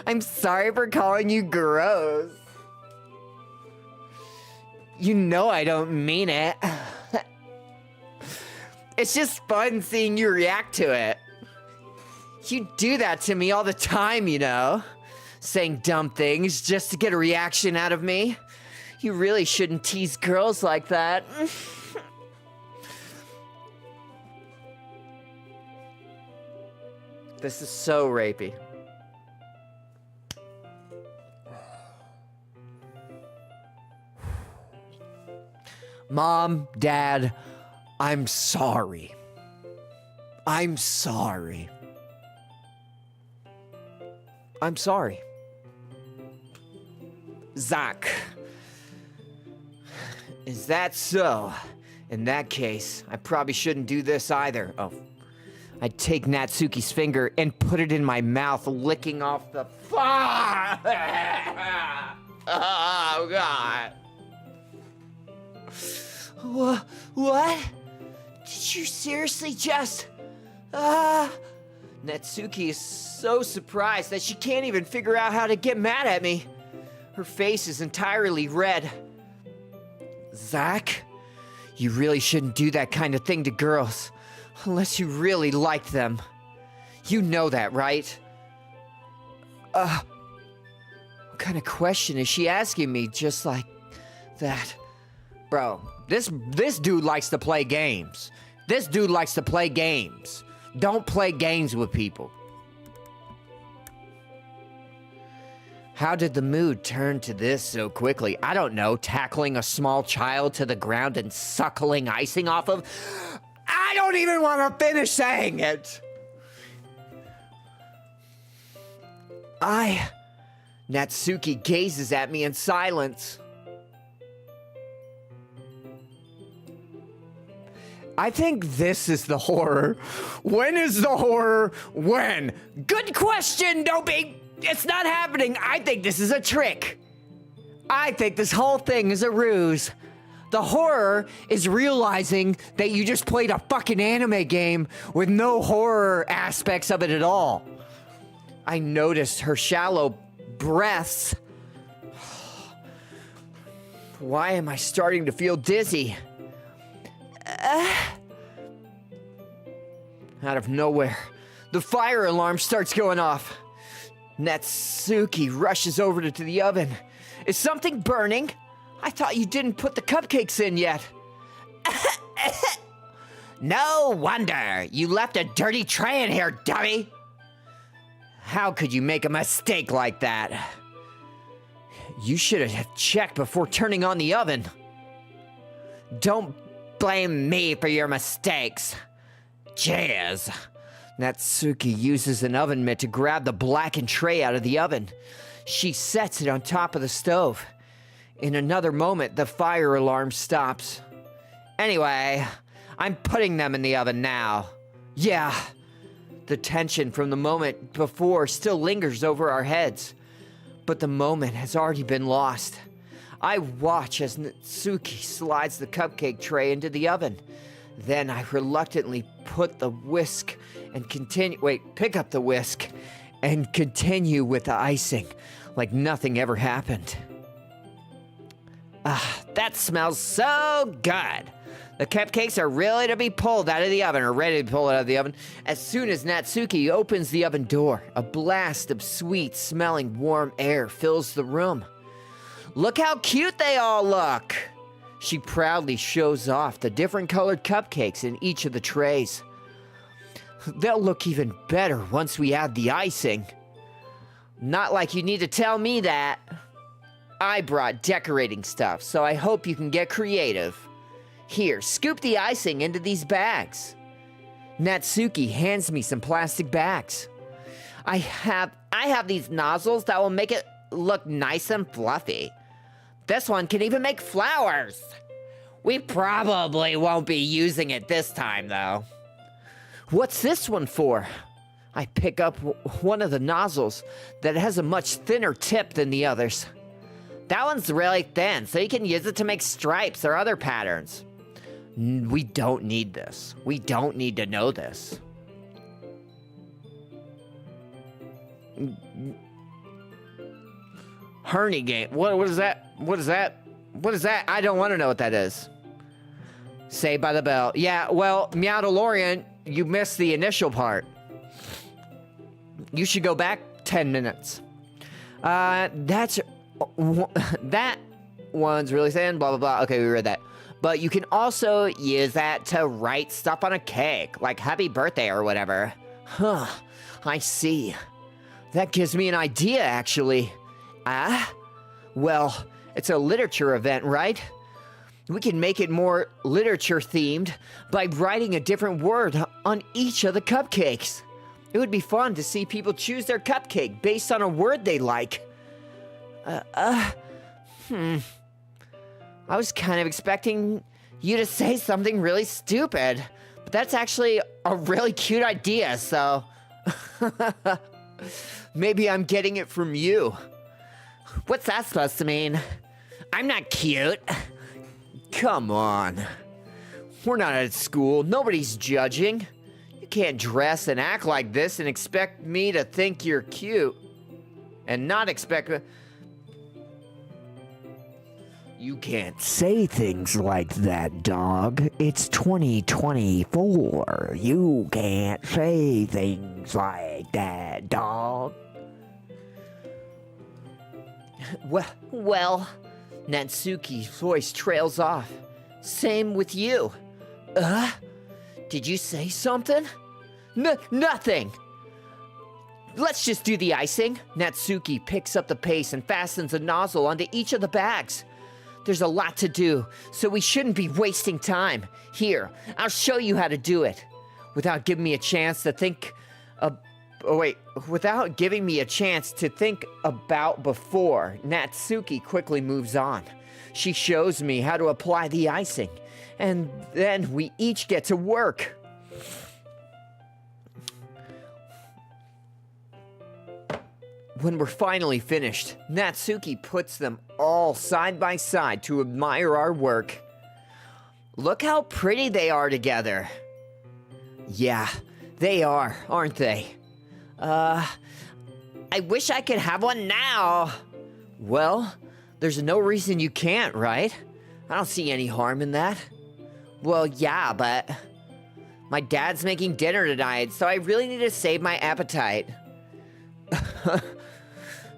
I'm sorry for calling you gross. You know I don't mean it. It's just fun seeing you react to it. You do that to me all the time, you know? Saying dumb things just to get a reaction out of me. You really shouldn't tease girls like that. This is so rapey. Mom, Dad, I'm sorry. I'm sorry. I'm sorry. Zach. Is that so? In that case, I probably shouldn't do this either. Oh, I take Natsuki's finger and put it in my mouth, licking off the oh, God. What? Did you seriously just... Natsuki is so surprised that she can't even figure out how to get mad at me. Her face is entirely red. Zach, you really shouldn't do that kind of thing to girls, unless you really like them. You know that, right? What kind of question is she asking me just like that? Bro, this dude likes to play games. This dude likes to play games. Don't play games with people. How did the mood turn to this so quickly? I don't know, tackling a small child to the ground and suckling icing off of... I don't even want to finish saying it! Natsuki gazes at me in silence. I think this is the horror. When is the horror? When? Good question, Dopey! It's not happening. I think this is a trick. I think this whole thing is a ruse. The horror is realizing that you just played a fucking anime game with no horror aspects of it at all. I noticed her shallow breaths. Why am I starting to feel dizzy? Out of nowhere, the fire alarm starts going off. Natsuki rushes over to the oven. Is something burning? I thought you didn't put the cupcakes in yet. No wonder. You left a dirty tray in here, dummy. How could you make a mistake like that? You should have checked before turning on the oven. Don't blame me for your mistakes. Cheers. Natsuki uses an oven mitt to grab the blackened tray out of the oven. She sets it on top of the stove. In another moment, the fire alarm stops. Anyway, I'm putting them in the oven now. Yeah, the tension from the moment before still lingers over our heads, but the moment has already been lost. I watch as Natsuki slides the cupcake tray into the oven. Then I reluctantly pick up the whisk and continue with the icing like nothing ever happened. That smells so good. The cupcakes are really to be pulled out of the oven, or ready to pull it out of the oven. As soon as Natsuki opens the oven door, a blast of sweet-smelling warm air fills the room. Look how cute they all look! She proudly shows off the different colored cupcakes in each of the trays. They'll look even better once we add the icing. Not like you need to tell me that. I brought decorating stuff, so I hope you can get creative. Here, scoop the icing into these bags. Natsuki hands me some plastic bags. I have these nozzles that will make it look nice and fluffy. This one can even make flowers. We probably won't be using it this time, though. What's this one for? I pick up one of the nozzles that has a much thinner tip than the others. That one's really thin, so you can use it to make stripes or other patterns. We don't need this. We don't need to know this. Hernie game. What is that? What is that? What is that? I don't want to know what that is. Saved by the Bell. Yeah, well, Meowdalorian, you missed the initial part. You should go back 10 minutes. That one's really thin, blah, blah, blah. Okay, we read that. But you can also use that to write stuff on a cake, like happy birthday or whatever. Huh, I see. That gives me an idea, actually. Well, it's a literature event, right? We can make it more literature-themed by writing a different word on each of the cupcakes. It would be fun to see people choose their cupcake based on a word they like. I was kind of expecting you to say something really stupid, but that's actually a really cute idea, so... Maybe I'm getting it from you. What's that supposed to mean? I'm not cute. Come on. We're not at school. Nobody's judging. You can't dress and act like this and expect me to think you're cute. And not expect... You can't say things like that, dog. It's 2024. You can't say things like that, dog. Well, Natsuki's voice trails off. Same with you. Did you say something? Nothing. Let's just do the icing. Natsuki picks up the pace and fastens a nozzle onto each of the bags. There's a lot to do, so we shouldn't be wasting time. Here, I'll show you how to do it. Without giving me a chance to think without giving me a chance to think about before, Natsuki quickly moves on. She shows me how to apply the icing, and then we each get to work. When we're finally finished, Natsuki puts them all side by side to admire our work. Look how pretty they are together. Yeah, they are, aren't they? I wish I could have one now. Well, there's no reason you can't, right? I don't see any harm in that. Well, yeah, but my dad's making dinner tonight, so I really need to save my appetite.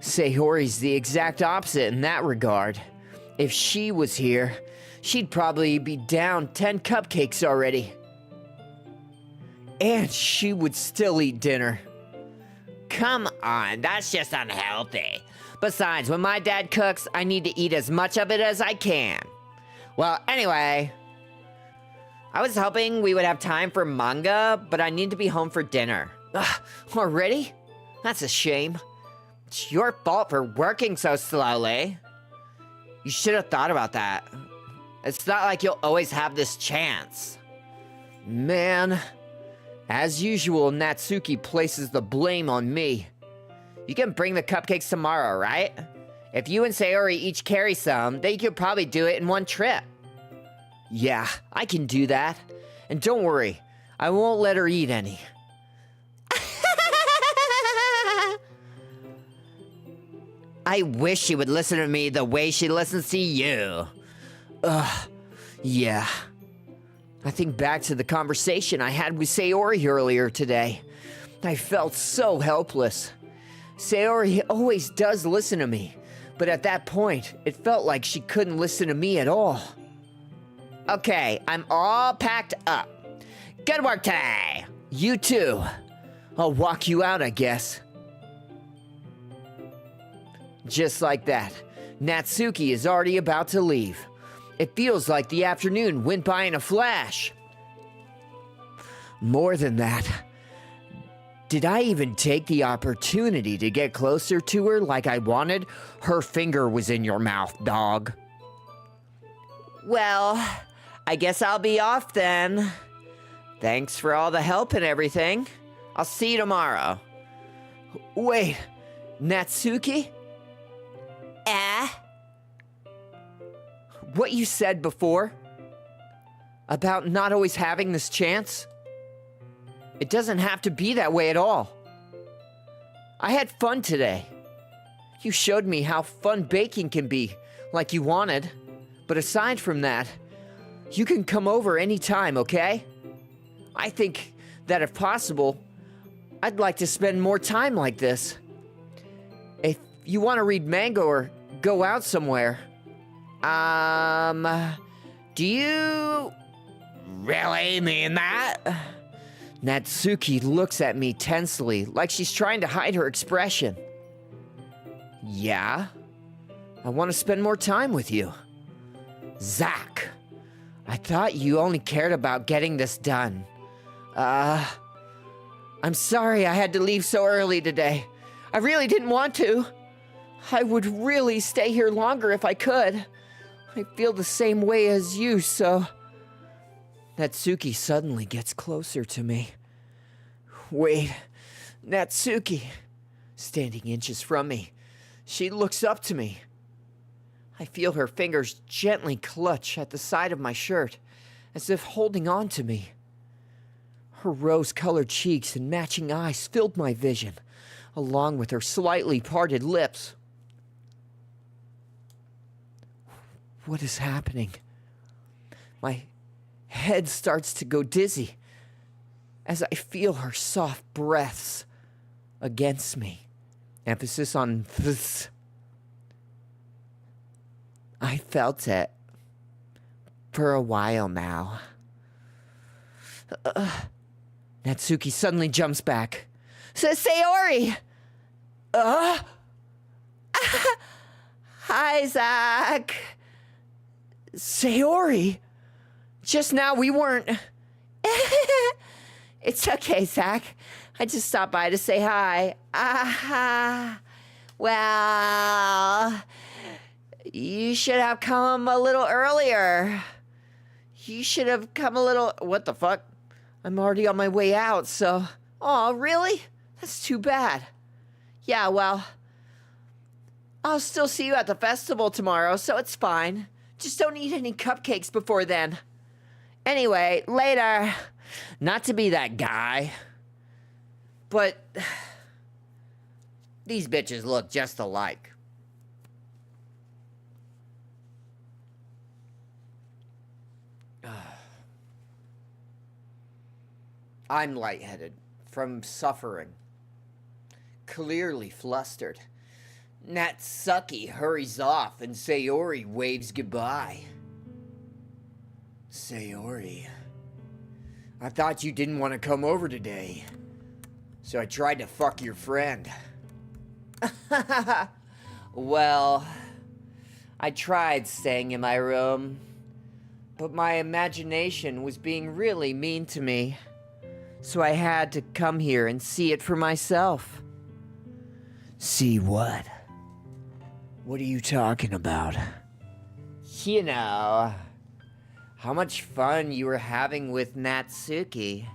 Sayori's the exact opposite in that regard. If she was here, she'd probably be down 10 cupcakes already. And she would still eat dinner. Come on, that's just unhealthy. Besides, when my dad cooks, I need to eat as much of it as I can. Well, anyway, I was hoping we would have time for manga, but I need to be home for dinner. Already? That's a shame. It's your fault for working so slowly. You should have thought about that. It's not like you'll always have this chance. Man, as usual, Natsuki places the blame on me. You can bring the cupcakes tomorrow, right? If you and Sayori each carry some, then you could probably do it in one trip. Yeah, I can do that. And don't worry, I won't let her eat any. I wish she would listen to me the way she listens to you. Yeah. I think back to the conversation I had with Sayori earlier today. I felt so helpless. Sayori always does listen to me, but at that point, it felt like she couldn't listen to me at all. Okay, I'm all packed up. Good work today. You too. I'll walk you out, I guess. Just like that, Natsuki is already about to leave. It feels like the afternoon went by in a flash. More than that, did I even take the opportunity to get closer to her like I wanted? Her finger was in your mouth, dog. Well, I guess I'll be off then. Thanks for all the help and everything. I'll see you tomorrow. Wait, Natsuki? What you said before about not always having this chance, it doesn't have to be that way at all. I had fun today. You showed me how fun baking can be, like you wanted. But aside from that, you can come over anytime, okay? I think that if possible, I'd like to spend more time like this. If you want to read manga or go out somewhere, do you really mean that? Natsuki looks at me tensely, like she's trying to hide her expression. Yeah, I want to spend more time with you. Zac, I thought you only cared about getting this done. I'm sorry I had to leave so early today. I really didn't want to. I would really stay here longer if I could. I feel the same way as you, so... Natsuki suddenly gets closer to me. Wait, Natsuki, standing inches from me. She looks up to me. I feel her fingers gently clutch at the side of my shirt, as if holding on to me. Her rose-colored cheeks and matching eyes filled my vision, along with her slightly parted lips. What is happening? My head starts to go dizzy as I feel her soft breaths against me. Emphasis on this. I felt it for a while now. Natsuki suddenly jumps back. Sayori! Hi, Zach. Sayori? Just now we weren't... It's okay, Zach. I just stopped by to say hi. Well... You should have come a little earlier. You should have come a little... What the fuck? I'm already on my way out, so... Oh, really? That's too bad. Yeah, well... I'll still see you at the festival tomorrow, so it's fine. Just don't eat any cupcakes before then. Anyway, later. Not to be that guy, but... These bitches look just alike. I'm lightheaded from suffering, clearly flustered. Natsuki hurries off and Sayori waves goodbye. Sayori, I thought you didn't want to come over today, so I tried to fuck your friend. Well, I tried staying in my room, but my imagination was being really mean to me. So I had to come here and see it for myself. See what? What are you talking about? You know, how much fun you were having with Natsuki,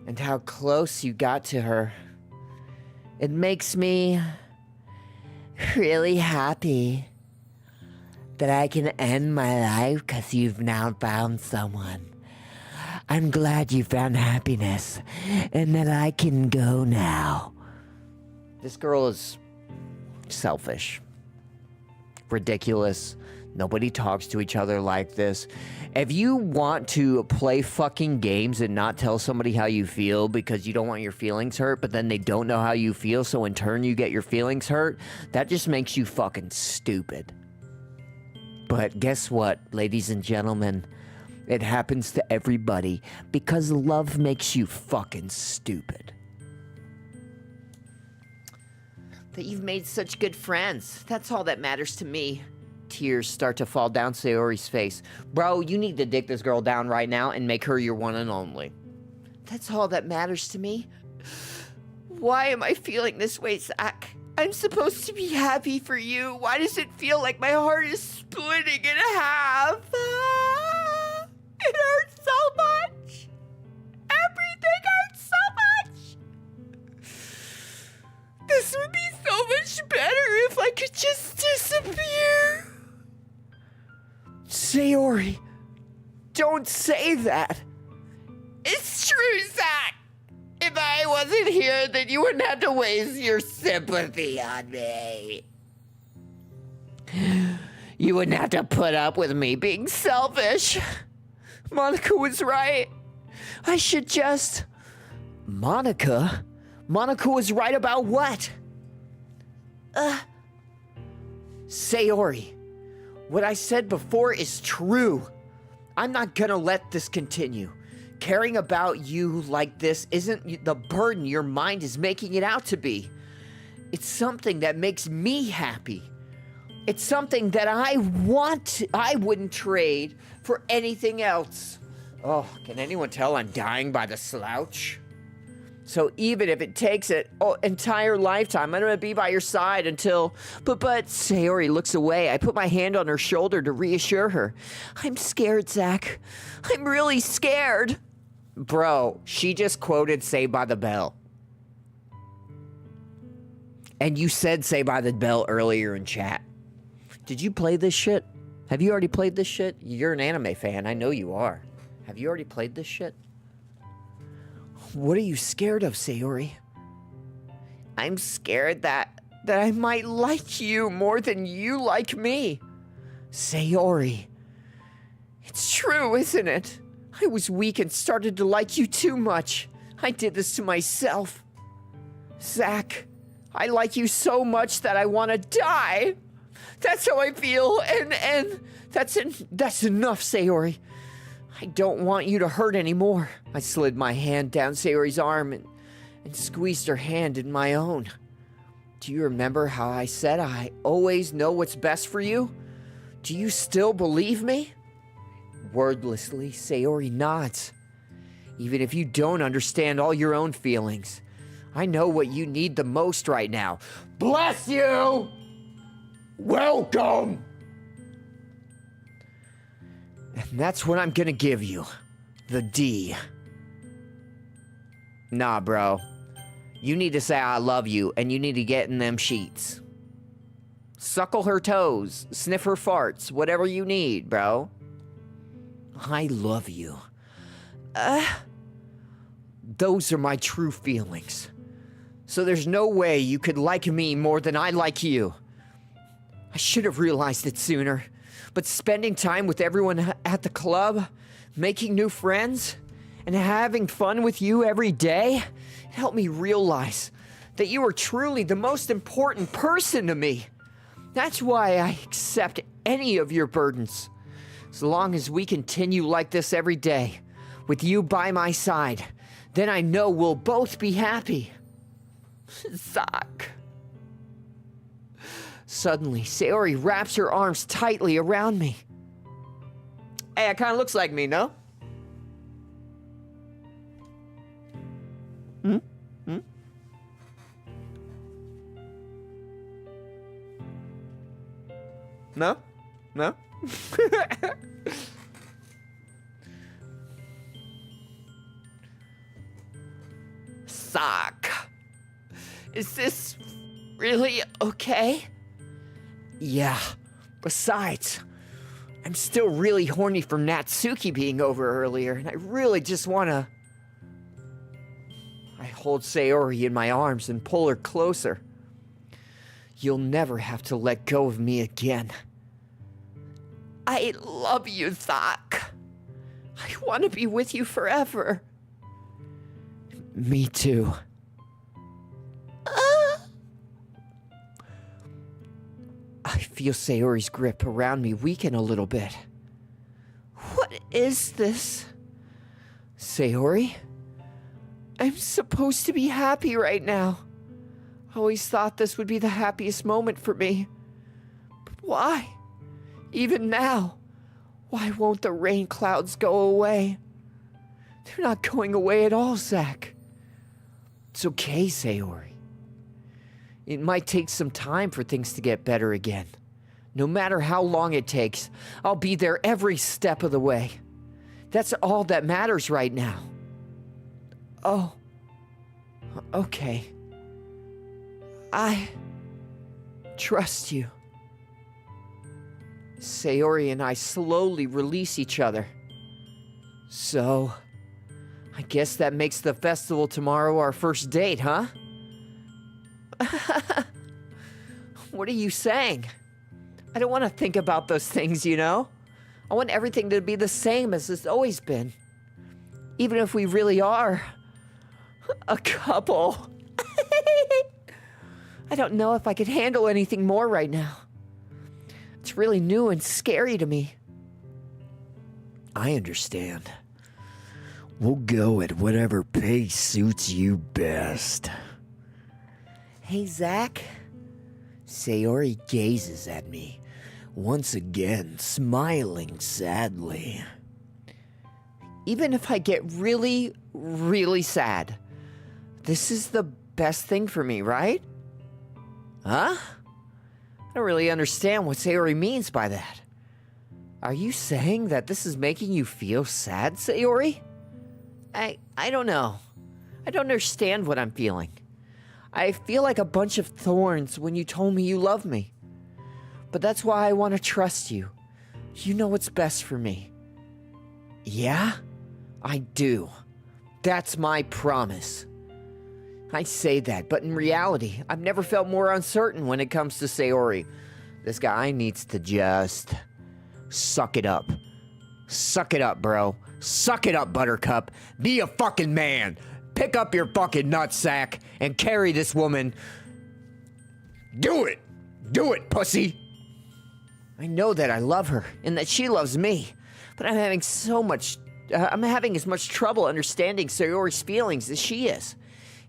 and how close you got to her. It makes me really happy that I can end my life because you've now found someone. I'm glad you found happiness, and that I can go now. This girl is selfish, ridiculous. Nobody talks to each other like this. If you want to play fucking games and not tell somebody how you feel because you don't want your feelings hurt, but then they don't know how you feel, so in turn you get your feelings hurt, that just makes you fucking stupid. But guess what, ladies and gentlemen? It happens to everybody because love makes you fucking stupid. That you've made such good friends. That's all that matters to me. Tears start to fall down Sayori's face. Bro, you need to dick this girl down right now and make her your one and only. That's all that matters to me. Why am I feeling this way, Zach? I'm supposed to be happy for you. Why does it feel like my heart is splitting in half? It hurts so much. Everything hurts so much. This would be so much better if I could just disappear. Sayori, don't say that. It's true, Zach. If I wasn't here, then you wouldn't have to waste your sympathy on me. You wouldn't have to put up with me being selfish. Monica was right. I should just... Monica? Monica was right about what? Sayori, what I said before is true. I'm not gonna let this continue. Caring about you like this isn't the burden your mind is making it out to be. It's something that makes me happy. It's something that I wouldn't trade for anything else. Oh, can anyone tell I'm dying by the slouch? So even if it takes an entire lifetime, I'm gonna be by your side until... But Sayori looks away. I put my hand on her shoulder to reassure her. I'm scared, Zach. I'm really scared. Bro, she just quoted Saved by the Bell. And you said Saved by the Bell earlier in chat. Did you play this shit? Have you already played this shit? You're an anime fan. I know you are. Have you already played this shit? What are you scared of, Sayori? I'm scared that I might like you more than you like me. Sayori. It's true, isn't it? I was weak and started to like you too much. I did this to myself. Zach, I like you so much that I want to die. That's how I feel, and that's enough, Sayori. I don't want you to hurt anymore. I slid my hand down Sayori's arm and squeezed her hand in my own. Do you remember how I said I always know what's best for you? Do you still believe me? Wordlessly, Sayori nods. Even if you don't understand all your own feelings, I know what you need the most right now. Bless you! Welcome! And that's what I'm gonna give you. The D. Nah, bro. You need to say I love you, and you need to get in them sheets. Suckle her toes, sniff her farts, whatever you need, bro. I love you. Those are my true feelings. So there's no way you could like me more than I like you. I should have realized it sooner. But spending time with everyone at the club, making new friends, and having fun with you every day, it helped me realize that you are truly the most important person to me. That's why I accept any of your burdens. As long as we continue like this every day, with you by my side, then I know we'll both be happy. Zach. Suddenly, Sayori wraps her arms tightly around me. Hey, it kind of looks like me, no? No? No? Sock. Is this really okay? Yeah. Besides, I'm still really horny from Natsuki being over earlier, and I really just wanna... I hold Sayori in my arms and pull her closer. You'll never have to let go of me again. I love you, Zach. I want to be with you forever. Me too. I feel Sayori's grip around me weaken a little bit. What is this? Sayori? I'm supposed to be happy right now. I always thought this would be the happiest moment for me. But why? Even now, why won't the rain clouds go away? They're not going away at all, Zach. It's okay, Sayori. It might take some time for things to get better again. No matter how long it takes, I'll be there every step of the way. That's all that matters right now. Oh, okay. I trust you. Sayori and I slowly release each other. So, I guess that makes the festival tomorrow our first date, huh? What are you saying? I don't want to think about those things, you know? I want everything to be the same as it's always been. Even if we really are a couple. I don't know if I could handle anything more right now. It's really new and scary to me. I understand. We'll go at whatever pace suits you best. Hey, Zach. Sayori gazes at me, once again smiling sadly. Even if I get really, really sad, This is the best thing for me, right? Huh? I don't really understand what Sayori means by that. Are you saying that this is making you feel sad, Sayori? I don't know. I don't understand what I'm feeling. I feel like a bunch of thorns when you told me you love me. But that's why I want to trust you. You know what's best for me. Yeah? I do. That's my promise. I say that, but in reality, I've never felt more uncertain when it comes to Sayori. This guy needs to just suck it up. Suck it up, bro. Suck it up, Buttercup. Be a fucking man. Pick up your fucking nutsack and carry this woman. Do it. Do it, pussy. I know that I love her and that she loves me, but I'm having as much trouble understanding Sayori's feelings as she is.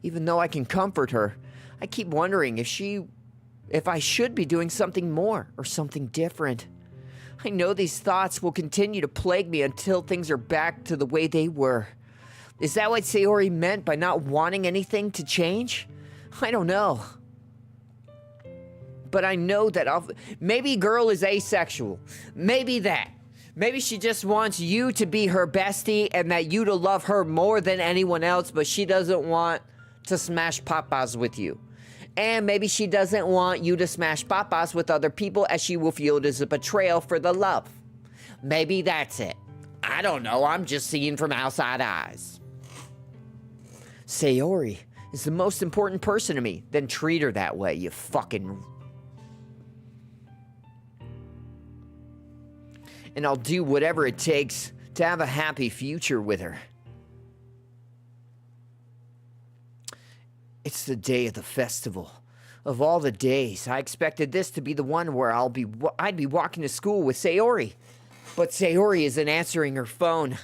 Even though I can comfort her, I keep wondering if I should be doing something more or something different. I know these thoughts will continue to plague me until things are back to the way they were. Is that what Sayori meant by not wanting anything to change? I don't know. But I know that maybe girl is asexual. Maybe that. Maybe she just wants you to be her bestie and that you to love her more than anyone else, but she doesn't want to smash papas with you. And maybe she doesn't want you to smash papas with other people as she will feel it as a betrayal for the love. Maybe that's it. I don't know, I'm just seeing from outside eyes. Sayori is the most important person to me. Then treat her that way, you fucking... And I'll do whatever it takes to have a happy future with her. It's the day of the festival. Of all the days, I expected this to be the one where I'd be walking to school with Sayori. But Sayori isn't answering her phone.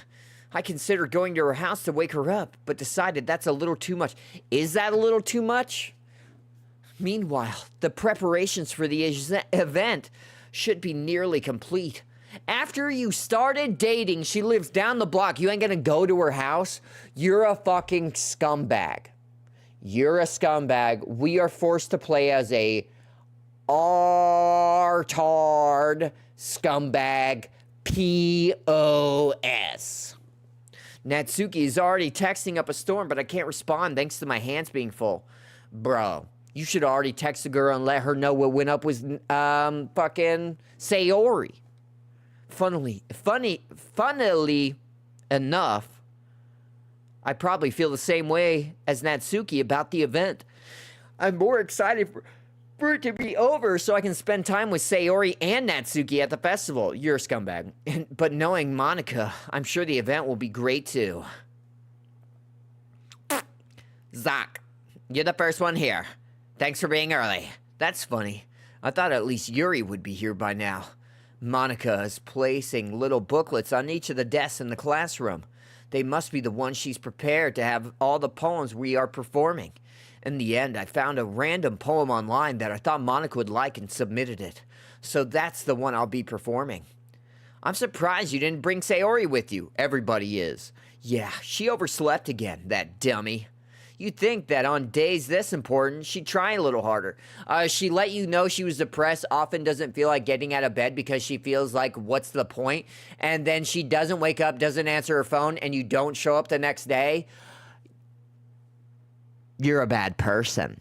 I considered going to her house to wake her up, but decided that's a little too much. Is that a little too much? Meanwhile, the preparations for the event should be nearly complete. After you started dating, she lives down the block. You ain't gonna go to her house? You're a fucking scumbag. You're a scumbag. We are forced to play as a artard scumbag POS. Natsuki is already texting up a storm, but I can't respond thanks to my hands being full. Bro, you should already text the girl and let her know what went up with fucking Sayori. Funnily enough, I probably feel the same way as Natsuki about the event. I'm more excited for it to be over so I can spend time with Sayori and Natsuki at the festival. You're a scumbag. But knowing Monica, I'm sure the event will be great too. Zach, you're the first one here. Thanks for being early. That's funny. I thought at least Yuri would be here by now. Monica is placing little booklets on each of the desks in the classroom. They must be the ones she's prepared to have all the poems we are performing. In the end, I found a random poem online that I thought Monica would like and submitted it. So that's the one I'll be performing. I'm surprised you didn't bring Sayori with you. Everybody is. Yeah, she overslept again, that dummy. You'd think that on days this important, she'd try a little harder. She let you know she was depressed, often doesn't feel like getting out of bed because she feels like, what's the point? And then she doesn't wake up, doesn't answer her phone, and you don't show up the next day. You're a bad person.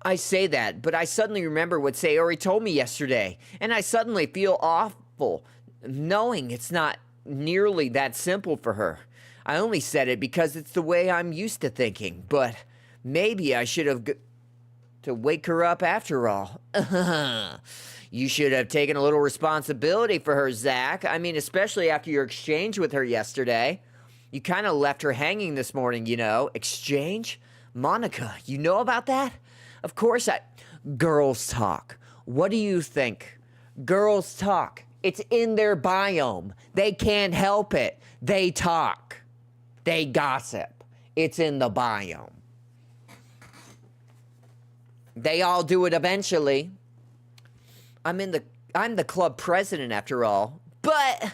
I say that, but I suddenly remember what Sayori told me yesterday, and I suddenly feel awful, knowing it's not nearly that simple for her. I only said it because it's the way I'm used to thinking, but maybe I should have to wake her up after all. You should have taken a little responsibility for her, Zach. I mean, especially after your exchange with her yesterday. You kind of left her hanging this morning, you know. Exchange? Monica, you know about that? Of course Girls talk. What do you think? Girls talk. It's in their biome. They can't help it. They talk. They gossip. It's in the biome. They all do it eventually. I'm the club president after all. But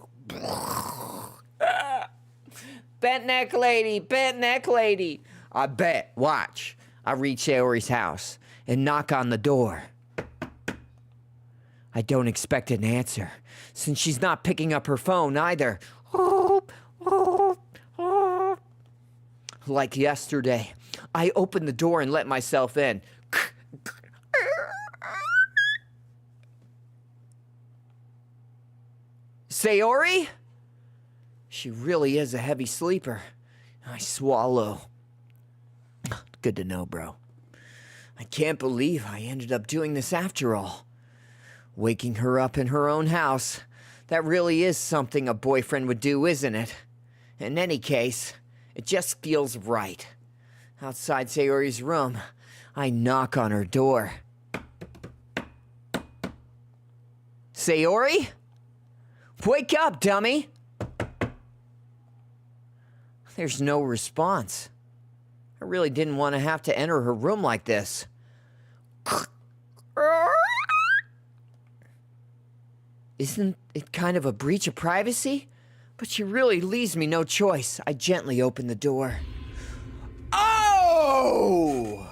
Bent neck lady, bent neck lady. I bet. Watch. I reach Sayori's house and knock on the door. I don't expect an answer, since she's not picking up her phone either. Like yesterday, I opened the door and let myself in. Sayori? She really is a heavy sleeper. I swallow. Good to know, bro. I can't believe I ended up doing this after all. Waking her up in her own house. That really is something a boyfriend would do, isn't it? In any case, it just feels right. Outside Sayori's room, I knock on her door. Sayori? Wake up, dummy! There's no response. I really didn't want to have to enter her room like this. Isn't it kind of a breach of privacy? But she really leaves me no choice. I gently open the door. Oh!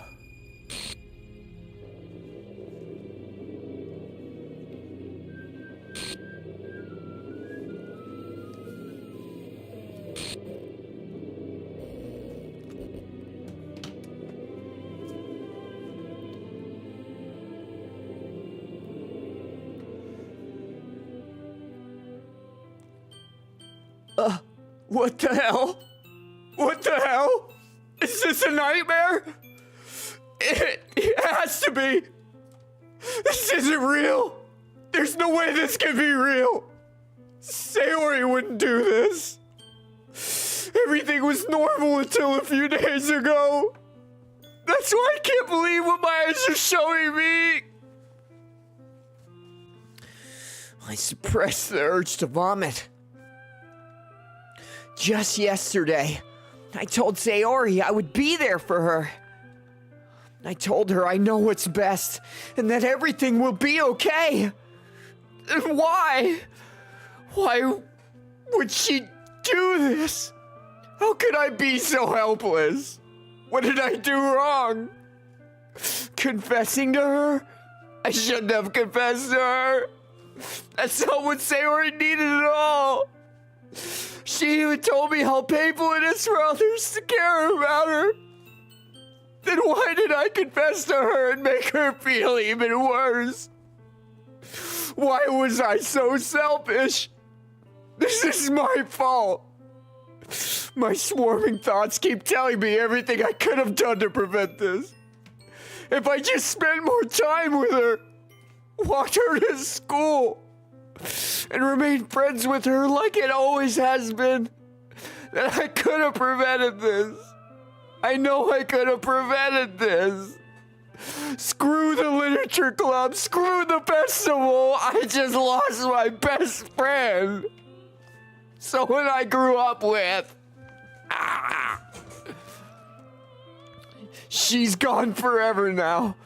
What the hell? What the hell? Is this a nightmare? It has to be. This isn't real. There's no way this can be real. Sayori wouldn't do this. Everything was normal until a few days ago. That's why I can't believe what my eyes are showing me. I suppressed the urge to vomit. Just yesterday, I told Sayori I would be there for her. I told her I know what's best and that everything will be okay. And why? Why would she do this? How could I be so helpless? What did I do wrong? Confessing to her? I shouldn't have confessed to her. That's not what Sayori needed at all. She even told me how painful it is for others to care about her. Then why did I confess to her and make her feel even worse? Why was I so selfish? This is my fault. My swarming thoughts keep telling me everything I could have done to prevent this. If I just spent more time with her, walked her to school, and remained friends with her like it always has been, then I could have prevented this. I know I could have prevented this. Screw the literature club, screw the festival, I just lost my best friend. Someone I grew up with. She's gone forever now.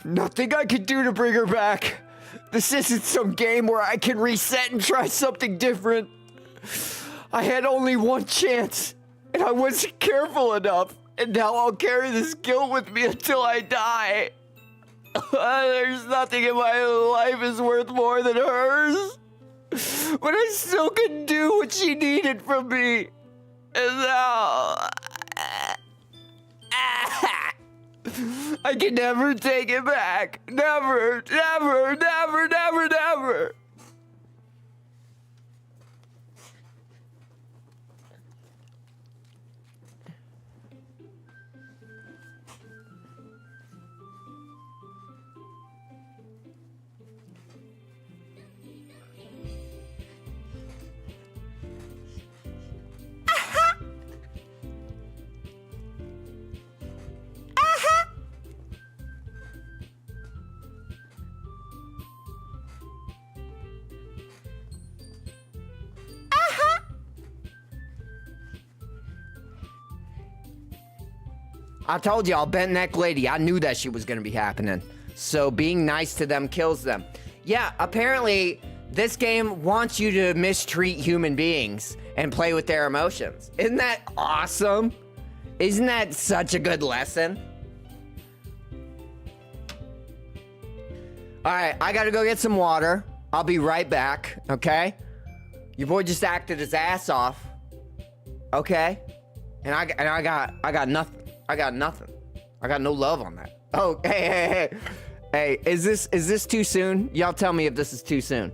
Nothing I could do to bring her back. This isn't some game where I can reset and try something different. I had only one chance, and I wasn't careful enough, and now I'll carry this guilt with me until I die. There's nothing in my life is worth more than hers. But I still couldn't do what she needed from me. And now... I can never take it back. Never, never, never, never, never. I told y'all, bent neck lady. I knew that she was gonna be happening. So being nice to them kills them. Yeah, apparently This game wants you to mistreat human beings and play with their emotions. Isn't that awesome? Isn't that such a good lesson? All right, I gotta go get some water. I'll be right back, okay? Your boy just acted his ass off, okay? And I got nothing. I got nothing. I got no love on that. Oh, hey, is this too soon? Y'all tell me if this is too soon.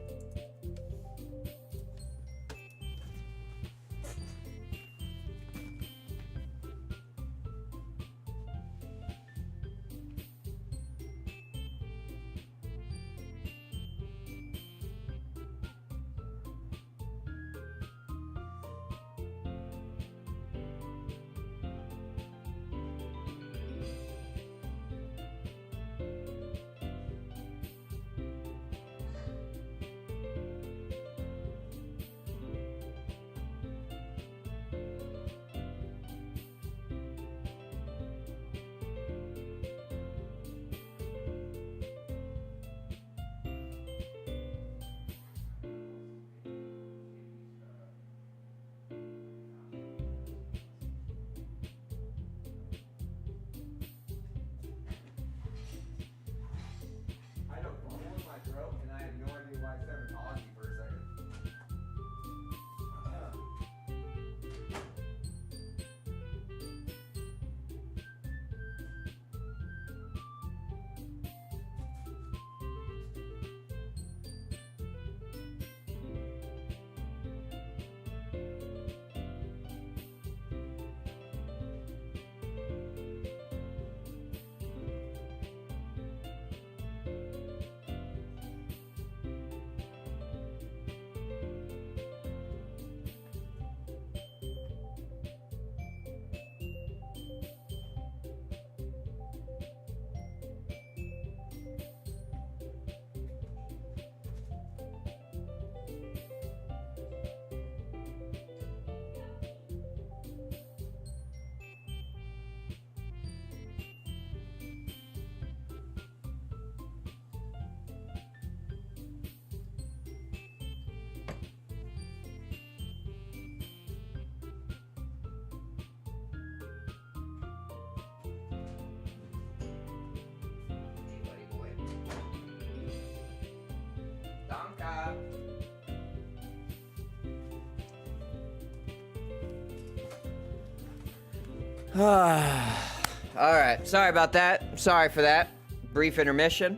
All right, sorry about that. Sorry for that. Brief intermission.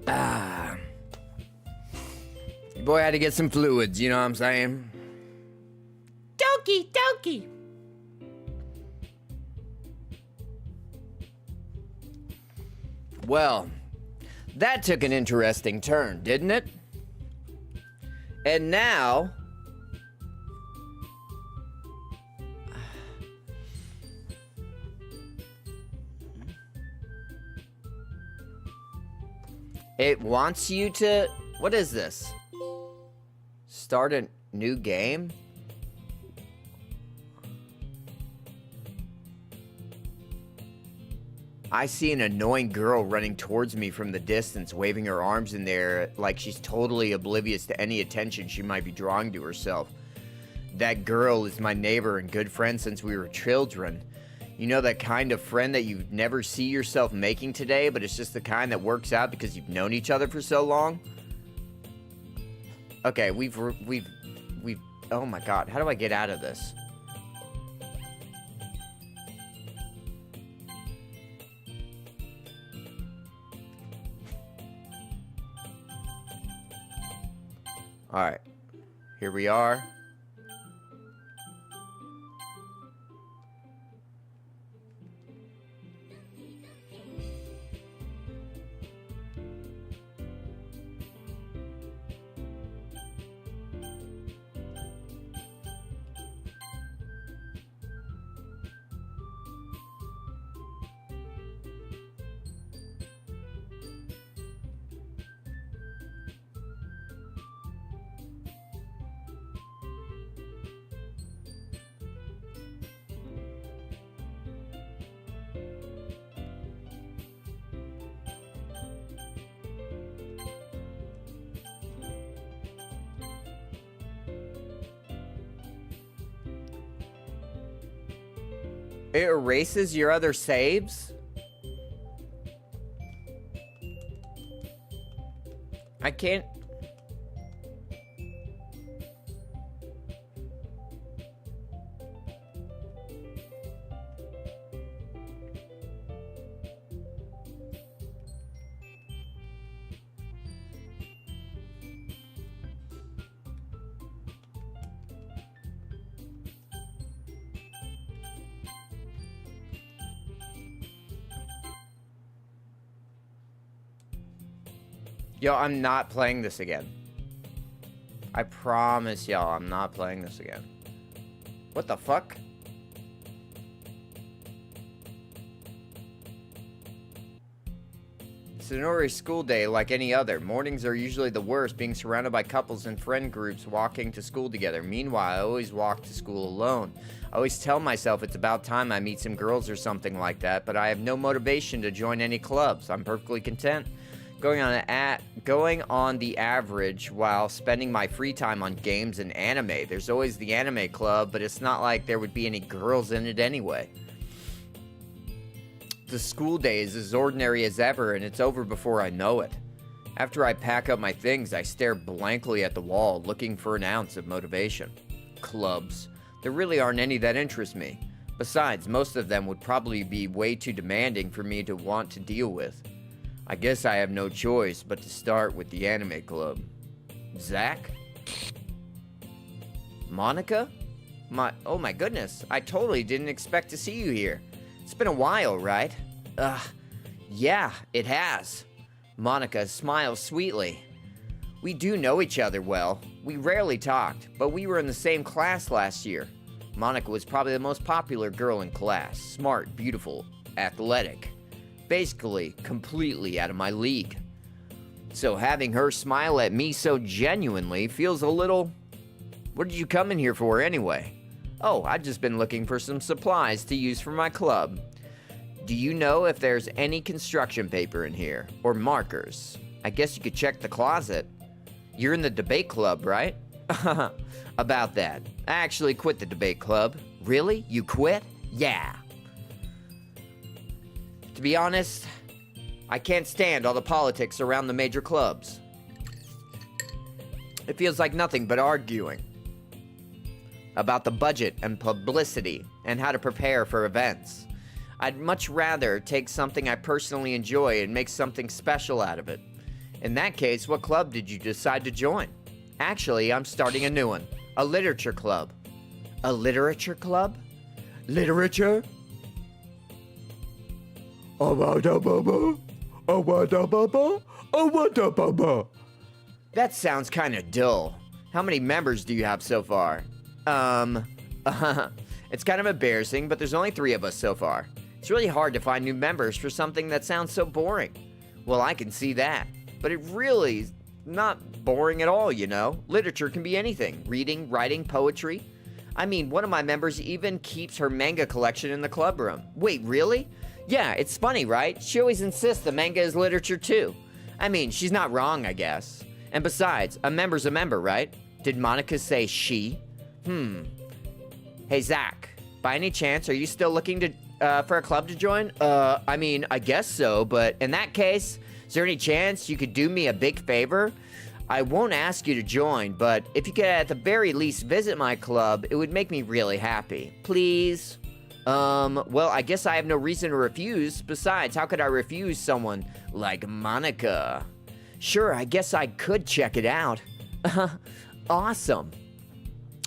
Your boy had to get some fluids, you know what I'm saying? Doki Doki. Well, that took an interesting turn, didn't it? And now... it wants you to... what is this? Start a new game? I see an annoying girl running towards me from the distance, waving her arms in the air like she's totally oblivious to any attention she might be drawing to herself. That girl is my neighbor and good friend since we were children. You know, that kind of friend that you never see yourself making today, but it's just the kind that works out because you've known each other for so long? Okay, we've oh my god, how do I get out of this? Alright, here we are. It erases your other saves? I can't... Yo, I'm not playing this again. I promise y'all, I'm not playing this again. What the fuck? It's an ordinary school day like any other. Mornings are usually the worst, being surrounded by couples and friend groups walking to school together. Meanwhile, I always walk to school alone. I always tell myself it's about time I meet some girls or something like that, but I have no motivation to join any clubs. I'm perfectly content going on the average while spending my free time on games and anime. There's always the anime club, but it's not like there would be any girls in it anyway. The school day is as ordinary as ever, and it's over before I know it. After I pack up my things, I stare blankly at the wall, looking for an ounce of motivation. Clubs. There really aren't any that interest me. Besides, most of them would probably be way too demanding for me to want to deal with. I guess I have no choice but to start with the anime club. Zach? Monica? Oh my goodness, I totally didn't expect to see you here. It's been a while, right? Yeah, it has. Monica smiles sweetly. We do know each other well. We rarely talked, but we were in the same class last year. Monica was probably the most popular girl in class. Smart, beautiful, athletic. Basically, completely out of my league. So having her smile at me so genuinely feels a little... What did you come in here for anyway? Oh, I've just been looking for some supplies to use for my club. Do you know if there's any construction paper in here? Or markers? I guess you could check the closet. You're in the debate club, right? About that. I actually quit the debate club. Really? You quit? Yeah. To be honest, I can't stand all the politics around the major clubs. It feels like nothing but arguing about the budget and publicity and how to prepare for events. I'd much rather take something I personally enjoy and make something special out of it. In that case, what club did you decide to join? Actually, I'm starting a new one. A literature club. A literature club? Literature? That sounds kinda dull. How many members do you have so far? It's kind of embarrassing, but there's only 3 of us so far. It's really hard to find new members for something that sounds so boring. Well, I can see that. But it really is not boring at all, you know? Literature can be anything. Reading, writing, poetry. I mean, one of my members even keeps her manga collection in the club room. Wait, really? Yeah, it's funny, right? She always insists the manga is literature too. I mean, she's not wrong, I guess. And besides, a member's a member, right? Did Monica say she? Hey, Zach, by any chance, are you still looking to for a club to join? I mean, I guess so, but in that case, is there any chance you could do me a big favor? I won't ask you to join, but if you could at the very least visit my club, it would make me really happy. Please? Well, I guess I have no reason to refuse. Besides, how could I refuse someone like Monica? Sure, I guess I could check it out. Awesome.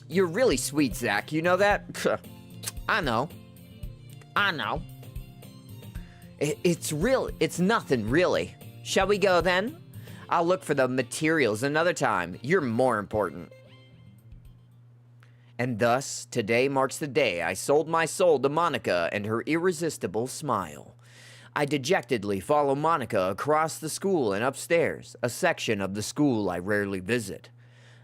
You're really sweet, Zach. You know that? I know. It's nothing, really. Shall we go, then? I'll look for the materials another time. You're more important. And thus, today marks the day I sold my soul to Monica and her irresistible smile. I dejectedly follow Monica across the school and upstairs, a section of the school I rarely visit.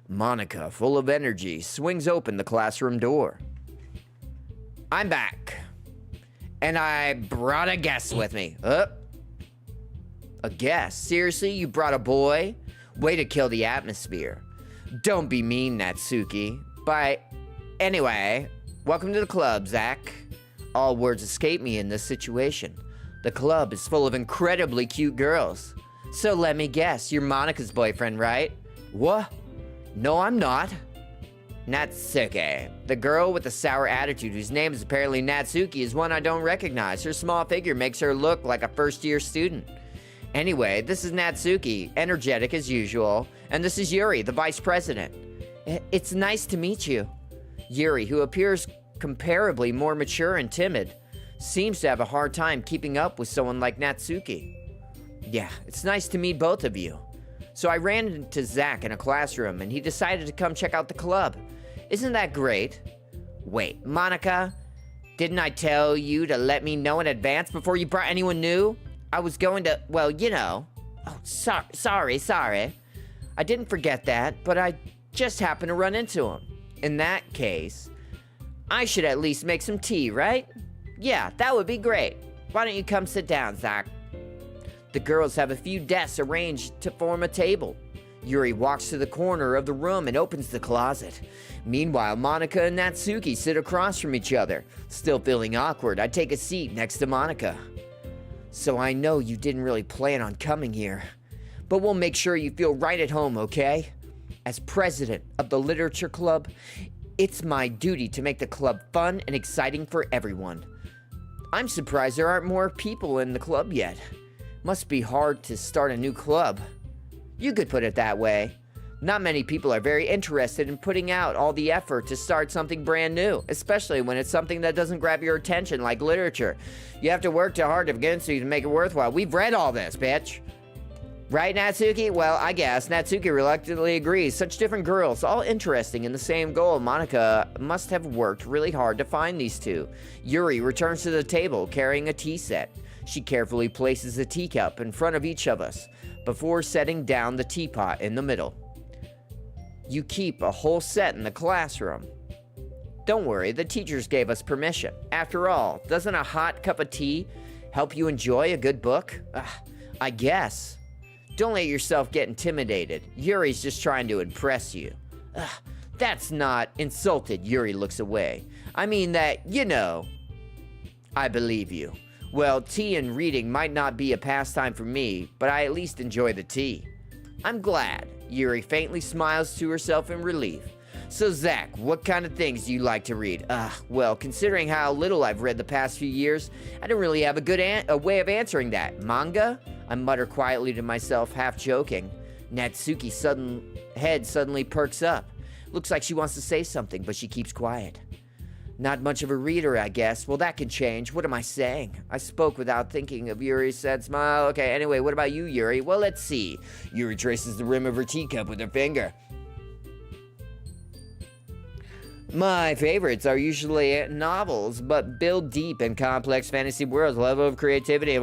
Monica, full of energy, swings open the classroom door. I'm back. And I brought a guest with me. A guest? Seriously, you brought a boy? Way to kill the atmosphere. Don't be mean, Natsuki. Anyway, welcome to the club, Zach. all words escape me in this situation. The club is full of incredibly cute girls. So let me guess, you're Monika's boyfriend, right? What? No, I'm not. Natsuki, the girl with the sour attitude whose name is apparently Natsuki, is one I don't recognize. Her small figure makes her look like a first-year student. Anyway, this is Natsuki, energetic as usual, and this is Yuri, the vice president. It's nice to meet you. Yuri, who appears comparably more mature and timid, seems to have a hard time keeping up with someone like Natsuki. Yeah, it's nice to meet both of you. So I ran into Zach in a classroom, and he decided to come check out the club. Isn't that great? Wait, Monika, didn't I tell you to let me know in advance before you brought anyone new? I was going to, well, you know. Oh, sorry. I didn't forget that, but I just happened to run into him. In that case, I should at least make some tea, right? Yeah, that would be great. Why don't you come sit down, Zach? The girls have a few desks arranged to form a table. Yuri walks to the corner of the room and opens the closet. Meanwhile, Monika and Natsuki sit across from each other. Still feeling awkward, I take a seat next to Monika. So I know you didn't really plan on coming here, but we'll make sure you feel right at home, okay? As president of the literature club, it's my duty to make the club fun and exciting for everyone. I'm surprised there aren't more people in the club yet. Must be hard to start a new club. You could put it that way. Not many people are very interested in putting out all the effort to start something brand new, especially when it's something that doesn't grab your attention like literature. You have to work too hard to begin so you can make it worthwhile. We've read all this, bitch. Right, Natsuki? Well, I guess. Natsuki reluctantly agrees. Such different girls, all interesting in the same goal. Monika must have worked really hard to find these two. Yuri returns to the table carrying a tea set. She carefully places a teacup in front of each of us before setting down the teapot in the middle. You keep a whole set in the classroom. Don't worry, the teachers gave us permission. After all, doesn't a hot cup of tea help you enjoy a good book? I guess. Don't let yourself get intimidated. Yuri's just trying to impress you. That's not insulted. Yuri looks away. I mean that, you know. I believe you. Well, tea and reading might not be a pastime for me, but I at least enjoy the tea. I'm glad. Yuri faintly smiles to herself in relief. So Zach, what kind of things do you like to read? Well, considering how little I've read the past few years, I don't really have a good a way of answering that. Manga? I mutter quietly to myself, half joking. Natsuki's head suddenly perks up. Looks like she wants to say something, but she keeps quiet. Not much of a reader, I guess. Well, that can change. What am I saying? I spoke without thinking of Yuri's sad smile. Okay, anyway, what about you, Yuri? Well, let's see. Yuri traces the rim of her teacup with her finger. My favorites are usually novels, but build deep and complex fantasy worlds. Level of creativity.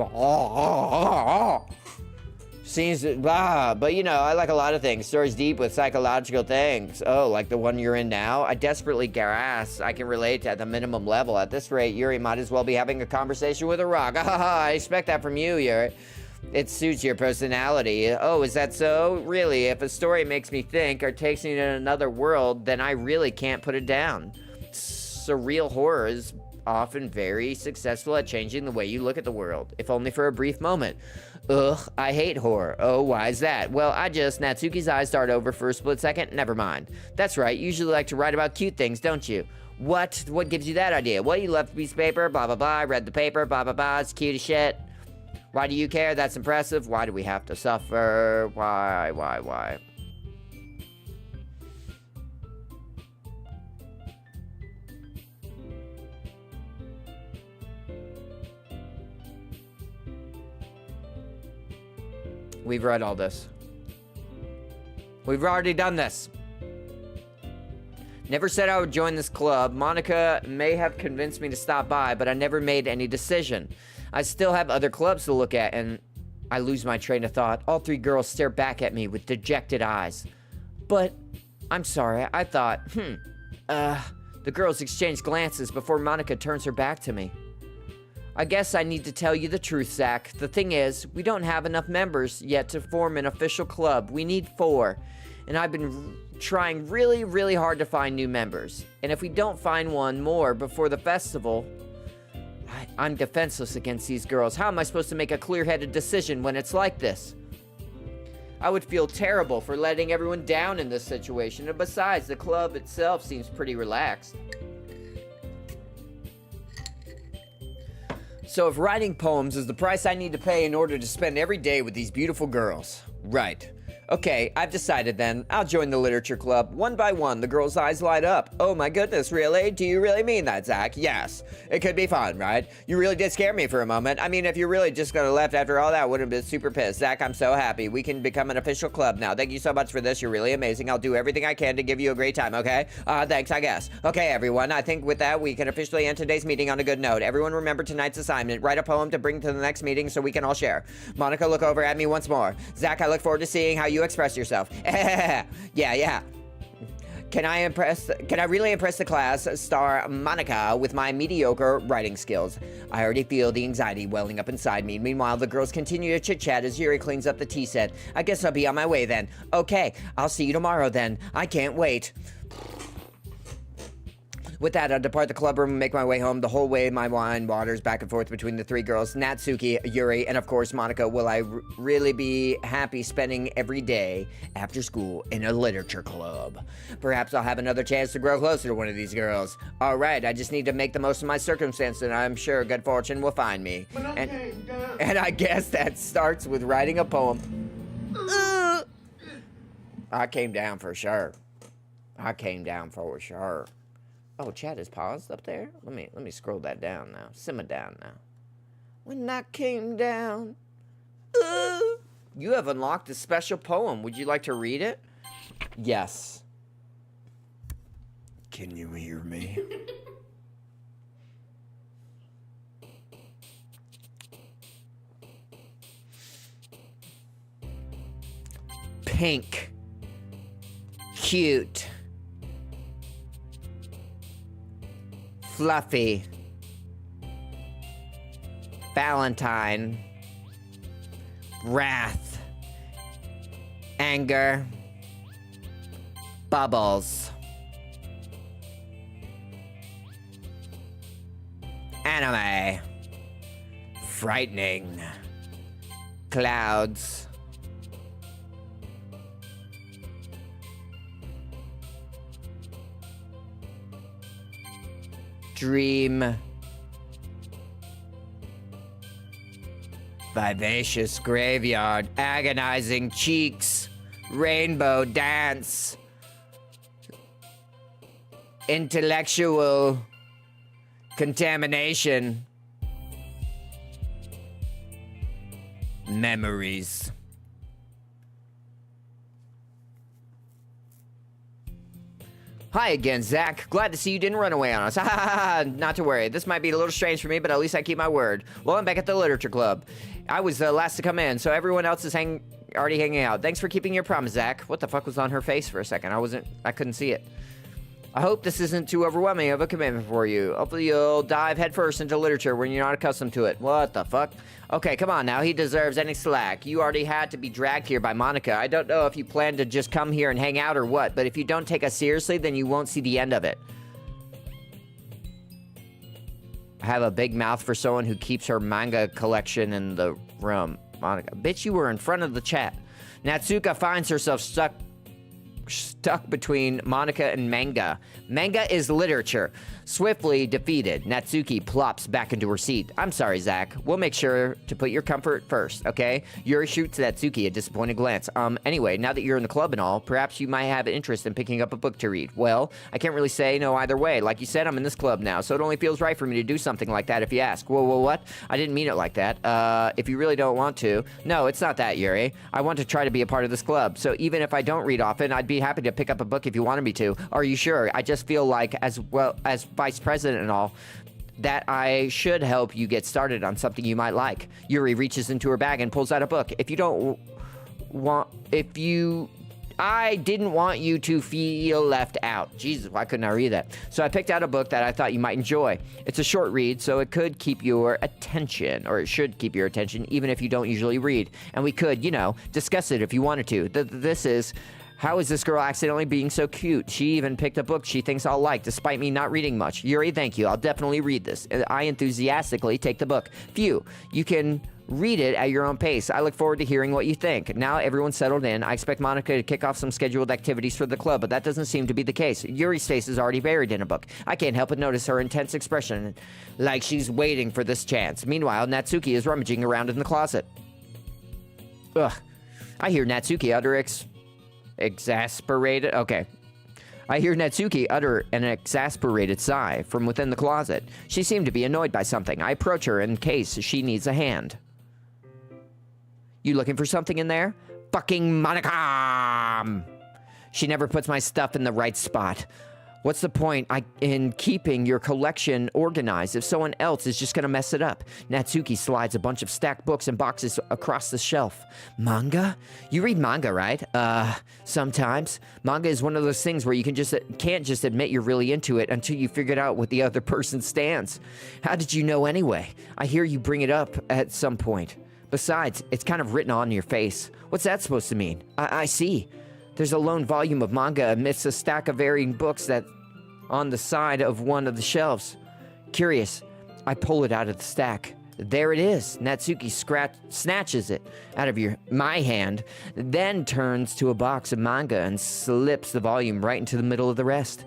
Seems, but you know, I like a lot of things. Stories deep with psychological things. Oh, like the one you're in now? I desperately grasp I can relate at the minimum level. At this rate, Yuri might as well be having a conversation with a rock. I expect that from you, Yuri. It suits your personality. Oh, is that so? Really, if a story makes me think or takes me to another world, then I really can't put it down. Surreal horror is often very successful at changing the way you look at the world, if only for a brief moment. Ugh, I hate horror. Oh, why is that? Well, Natsuki's eyes start over for a split second. Never mind. That's right, you usually like to write about cute things, don't you? What? What gives you that idea? Well, you left a piece of paper, blah, blah, blah, I read the paper, blah, blah, blah, it's cute as shit. Why do you care? That's impressive. Why do we have to suffer? Why? We've read all this. We've already done this. Never said I would join this club. Monika may have convinced me to stop by, but I never made any decision. I still have other clubs to look at, and I lose my train of thought. All three girls stare back at me with dejected eyes. But, I'm sorry, I thought, The girls exchange glances before Monika turns her back to me. I guess I need to tell you the truth, Zach. The thing is, we don't have enough members yet to form an official club. We need 4. And I've been trying really, really hard to find new members. And if we don't find one more before the festival, I'm defenseless against these girls. How am I supposed to make a clear-headed decision when it's like this? I would feel terrible for letting everyone down in this situation, and besides, the club itself seems pretty relaxed. So if writing poems is the price I need to pay in order to spend every day with these beautiful girls, right. Okay, I've decided then. I'll join the literature club. One by one, the girls' eyes light up. Oh my goodness, really? Do you really mean that, Zach? Yes. It could be fun, right? You really did scare me for a moment. I mean, if you really just could have left after all that, would have been super pissed. Zach, I'm so happy. We can become an official club now. Thank you so much for this. You're really amazing. I'll do everything I can to give you a great time, okay? Thanks, I guess. Okay, everyone. I think with that, we can officially end today's meeting on a good note. Everyone remember tonight's assignment. Write a poem to bring to the next meeting so we can all share. Monica, look over at me once more. Zach, I look forward to seeing how you express yourself. Yeah. Can I really impress the class, star Monica, with my mediocre writing skills? I already feel the anxiety welling up inside me. Meanwhile, the girls continue to chit-chat as Yuri cleans up the tea set. I guess I'll be on my way then. Okay, I'll see you tomorrow then. I can't wait. With that, I'll depart the club room and make my way home. The whole way, my mind wanders back and forth between the three girls, Natsuki, Yuri, and of course, Monica. Will I really be happy spending every day after school in a literature club? Perhaps I'll have another chance to grow closer to one of these girls. All right, I just need to make the most of my circumstance, and I'm sure good fortune will find me. And I guess that starts with writing a poem. I came down for sure. Oh, chat is paused up there. Let me scroll that down now. Simmer down now. When I came down, you have unlocked a special poem. Would you like to read it? Yes. Can you hear me? Pink. Cute. Fluffy. Valentine. Wrath. Anger. Bubbles. Anime. Frightening. Clouds. Dream. Vivacious graveyard. Agonizing cheeks. Rainbow dance. Intellectual contamination. Memories. Hi again, Zach. Glad to see you didn't run away on us. Not to worry. This might be a little strange for me, but at least I keep my word. Well, I'm back at the literature club. I was the last to come in, so everyone else is already hanging out. Thanks for keeping your promise, Zach. What the fuck was on her face for a second? I couldn't see it. I hope this isn't too overwhelming of a commitment for you. Hopefully you'll dive headfirst into literature when you're not accustomed to it. What the fuck? Okay, come on now. He deserves any slack. You already had to be dragged here by Monica. I don't know if you plan to just come here and hang out or what, but if you don't take us seriously, then you won't see the end of it. I have a big mouth for someone who keeps her manga collection in the room. Monica. Bitch, you were in front of the chat. Natsuka finds herself stuck between Monica and manga. Manga is literature. Swiftly defeated, Natsuki plops back into her seat. I'm sorry, Zach. We'll make sure to put your comfort first, okay? Yuri shoots Natsuki a disappointed glance. Anyway, now that you're in the club and all, perhaps you might have interest in picking up a book to read. Well, I can't really say no either way. Like you said, I'm in this club now, so it only feels right for me to do something like that if you ask. Whoa, what? I didn't mean it like that. If you really don't want to. No, it's not that, Yuri. I want to try to be a part of this club, so even if I don't read often, I'd be happy to pick up a book if you wanted me to. Are you sure? I just feel like, as well as vice president and all, that I should help you get started on something you might like. Yuri reaches into her bag and pulls out a book. I didn't want you to feel left out. Jesus, why couldn't I read that? So I picked out a book that I thought you might enjoy. It's a short read, so it could keep your attention, or it should keep your attention, even if you don't usually read. And we could, discuss it if you wanted to. This is How is this girl accidentally being so cute? She even picked a book she thinks I'll like, despite me not reading much. Yuri, thank you. I'll definitely read this. I enthusiastically take the book. Phew, you can read it at your own pace. I look forward to hearing what you think. Now everyone's settled in. I expect Monica to kick off some scheduled activities for the club, but that doesn't seem to be the case. Yuri's face is already buried in a book. I can't help but notice her intense expression, like she's waiting for this chance. Meanwhile, Natsuki is rummaging around in the closet. Ugh. I hear Natsuki utter exasperated. Okay. I hear Natsuki utter an exasperated sigh from within the closet. She seemed to be annoyed by something. I approach her in case she needs a hand. You looking for something in there? Fucking Monica! She never puts my stuff in the right spot. What's the point in keeping your collection organized if someone else is just gonna mess it up? Natsuki slides a bunch of stacked books and boxes across the shelf. Manga? You read manga, right? Sometimes. Manga is one of those things where you can't just admit you're really into it until you figured out what the other person stands. How did you know anyway? I hear you bring it up at some point. Besides, it's kind of written on your face. What's that supposed to mean? I see. There's a lone volume of manga amidst a stack of varying books that on the side of one of the shelves. Curious, I pull it out of the stack. There it is. Natsuki snatches it out of my hand, then turns to a box of manga and slips the volume right into the middle of the rest.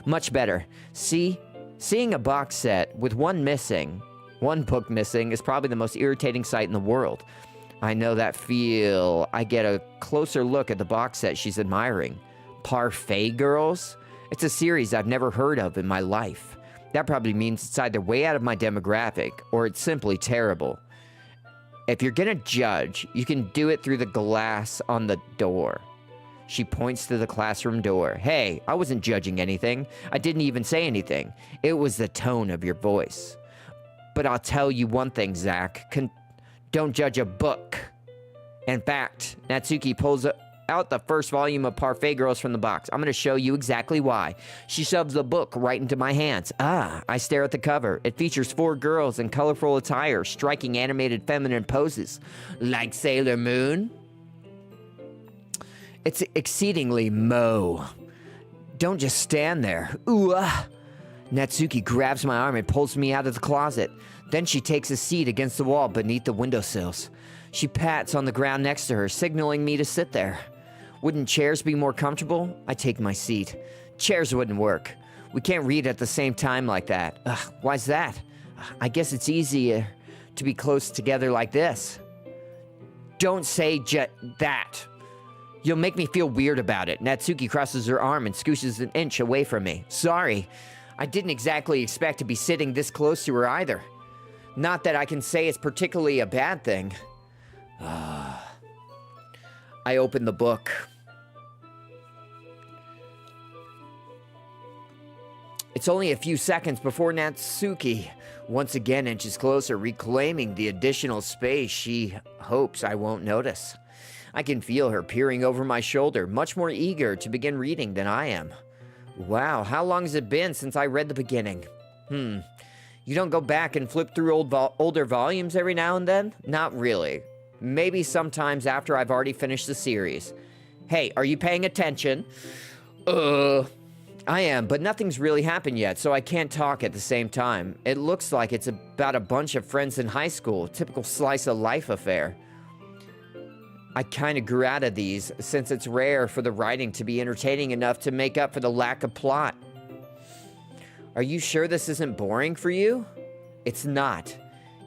Much better. See? Seeing a box set with one book missing is probably the most irritating sight in the world. I know that feel. I get a closer look at the box set she's admiring. Parfait Girls? It's a series I've never heard of in my life. That probably means it's either way out of my demographic, or it's simply terrible. If you're gonna judge, you can do it through the glass on the door. She points to the classroom door. Hey, I wasn't judging anything. I didn't even say anything. It was the tone of your voice. But I'll tell you one thing, Zach. Don't judge a book. In fact, Natsuki pulls out the first volume of Parfait Girls from the box. I'm going to show you exactly why. She shoves the book right into my hands. I stare at the cover. It features 4 girls in colorful attire, striking animated feminine poses. Like Sailor Moon? It's exceedingly Mo. Don't just stand there. Natsuki grabs my arm and pulls me out of the closet. Then she takes a seat against the wall beneath the windowsills. She pats on the ground next to her, signaling me to sit there. Wouldn't chairs be more comfortable? I take my seat. Chairs wouldn't work. We can't read at the same time like that. Why's that? I guess it's easier to be close together like this. Don't say that. You'll make me feel weird about it. Natsuki crosses her arm and scooshes an inch away from me. Sorry. I didn't exactly expect to be sitting this close to her either. Not that I can say it's particularly a bad thing. I open the book. It's only a few seconds before Natsuki once again inches closer, reclaiming the additional space she hopes I won't notice. I can feel her peering over my shoulder, much more eager to begin reading than I am. Wow, how long has it been since I read the beginning? You don't go back and flip through older volumes every now and then? Not really. Maybe sometimes after I've already finished the series. Hey, are you paying attention? I am, but nothing's really happened yet, so I can't talk at the same time. It looks like it's about a bunch of friends in high school, typical slice of life affair. I kind of grew out of these, since it's rare for the writing to be entertaining enough to make up for the lack of plot. Are you sure this isn't boring for you? It's not.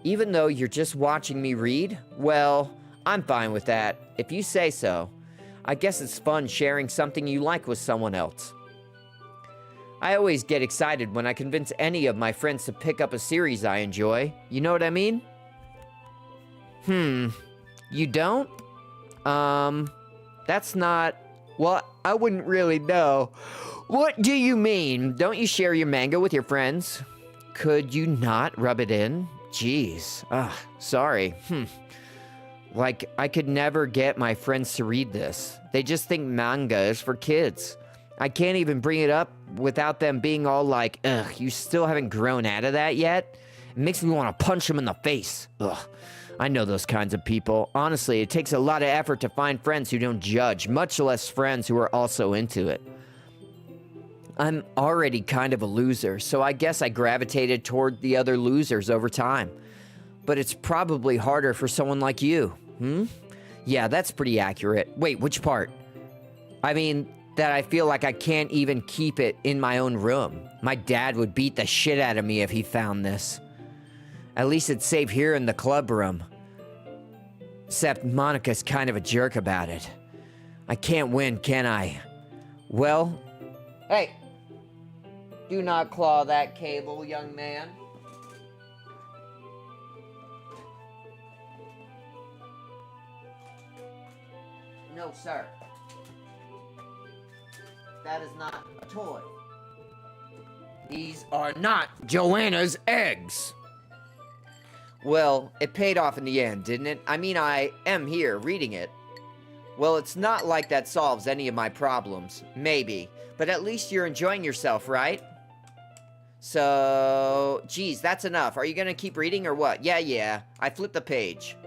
Even though you're just watching me read? Well, I'm fine with that, if you say so. I guess it's fun sharing something you like with someone else. I always get excited when I convince any of my friends to pick up a series I enjoy. You know what I mean? You don't? That's not... Well, I wouldn't really know. What do you mean? Don't you share your manga with your friends? Could you not rub it in? Jeez. Sorry. Like, I could never get my friends to read this. They just think manga is for kids. I can't even bring it up without them being all like, ugh, you still haven't grown out of that yet? It makes me want to punch them in the face. Ugh. I know those kinds of people. Honestly, it takes a lot of effort to find friends who don't judge, much less friends who are also into it. I'm already kind of a loser, so I guess I gravitated toward the other losers over time. But it's probably harder for someone like you, Yeah, that's pretty accurate. Wait, which part? I mean, that I feel like I can't even keep it in my own room. My dad would beat the shit out of me if he found this. At least it's safe here in the club room. Except Monica's kind of a jerk about it. I can't win, can I? Well... Hey! Do not claw that cable, young man. No, sir. That is not a toy. These are not Joanna's eggs. Well, it paid off in the end, didn't it? I mean, I am here reading it. Well, it's not like that solves any of my problems. Maybe. But at least you're enjoying yourself, right? So, geez, that's enough. Are you gonna keep reading or what? Yeah. I flipped the page.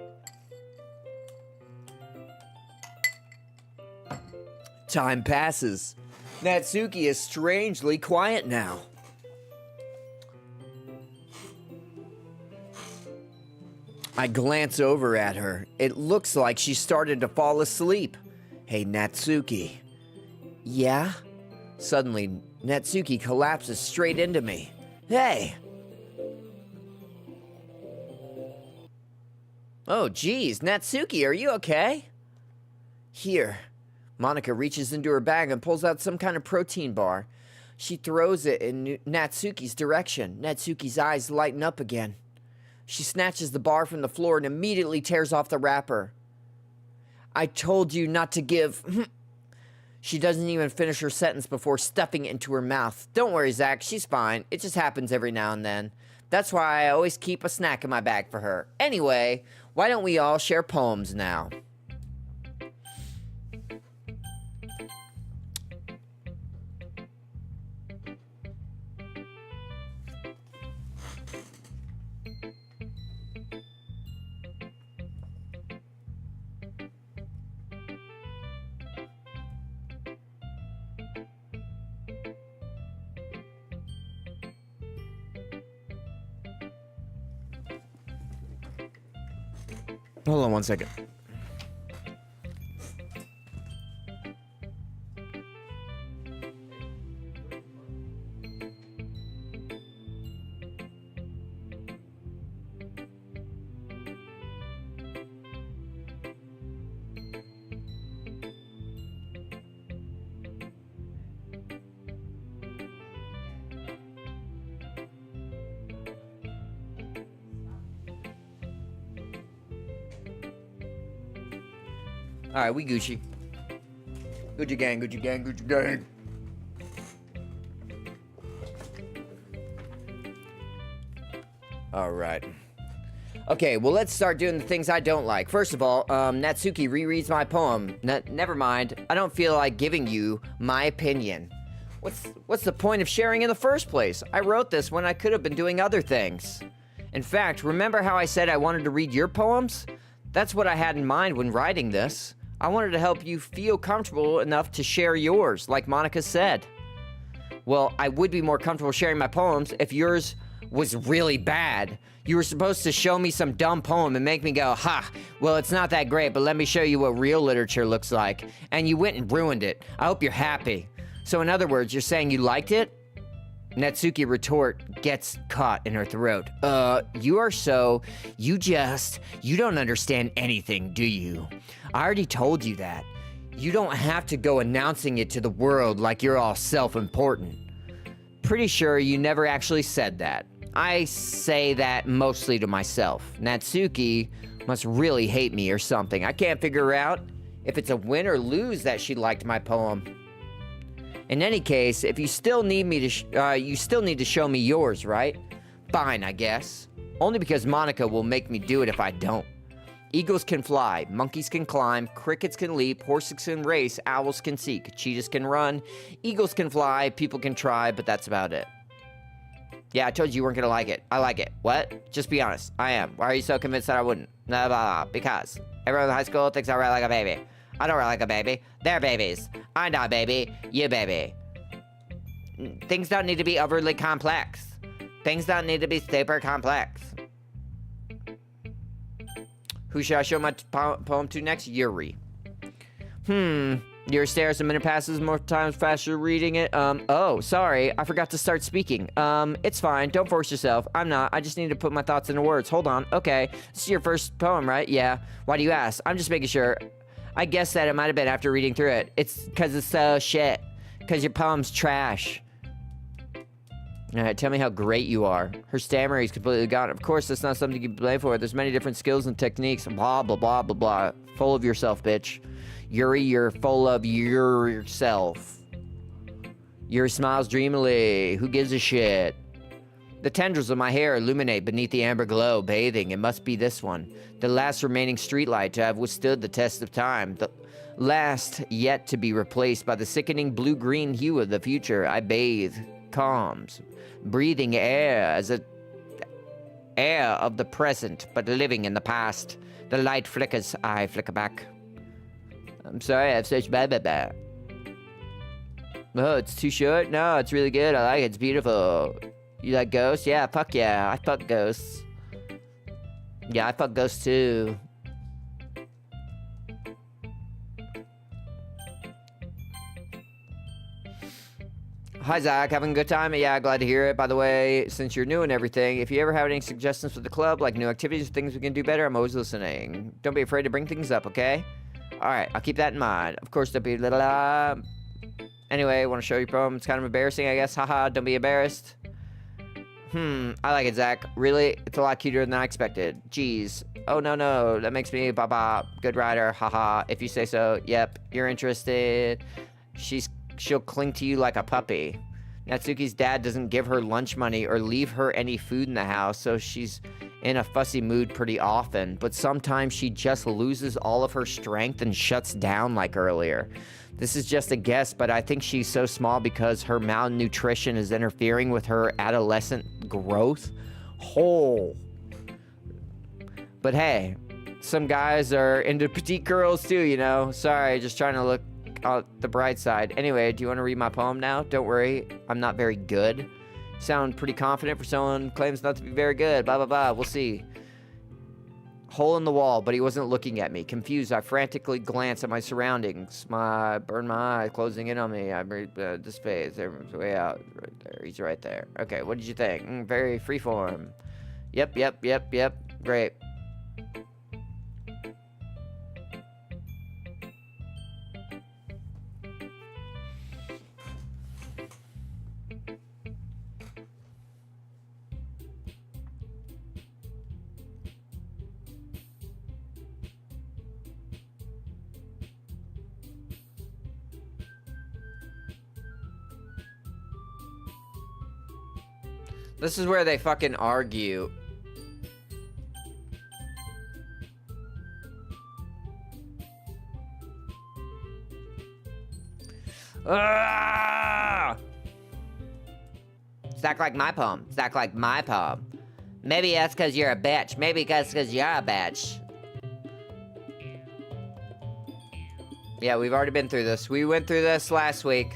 Time passes. Natsuki is strangely quiet now. I glance over at her. It looks like she started to fall asleep. Hey, Natsuki. Yeah? Suddenly, Natsuki collapses straight into me. Hey! Oh, geez, Natsuki, are you okay? Here. Monica reaches into her bag and pulls out some kind of protein bar. She throws it in Natsuki's direction. Natsuki's eyes lighten up again. She snatches the bar from the floor and immediately tears off the wrapper. I told you not to give... She doesn't even finish her sentence before stuffing it into her mouth. Don't worry, Zach, she's fine. It just happens every now and then. That's why I always keep a snack in my bag for her. Anyway, why don't we all share poems now? Hold on one second. Alright, we Gucci. Gucci gang, Gucci gang, Gucci gang. Alright. Okay, well, let's start doing the things I don't like. First of all, Natsuki rereads my poem. Never mind. I don't feel like giving you my opinion. What's the point of sharing in the first place? I wrote this when I could have been doing other things. In fact, remember how I said I wanted to read your poems? That's what I had in mind when writing this. I wanted to help you feel comfortable enough to share yours, like Monica said. Well, I would be more comfortable sharing my poems if yours was really bad. You were supposed to show me some dumb poem and make me go, ha, well, it's not that great, but let me show you what real literature looks like. And you went and ruined it. I hope you're happy. So in other words, you're saying you liked it? Natsuki retort gets caught in her throat. You don't understand anything, do you? I already told you that. You don't have to go announcing it to the world like you're all self-important. Pretty sure you never actually said that. I say that mostly to myself. Natsuki must really hate me or something. I can't figure out if it's a win or lose that she liked my poem. In any case, if you still need me to, you still need to show me yours, right? Fine, I guess. Only because Monica will make me do it if I don't. Eagles can fly, monkeys can climb, crickets can leap, horses can race, owls can seek, cheetahs can run, eagles can fly, people can try, but that's about it. Yeah, I told you weren't gonna like it. I like it. What? Just be honest. I am. Why are you so convinced that I wouldn't? Blah, blah, blah. Because everyone in high school thinks I write like a baby. I don't write like a baby. They're babies. I'm not baby. You baby. Things don't need to be overly complex. Things don't need to be super complex. Who should I show my poem to next? Yuri. Your stares a minute passes more times faster reading it. Oh, sorry. I forgot to start speaking. It's fine. Don't force yourself. I'm not. I just need to put my thoughts into words. Hold on. Okay. This is your first poem, right? Yeah. Why do you ask? I'm just making sure. I guess that it might have been after reading through it. It's because it's so shit. Because your poem's trash. Alright, tell me how great you are. Her stammer is completely gone. Of course, that's not something you can blame for. There's many different skills and techniques. Blah, blah, blah, blah, blah. Full of yourself, bitch. Yuri, you're full of yourself. Yuri smiles dreamily. Who gives a shit? The tendrils of my hair illuminate beneath the amber glow, bathing. It must be this one. The last remaining streetlight to have withstood the test of time. The last yet to be replaced by the sickening blue-green hue of the future. I bathe. Calms. Breathing air as a air of the present, but living in the past. The light flickers. I flicker back. I'm sorry, I have such bad. Oh, it's too short? No, it's really good. I like it. It's beautiful. You like ghosts? Yeah, fuck yeah. I fuck ghosts. Yeah, I fuck ghosts too. Hi, Zach. Having a good time? Yeah, glad to hear it. By the way, since you're new and everything, if you ever have any suggestions for the club, like new activities, things we can do better, I'm always listening. Don't be afraid to bring things up, okay? Alright, I'll keep that in mind. Of course, don't be Anyway, I want to show you a poem. It's kind of embarrassing, I guess. Haha, don't be embarrassed. I like it, Zach. Really? It's a lot cuter than I expected. Jeez. Oh, no. That makes me baba. Good writer. Haha. If you say so. Yep. You're interested. She'll cling to you like a puppy. Natsuki's dad doesn't give her lunch money or leave her any food in the house, so she's in a fussy mood pretty often. But sometimes she just loses all of her strength and shuts down like earlier. This is just a guess, but I think she's so small because her malnutrition is interfering with her adolescent growth. But hey, some guys are into petite girls too, you know? Sorry, just trying to look on the bright side. Anyway, do you want to read my poem now? Don't worry, I'm not very good. Sound pretty confident for someone who claims not to be very good. Blah, blah, blah. We'll see. Hole in the wall, but he wasn't looking at me. Confused, I frantically glanced at my surroundings. Burn my eye, closing in on me. I read this phase. Everyone's way out. Right there. He's right there. Okay, what did you think? Very freeform. Yep. Great. This is where they fucking argue. Stack like my poem. Stack like my poem. Maybe that's because you're a bitch. Maybe that's because you're a bitch. Yeah, we've already been through this. We went through this last week.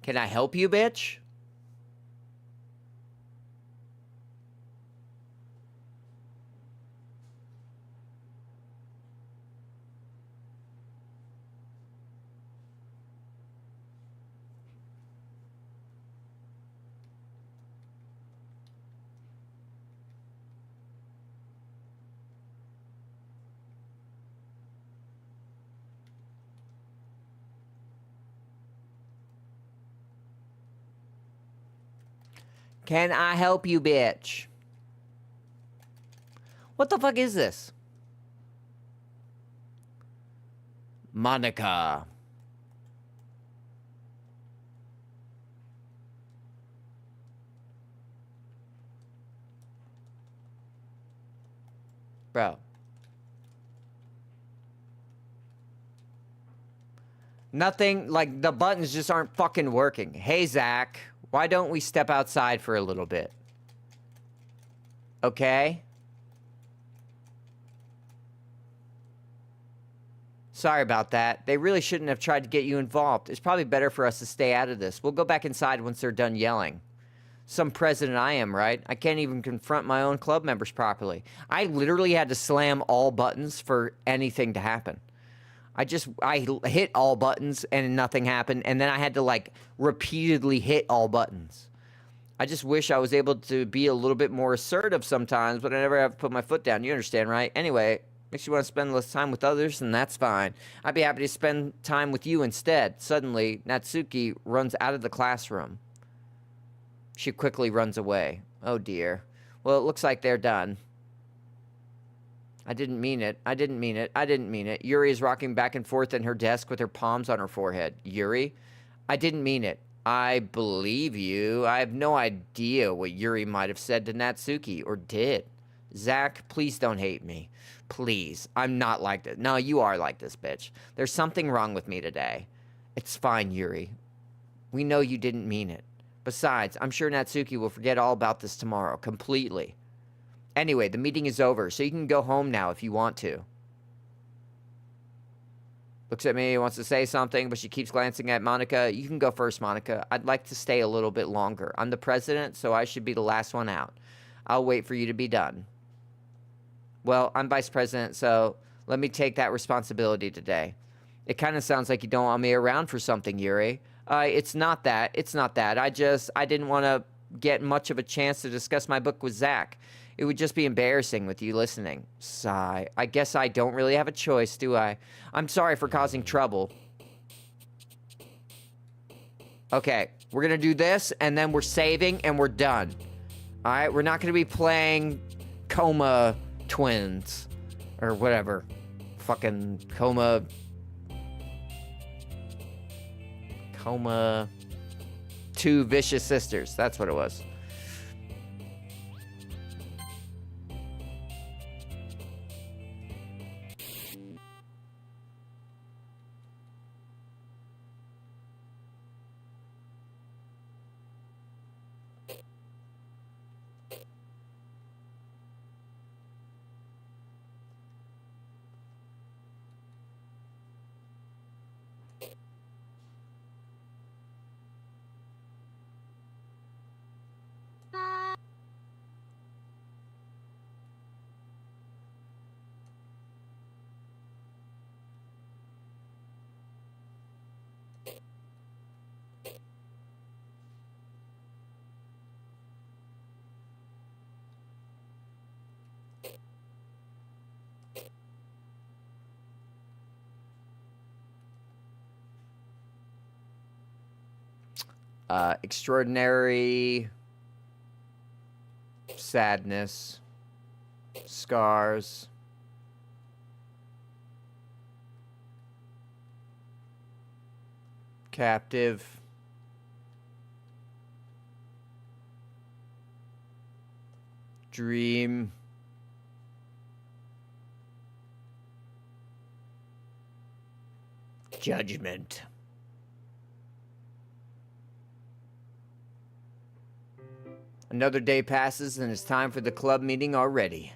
Can I help you, bitch? Can I help you, bitch? What the fuck is this? Monica. Bro. Nothing, like, the buttons just aren't fucking working. Hey, Zach, why don't we step outside for a little bit? Okay? Sorry about that. They really shouldn't have tried to get you involved. It's probably better for us to stay out of this. We'll go back inside once they're done yelling. Some president I am, right? I can't even confront my own club members properly. I literally had to slam all buttons for anything to happen. I hit all buttons and nothing happened, and then I had to, like, repeatedly hit all buttons. I just wish I was able to be a little bit more assertive sometimes, but I never have to put my foot down. You understand, right? Anyway, makes you want to spend less time with others, and that's fine. I'd be happy to spend time with you instead. Suddenly, Natsuki runs out of the classroom. She quickly runs away. Oh, dear. Well, it looks like they're done. I didn't mean it. I didn't mean it. I didn't mean it. Yuri is rocking back and forth in her desk with her palms on her forehead. Yuri? I didn't mean it. I believe you. I have no idea what Yuri might have said to Natsuki, or did. Zach, please don't hate me. Please. I'm not like this. No, you are like this, bitch. There's something wrong with me today. It's fine, Yuri. We know you didn't mean it. Besides, I'm sure Natsuki will forget all about this tomorrow, completely. Anyway, the meeting is over, so you can go home now if you want to. Looks at me, wants to say something, but she keeps glancing at Monica. You can go first, Monica. I'd like to stay a little bit longer. I'm the president, so I should be the last one out. I'll wait for you to be done. Well, I'm vice president, so let me take that responsibility today. It kind of sounds like you don't want me around for something, Yuri. It's not that. It's not that. I didn't want to get much of a chance to discuss my book with Zach. It would just be embarrassing with you listening. Sigh. I guess I don't really have a choice, do I? I'm sorry for causing trouble. Okay, we're going to do this, and then we're saving, and we're done. All right, we're not going to be playing Coma Twins. Or whatever. Fucking Coma 2 Vicious Sisters. That's what it was. Extraordinary sadness, scars, captive, dream, judgment. Another day passes and it's time for the club meeting already.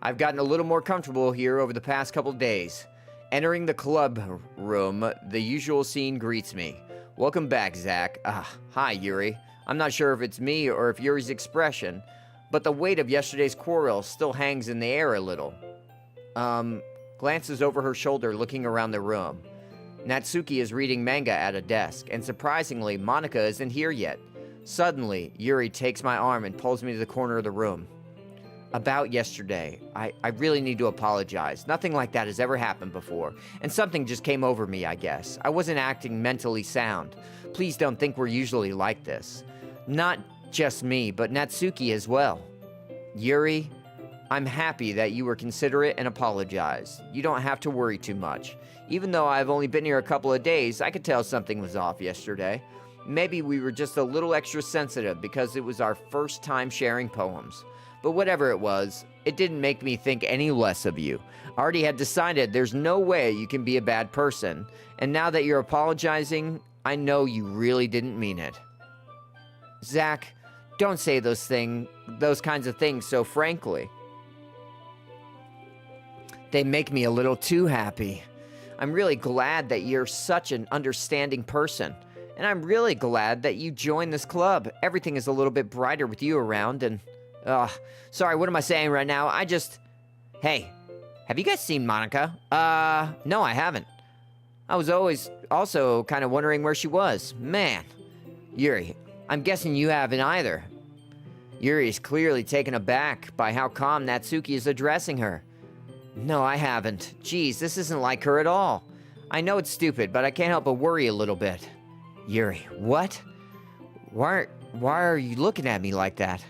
I've gotten a little more comfortable here over the past couple days. Entering the club room, the usual scene greets me. Welcome back, Zach. Hi, Yuri. I'm not sure if it's me or if Yuri's expression, but the weight of yesterday's quarrel still hangs in the air a little. Glances over her shoulder looking around the room. Natsuki is reading manga at a desk, and surprisingly, Monica isn't here yet. Suddenly, Yuri takes my arm and pulls me to the corner of the room. About yesterday, I really need to apologize. Nothing like that has ever happened before, and something just came over me, I guess. I wasn't acting mentally sound. Please don't think we're usually like this. Not just me, but Natsuki as well. Yuri, I'm happy that you were considerate and apologized. You don't have to worry too much. Even though I've only been here a couple of days, I could tell something was off yesterday. Maybe we were just a little extra sensitive because it was our first time sharing poems. But whatever it was, it didn't make me think any less of you. I already had decided there's no way you can be a bad person. And now that you're apologizing, I know you really didn't mean it. Zach, don't say those kinds of things so frankly. They make me a little too happy. I'm really glad that you're such an understanding person. And I'm really glad that you joined this club. Everything is a little bit brighter with you around and... sorry, what am I saying right now? Hey, have you guys seen Monica? No, I haven't. I was always also kind of wondering where she was. Man. Yuri, I'm guessing you haven't either. Yuri is clearly taken aback by how calm Natsuki is addressing her. No, I haven't. Geez, this isn't like her at all. I know it's stupid, but I can't help but worry a little bit. Yuri, what? Why are you looking at me like that?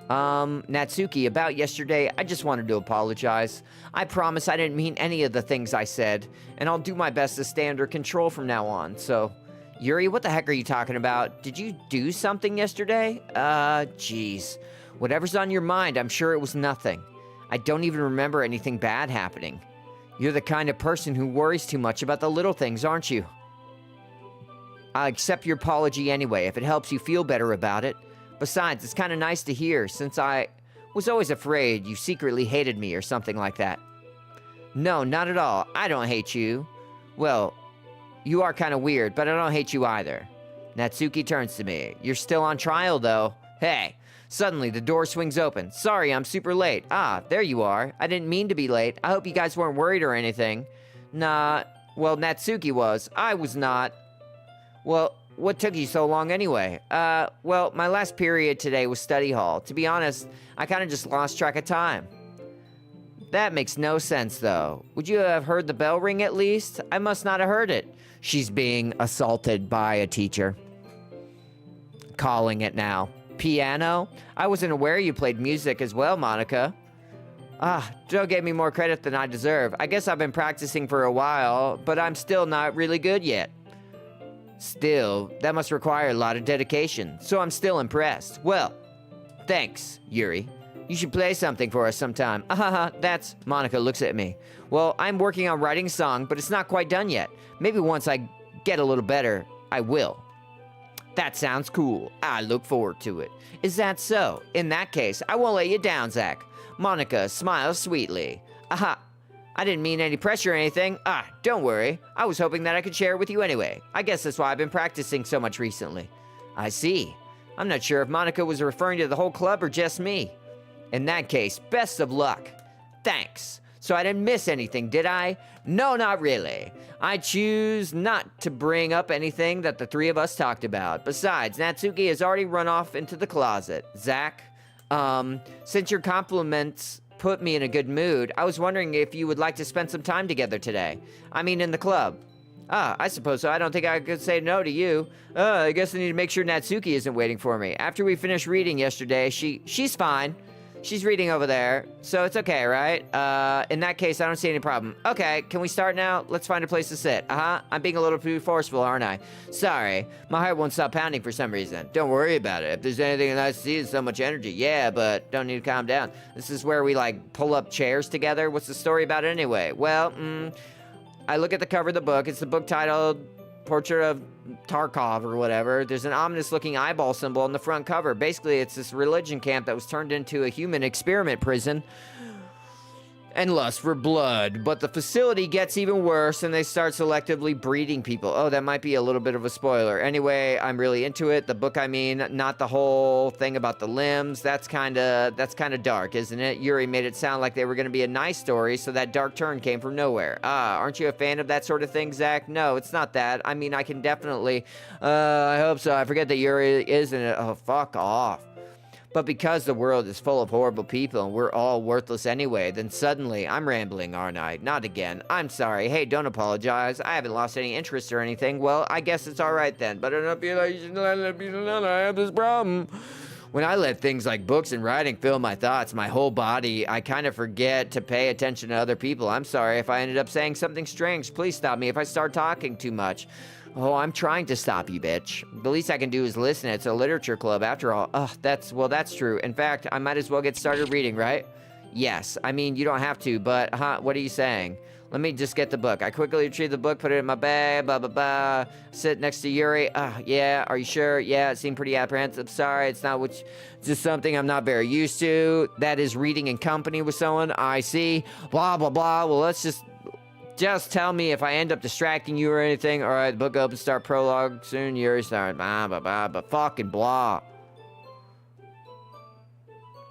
Natsuki, about yesterday, I just wanted to apologize. I promise I didn't mean any of the things I said, and I'll do my best to stay under control from now on, so... Yuri, what the heck are you talking about? Did you do something yesterday? Geez. Whatever's on your mind, I'm sure it was nothing. I don't even remember anything bad happening. You're the kind of person who worries too much about the little things, aren't you? I'll accept your apology anyway, if it helps you feel better about it. Besides, it's kind of nice to hear, since I was always afraid you secretly hated me or something like that. No, not at all. I don't hate you. Well, you are kind of weird, but I don't hate you either. Natsuki turns to me. You're still on trial, though. Hey. Suddenly, the door swings open. Sorry, I'm super late. Ah, there you are. I didn't mean to be late. I hope you guys weren't worried or anything. Nah, well, Natsuki was. I was not. Well, what took you so long anyway? Well, my last period today was study hall. To be honest, I kind of just lost track of time. That makes no sense, though. Would you have heard the bell ring at least? I must not have heard it. She's being assaulted by a teacher. Calling it now. Piano? I wasn't aware you played music as well, Monica. Joe gave me more credit than I deserve. I guess I've been practicing for a while, but I'm still not really good yet. Still, that must require a lot of dedication, so I'm still impressed. Well, thanks, Yuri. You should play something for us sometime. That's... Monica looks at me. Well, I'm working on writing a song, but it's not quite done yet. Maybe once I get a little better, I will. That sounds cool. I look forward to it. Is that so? In that case, I won't let you down, Zach. Monica smiles sweetly. I didn't mean any pressure or anything. Don't worry. I was hoping that I could share it with you anyway. I guess that's why I've been practicing so much recently. I see. I'm not sure if Monica was referring to the whole club or just me. In that case, best of luck. Thanks. So I didn't miss anything, did I? No, not really. I choose not to bring up anything that the three of us talked about. Besides, Natsuki has already run off into the closet. Zach, since your compliments put me in a good mood, I was wondering if you would like to spend some time together today. I mean, in the club. I suppose so. I don't think I could say no to you. I guess I need to make sure Natsuki isn't waiting for me. After we finished reading yesterday, she's fine. She's reading over there, so it's okay, right? In that case, I don't see any problem. Okay, can we start now? Let's find a place to sit. I'm being a little too forceful, aren't I? Sorry, my heart won't stop pounding for some reason. Don't worry about it. If there's anything nice to see, there's so much energy. Yeah, but don't need to calm down. This is where we, pull up chairs together. What's the story about it anyway? Well, I look at the cover of the book. It's the book titled Portrait of Tarkov or whatever. There's an ominous looking eyeball symbol on the front cover. Basically, it's this religion camp that was turned into a human experiment prison and lust for blood. But the facility gets even worse and they start selectively breeding people. Oh, that might be a little bit of a spoiler. Anyway, I'm really into it. The book, I mean, not the whole thing about the limbs. That's kind of dark, isn't it? Yuri made it sound like they were going to be a nice story, so that dark turn came from nowhere. Aren't you a fan of that sort of thing, Zach? No, it's not that. I mean, I can definitely, I hope so. I forget that Yuri is in it. Oh, fuck off. But because the world is full of horrible people and we're all worthless anyway, then suddenly, I'm rambling, aren't I? Not again. I'm sorry. Hey, don't apologize. I haven't lost any interest or anything. Well, I guess it's alright then. But I don't feel like you should let it be alone. I have this problem. When I let things like books and writing fill my thoughts, my whole body, I kind of forget to pay attention to other people. I'm sorry if I ended up saying something strange. Please stop me if I start talking too much. Oh, I'm trying to stop you, bitch. The least I can do is listen. It's a literature club after all. Ugh, that's true. In fact, I might as well get started reading, right? Yes. I mean, you don't have to, but, what are you saying? Let me just get the book. I quickly retrieve the book, put it in my bag, blah, blah, blah. Sit next to Yuri. Yeah, are you sure? Yeah, it seemed pretty apprehensive. Sorry, it's just something I'm not very used to. That is reading in company with someone. I see. Blah, blah, blah. Well, let's just tell me if I end up distracting you or anything. All right, the book opens, start prologue soon. Yuri start, blah, blah, blah, blah, fucking blah.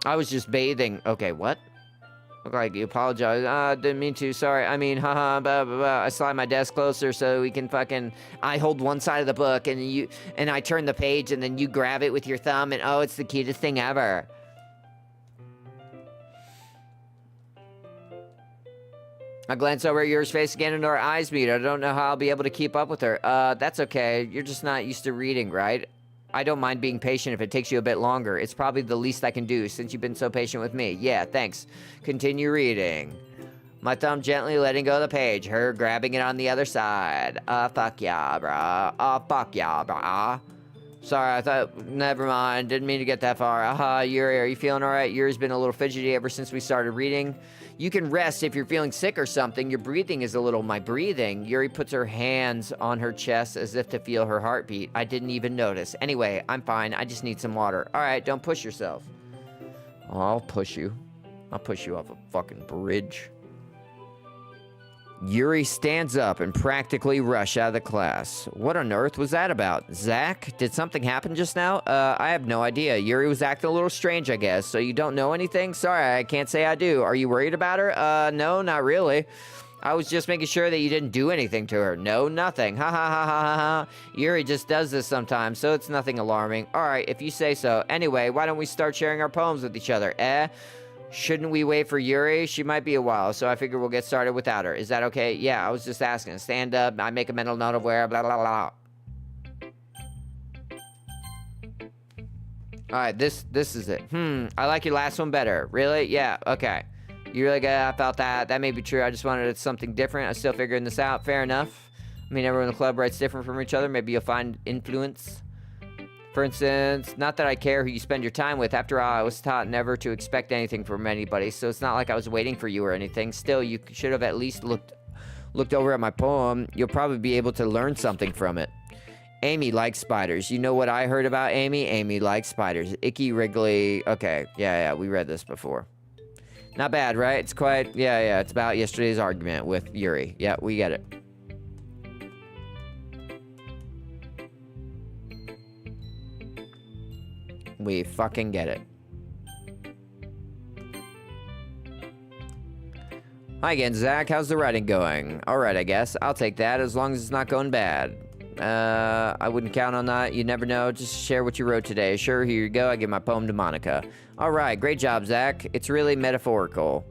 I was just bathing. Okay, what? Look like you apologize. Didn't mean to. Sorry. I mean, haha, blah, blah, blah. I slide my desk closer so we can I hold one side of the book and I turn the page and then you grab it with your thumb and oh, it's the cutest thing ever. I glance over at Yuri's face again and our eyes meet. I don't know how I'll be able to keep up with her. That's okay. You're just not used to reading, right? I don't mind being patient if it takes you a bit longer. It's probably the least I can do since you've been so patient with me. Yeah, thanks. Continue reading. My thumb gently letting go of the page. Her grabbing it on the other side. Fuck yeah, brah. Fuck yeah, brah. Sorry, I thought... Never mind. Didn't mean to get that far. Yuri, are you feeling alright? Yuri's been a little fidgety ever since we started reading. You can rest if you're feeling sick or something. Your breathing is a little... My breathing? Yuri puts her hands on her chest as if to feel her heartbeat. I didn't even notice. Anyway, I'm fine. I just need some water. Alright, don't push yourself. Oh, I'll push you. I'll push you off a fucking bridge. Yuri stands up and practically rush out of the class. What on earth was that about? Zach, did something happen just now? I have no idea. Yuri was acting a little strange, I guess. So you don't know anything? Sorry, I can't say I do. Are you worried about her? No, not really. I was just making sure that you didn't do anything to her. No, nothing. Ha ha ha ha ha ha. Yuri just does this sometimes, so it's nothing alarming. Alright, if you say so. Anyway, why don't we start sharing our poems with each other, Shouldn't we wait for Yuri? She might be a while, so I figure we'll get started without her. Is that okay? Yeah, I was just asking. Stand up, I make a mental note of where, blah, blah, blah. Alright, this is it. I like your last one better. Really? Yeah, okay. You really good? I felt that. That may be true. I just wanted something different. I'm still figuring this out. Fair enough. I mean, everyone in the club writes different from each other. Maybe you'll find influence. For instance, not that I care who you spend your time with. After all, I was taught never to expect anything from anybody, so it's not like I was waiting for you or anything. Still, you should have at least looked over at my poem. You'll probably be able to learn something from it. Amy likes spiders. You know what I heard about Amy? Amy likes spiders. Icky, wriggly. Okay, yeah, we read this before. Not bad, right? It's quite, yeah, it's about yesterday's argument with Yuri. Yeah, we get it. We fucking get it. Hi again, Zach. How's the writing going? Alright, I guess. I'll take that as long as it's not going bad. I wouldn't count on that. You never know. Just share what you wrote today. Sure, here you go. I give my poem to Monica. Alright, great job, Zach. It's really metaphorical.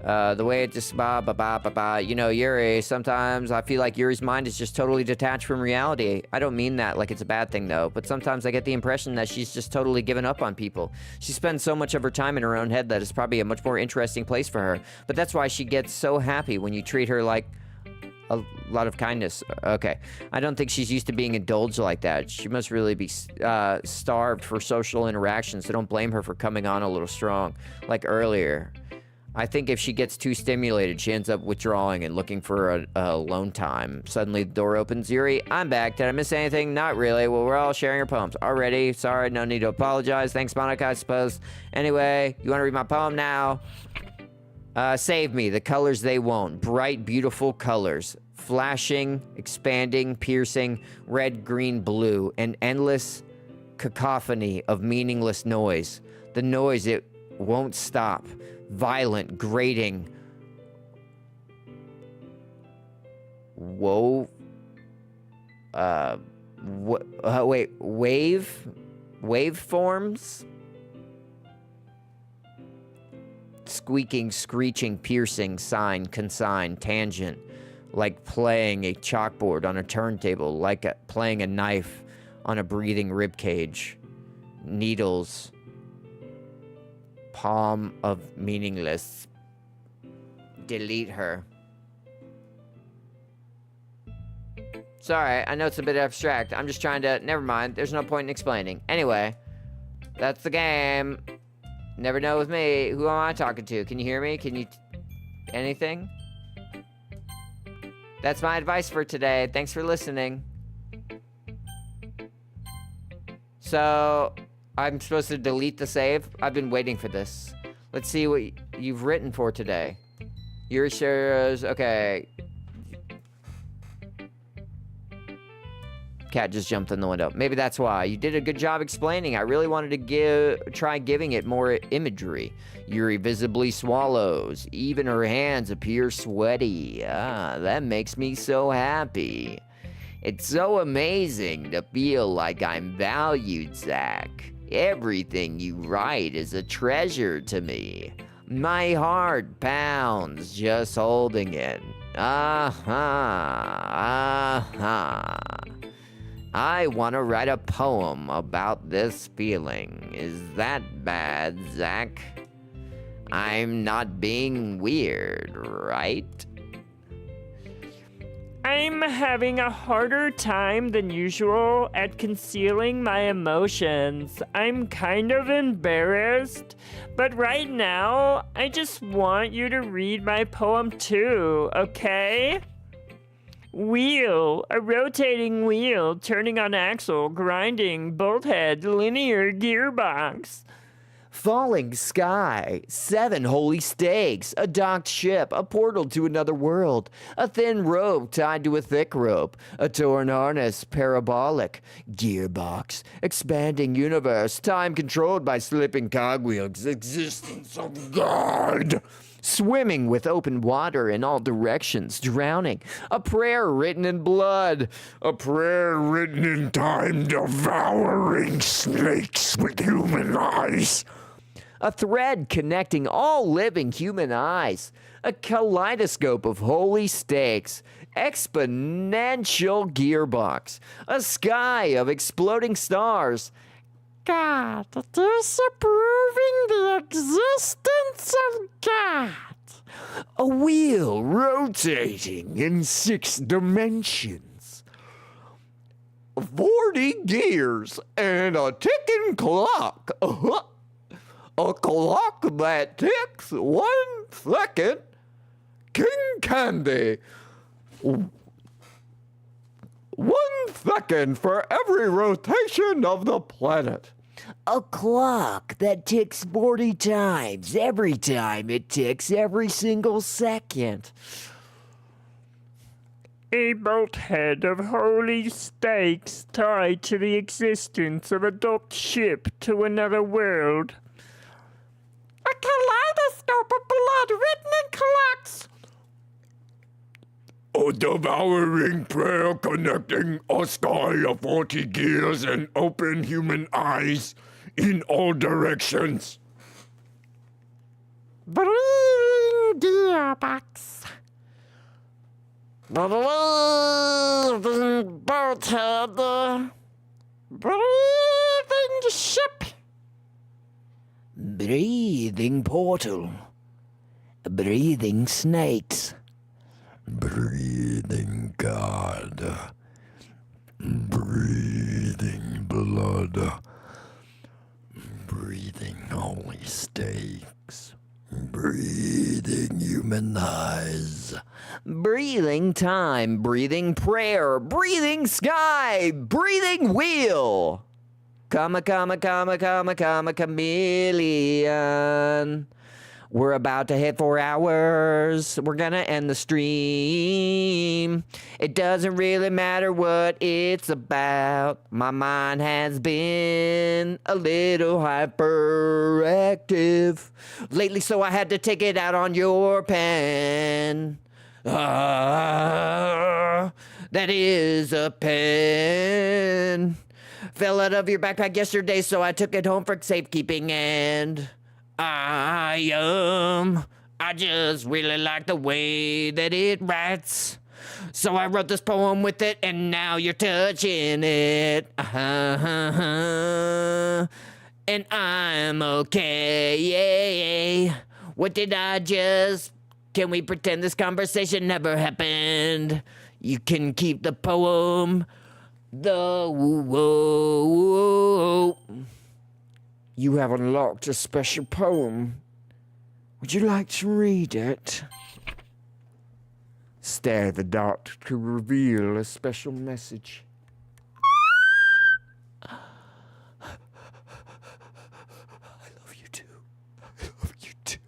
The way it just You know, Yuri, sometimes I feel like Yuri's mind is just totally detached from reality. I don't mean that like it's a bad thing, though, but sometimes I get the impression that she's just totally given up on people. She spends so much of her time in her own head that it's probably a much more interesting place for her. But that's why she gets so happy when you treat her like a lot of kindness. Okay. I don't think she's used to being indulged like that. She must really be starved for social interaction, so don't blame her for coming on a little strong, like earlier. I think if she gets too stimulated, she ends up withdrawing and looking for a alone time. Suddenly, the door opens. Yuri, I'm back. Did I miss anything? Not really. Well, we're all sharing our poems. Already. Sorry, no need to apologize. Thanks, Monica, I suppose. Anyway, you want to read my poem now? Save me. The colors they won't. Bright, beautiful colors. Flashing, expanding, piercing, red, green, blue. An endless cacophony of meaningless noise. The noise, it won't stop. Violent, grating. Whoa. Wait. Waveforms? Squeaking, screeching, piercing, sine, consign, tangent. Like playing a chalkboard on a turntable. Like playing a knife on a breathing ribcage. needles. Palm of meaningless. Delete her. Sorry, I know it's a bit abstract. I'm just trying to... Never mind. There's no point in explaining. Anyway, that's the game. Never know with me. Who am I talking to? Can you hear me? Can you... Anything? That's my advice for today. Thanks for listening. So, I'm supposed to delete the save? I've been waiting for this. Let's see what you've written for today. Your shares... Okay. Cat just jumped in the window. Maybe that's why. You did a good job explaining. I really wanted to try giving it more imagery. Yuri visibly swallows. Even her hands appear sweaty. That makes me so happy. It's so amazing to feel like I'm valued, Zach. Everything you write is a treasure to me. My heart pounds just holding it. I want to write a poem about this feeling. Is that bad, Zach? I'm not being weird, right? I'm having a harder time than usual at concealing my emotions. I'm kind of embarrassed, but right now, I just want you to read my poem too, okay? Wheel, a rotating wheel, turning on axle, grinding, bolt head, linear gearbox. Falling sky, 7 holy stakes, a docked ship, a portal to another world, a thin rope tied to a thick rope, a torn harness, parabolic, gearbox, expanding universe, time controlled by slipping cogwheels, existence of God. Swimming with open water in all directions, drowning. A prayer written in blood. A prayer written in time, devouring snakes with human eyes. A thread connecting all living human eyes. A kaleidoscope of holy stakes. Exponential gearbox. A sky of exploding stars. God, disapproving the existence of God. A wheel rotating in 6 dimensions. 40 gears and a ticking clock. A clock that ticks 1 second. King Candy. 1 second for every rotation of the planet. A clock that ticks 40 times every time it ticks every single second. A bolt head of holy stakes tied to the existence of a docked ship to another world. A kaleidoscope of blood written in clocks. A devouring prayer connecting a sky of 40 gears and open human eyes in all directions. Breathing gearbox. Breathing boat head. Breathing ship. Breathing portal. Breathing snakes. Breathing God. Breathing blood. Breathing holy stakes. Breathing human eyes. Breathing time, breathing prayer, breathing sky, breathing wheel. Chameleon. We're about to hit 4 hours. We're gonna end the stream. It doesn't really matter what it's about. My mind has been a little hyperactive lately, so I had to take it out on your pen. That is a pen. Fell out of your backpack yesterday, so I took it home for safekeeping, and I just really like the way that it writes. So I wrote this poem with it, and now you're touching it. and I'm okay. What did I just... Can we pretend this conversation never happened? You can keep the poem. The woo-woo. You have unlocked a special poem. Would you like to read it? Stare the dot to reveal a special message. I love you too. I love you too.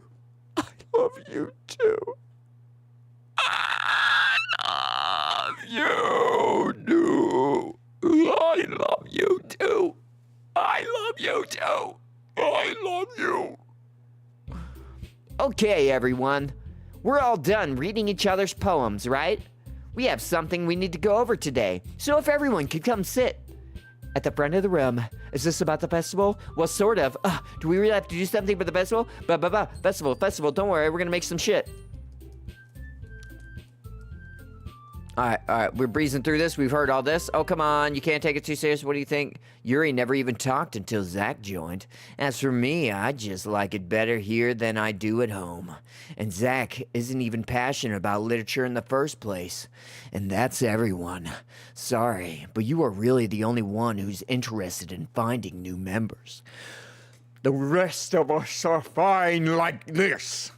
I love you too. I love you too. I love you too. I love you too. I love you. Okay, everyone. We're all done reading each other's poems, right? We have something we need to go over today. So if everyone could come sit at the front of the room. Is this about the festival? Well, sort of. Do we really have to do something for the festival? Festival. Don't worry, we're gonna make some shit. All right, we're breezing through this. We've heard all this. Oh, come on, you can't take it too serious. What do you think? Yuri never even talked until Zach joined. As for me, I just like it better here than I do at home. And Zach isn't even passionate about literature in the first place. And that's everyone. Sorry, but you are really the only one who's interested in finding new members. The rest of us are fine like this.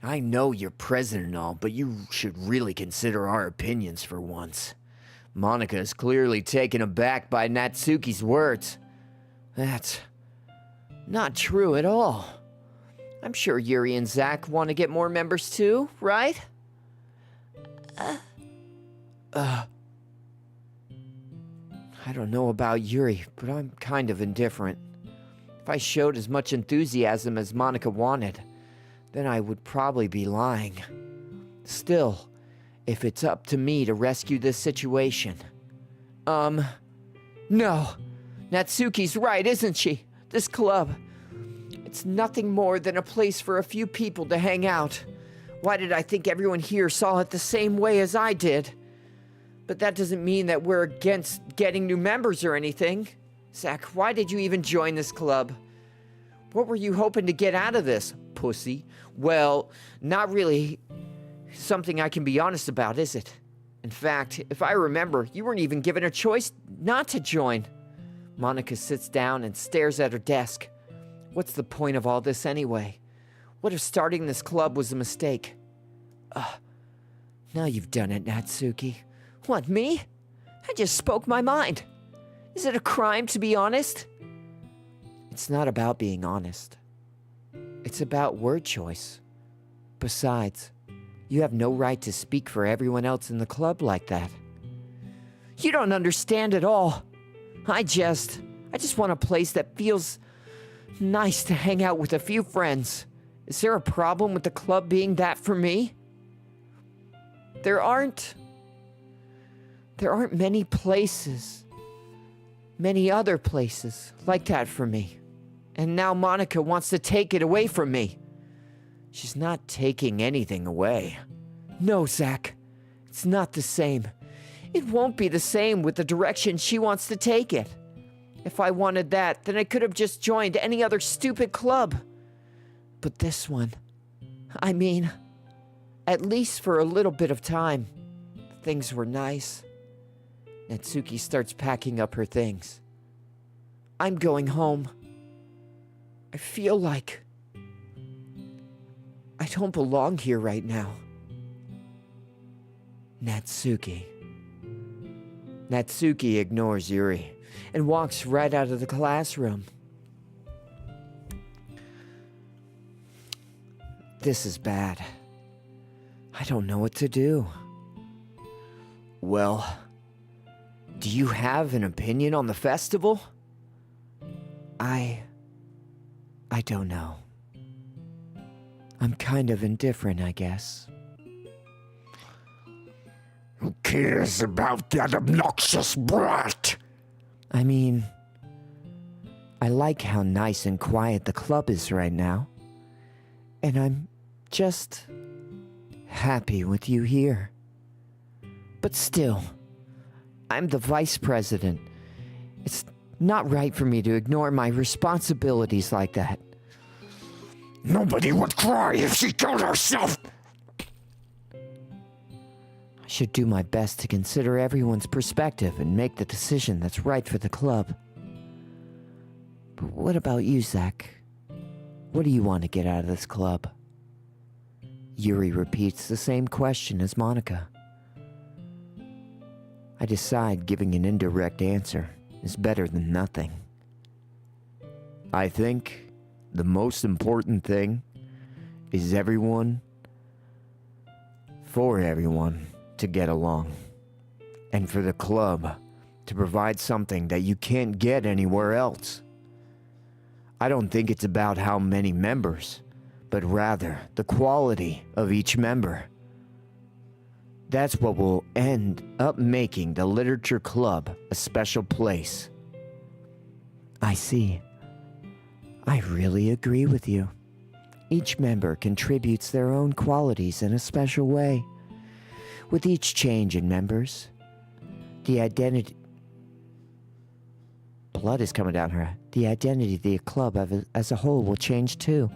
I know you're president and all, but you should really consider our opinions for once. Monica is clearly taken aback by Natsuki's words. That's not true at all. I'm sure Yuri and Zach want to get more members too, right? I don't know about Yuri, but I'm kind of indifferent. If I showed as much enthusiasm as Monica wanted, then I would probably be lying. Still, if it's up to me to rescue this situation. No. Natsuki's right, isn't she? This club, it's nothing more than a place for a few people to hang out. Why did I think everyone here saw it the same way as I did? But that doesn't mean that we're against getting new members or anything. Zach, why did you even join this club? What were you hoping to get out of this, pussy? Well, not really something I can be honest about, is it? In fact, if I remember, you weren't even given a choice not to join. Monica sits down and stares at her desk. What's the point of all this anyway? What if starting this club was a mistake? Now you've done it, Natsuki. What, me? I just spoke my mind. Is it a crime to be honest? It's not about being honest. It's about word choice. Besides, you have no right to speak for everyone else in the club like that. You don't understand at all. I just want a place that feels nice to hang out with a few friends. Is there a problem with the club being that for me? There aren't many places, many other places like that for me. And now Monica wants to take it away from me. She's not taking anything away. No, Zach, it's not the same. It won't be the same with the direction she wants to take it. If I wanted that, then I could have just joined any other stupid club. But this one, I mean, at least for a little bit of time, things were nice. Natsuki starts packing up her things. I'm going home. I feel like I don't belong here right now. Natsuki ignores Yuri and walks right out of the classroom. This is bad. I don't know what to do. Well, do you have an opinion on the festival? I don't know. I'm kind of indifferent, I guess. Who cares about that obnoxious brat? I mean, I like how nice and quiet the club is right now. And I'm just happy with you here. But still, I'm the vice president. Not right for me to ignore my responsibilities like that. Nobody would cry if she killed herself. I should do my best to consider everyone's perspective and make the decision that's right for the club. But what about you, Zach? What do you want to get out of this club? Yuri repeats the same question as Monica. I decide giving an indirect answer is better than nothing. I think the most important thing is for everyone to get along. And for the club to provide something that you can't get anywhere else. I don't think it's about how many members, but rather the quality of each member. That's what will end up making the literature club a special place. I see. I really agree with you. Each member contributes their own qualities in a special way. With each change in members, the identity... Blood is coming down her. The identity of the club as a whole will change too.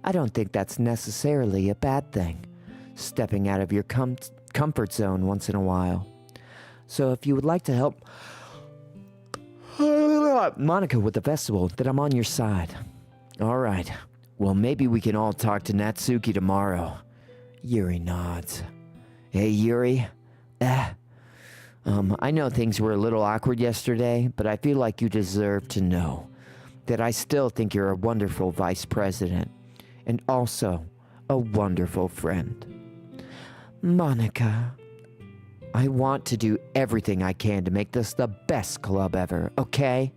I don't think that's necessarily a bad thing, stepping out of your comfort zone once in a while. So if you would like to help Monica with the festival, then I'm on your side. All right. Well, maybe we can all talk to Natsuki tomorrow. Yuri nods. Hey, Yuri. I know things were a little awkward yesterday, but I feel like you deserve to know that I still think you're a wonderful vice president and also a wonderful friend. Monica, I want to do everything I can to make this the best club ever, okay?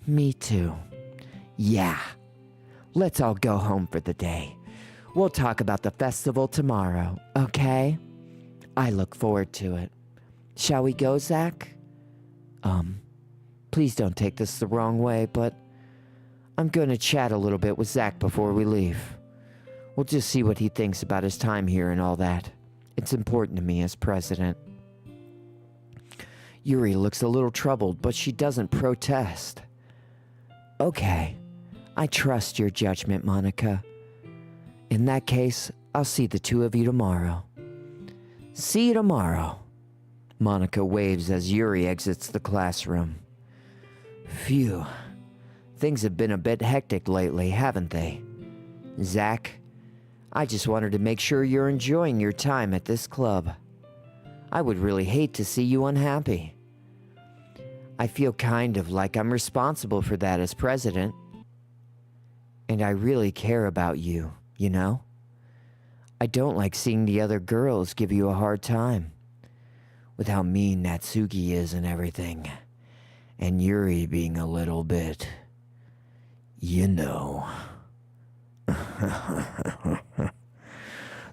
Me too. Yeah. Let's all go home for the day. We'll talk about the festival tomorrow, okay? I look forward to it. Shall we go, Zach? Please don't take this the wrong way, but I'm going to chat a little bit with Zach before we leave. We'll just see what he thinks about his time here and all that. It's important to me as president. Yuri looks a little troubled, but she doesn't protest. Okay, I trust your judgment, Monica. In that case, I'll see the two of you tomorrow. See you tomorrow. Monica waves as Yuri exits the classroom. Phew. Things have been a bit hectic lately, haven't they? Zach, I just wanted to make sure you're enjoying your time at this club. I would really hate to see you unhappy. I feel kind of like I'm responsible for that as president. And I really care about you, you know? I don't like seeing the other girls give you a hard time. With how mean Natsuki is and everything. And Yuri being a little bit... you know.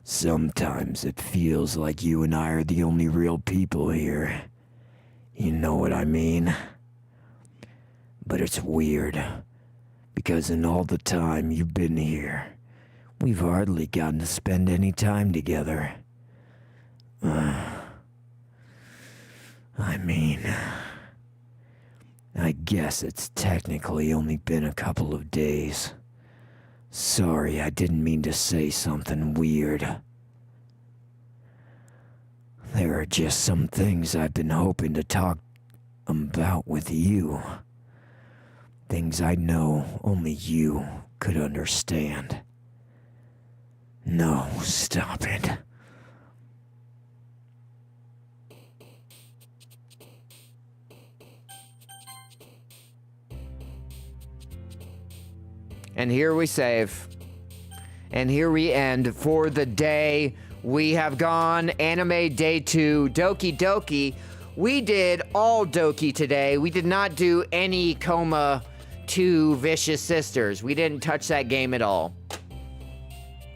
Sometimes it feels like you and I are the only real people here. You know what I mean? But it's weird. Because in all the time you've been here, we've hardly gotten to spend any time together. I mean, I guess it's technically only been a couple of days. Sorry, I didn't mean to say something weird. There are just some things I've been hoping to talk about with you. Things I know only you could understand. No, stop it. And here we save. And here we end for the day. We have gone anime day 2, Doki Doki. We did all Doki today. We did not do any Coma 2 Vicious Sisters. We didn't touch that game at all.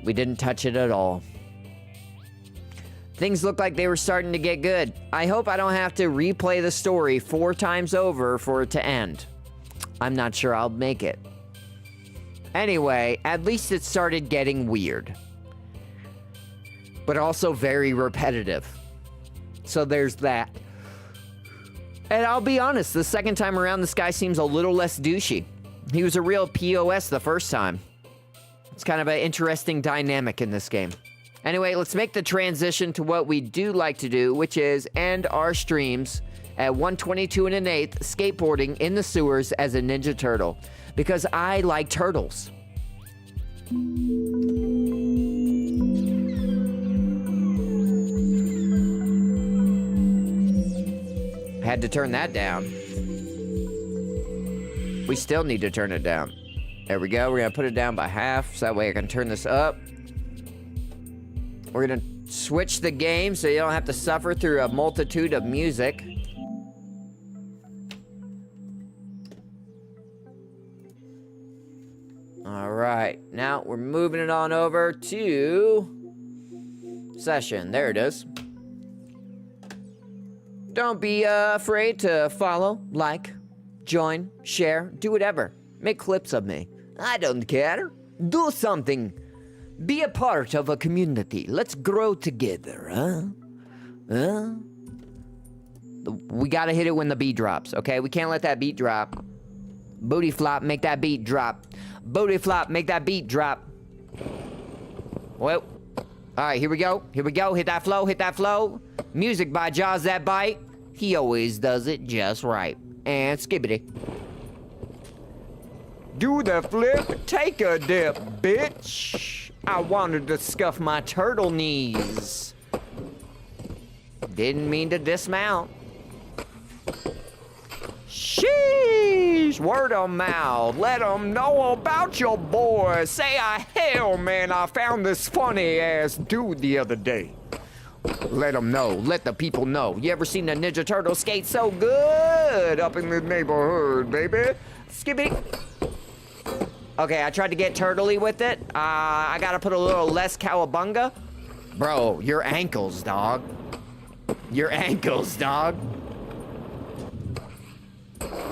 We didn't touch it at all. Things look like they were starting to get good. I hope I don't have to replay the story 4 times over for it to end. I'm not sure I'll make it. Anyway, at least it started getting weird. But also very repetitive. So there's that. And I'll be honest, the second time around, this guy seems a little less douchey. He was a real POS the first time. It's kind of an interesting dynamic in this game. Anyway, let's make the transition to what we do like to do, which is end our streams at 122 1/8 skateboarding in the sewers as a Ninja Turtle. Because I like turtles. Had to turn that down. We still need to turn it down. There we go. We're gonna put it down by half so that way I can turn this up. We're gonna switch the game so you don't have to suffer through a multitude of music. All right, now we're moving it on over to session. There it is. Don't be afraid to follow, like, join, share, do whatever. Make clips of me. I don't care. Do something. Be a part of a community. Let's grow together, huh? Huh? We gotta hit it when the beat drops, okay? We can't let that beat drop. Booty flop, make that beat drop. Booty flop, make that beat drop. Well, all right, here we go. Here we go. Hit that flow, hit that flow. Music by Jawsthatbite. He always does it just right. And skibbity. Do the flip, take a dip, bitch. I wanted to scuff my turtle knees. Didn't mean to dismount. Sheesh, word of mouth. Let them know about your boy. Say, hell, man, I found this funny ass dude the other day. Let them know. Let the people know. You ever seen a Ninja Turtle skate so good up in the neighborhood, baby? Skibbity. Okay, I tried to get turtley with it. I gotta put a little less cowabunga. Bro, your ankles, dog. Your ankles, dog.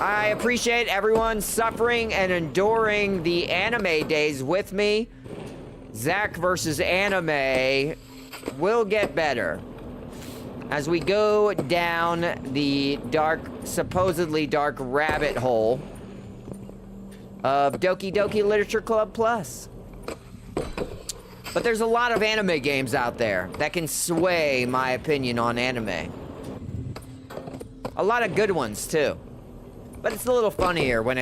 I appreciate everyone suffering and enduring the anime days with me. Zach versus anime will get better as we go down the dark, supposedly dark rabbit hole of Doki Doki Literature Club Plus. But there's a lot of anime games out there that can sway my opinion on anime. A lot of good ones too. But it's a little funnier when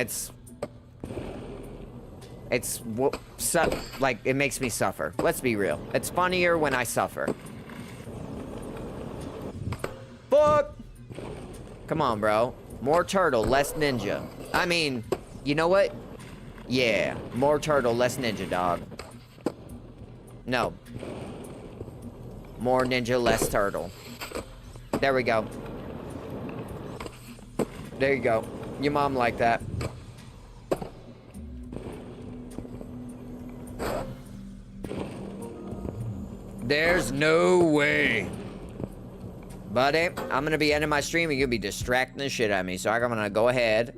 like, it makes me suffer. Let's be real. It's funnier when I suffer. Fuck! Come on, bro. More turtle, less ninja. I mean, you know what? Yeah, more turtle, less ninja, dog. No. More ninja, less turtle. There we go. There you go. Your mom liked that. There's no way. Buddy, I'm gonna be ending my stream and you'll be distracting the shit out of me. So I'm gonna go ahead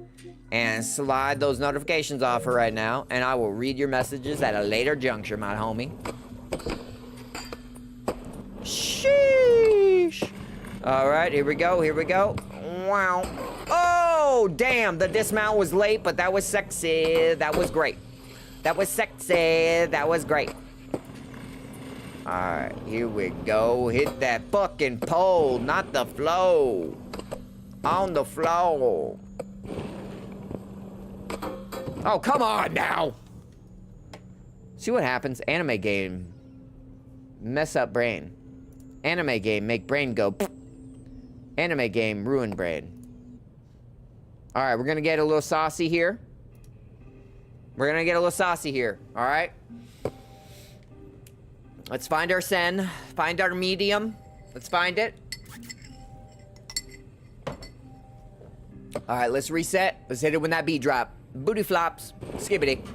and slide those notifications off for right now. And I will read your messages at a later juncture, my homie. Sheesh. All right, here we go, here we go. Wow. Oh, damn, the dismount was late, but that was sexy. That was great. That was sexy. That was great. Alright, here we go. Hit that fucking pole, not the flow. On the floor. Oh, come on now. See what happens? Anime game. Mess up brain. Anime game, make brain go. Anime game, ruin brain. Alright, we're gonna get a little saucy here. We're gonna get a little saucy here, alright? Let's find our sen, find our medium. Let's find it. Alright, let's reset. Let's hit it when that beat drop. Booty flops, skibbity.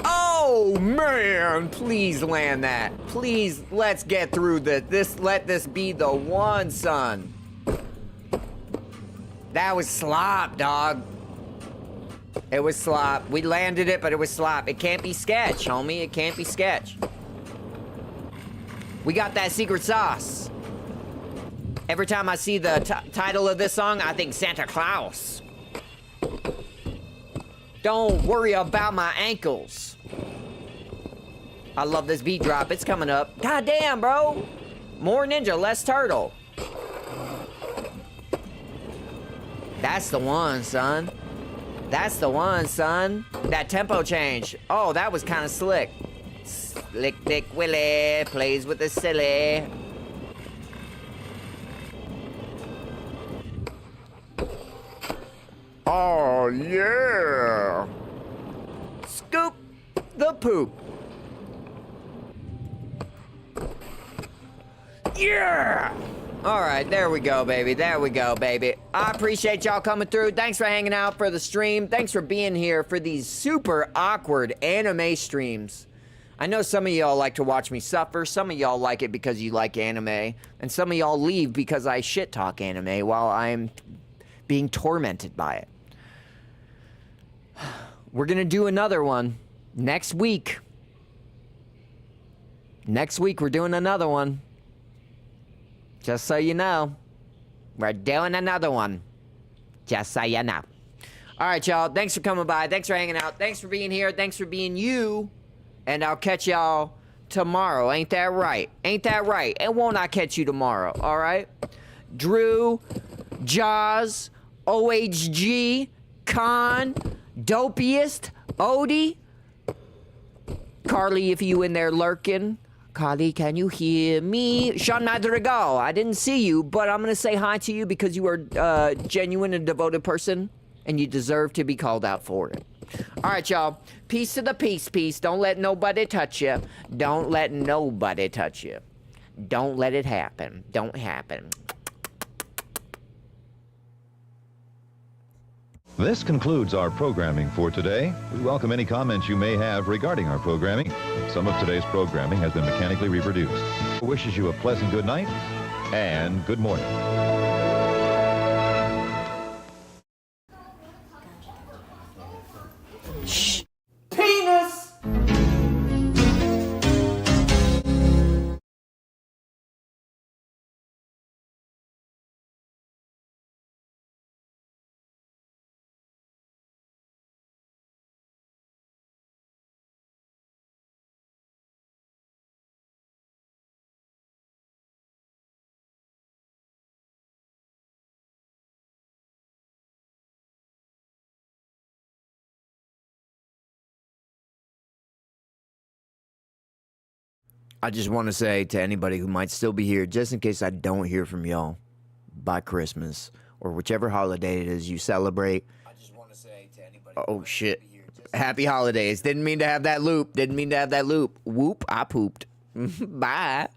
Oh man, please land that. Please, let's get through this. Let this be the one, son. That was slop, dog. It was slop. We landed it, but it was slop. It can't be sketch, homie. It can't be sketch. We got that secret sauce. Every time I see the title of this song, I think Santa Claus. Don't worry about my ankles. I love this beat drop. It's coming up. God damn, bro. More ninja, less turtle. That's the one, son. That's the one, son. That tempo change. Oh, that was kind of slick. Slick Dick Willie plays with the silly. Oh, yeah. Scoop the poop. Yeah. All right, there we go, baby. There we go, baby. I appreciate y'all coming through. Thanks for hanging out for the stream. Thanks for being here for these super awkward anime streams. I know some of y'all like to watch me suffer. Some of y'all like it because you like anime. And some of y'all leave because I shit talk anime while I'm being tormented by it. We're gonna do another one next week. Next week, we're doing another one. Just so you know. We're doing another one. Just so you know. All right, y'all. Thanks for coming by. Thanks for hanging out. Thanks for being here. Thanks for being you. And I'll catch y'all tomorrow. Ain't that right? Ain't that right? And won't I catch you tomorrow? All right? Drew, Jaws, OHG, Con, Dopiest, Odie, Carly, if you in there lurking. Carly, can you hear me? Sean Madrigal, I didn't see you, but I'm going to say hi to you because you are a genuine and devoted person, and you deserve to be called out for it. All right, y'all. Peace to the peace. Don't let nobody touch you. Don't let nobody touch you. Don't let it happen. Don't happen. This concludes our programming for today. We welcome any comments you may have regarding our programming. Some of today's programming has been mechanically reproduced. Wishes you a pleasant good night and good morning. Shh. Penis! I just want to say to anybody who might still be here, just in case I don't hear from y'all by Christmas or whichever holiday it is you celebrate. I just want to say to anybody. Oh shit! Happy holidays. Didn't mean to have that loop. Whoop! I pooped. Bye.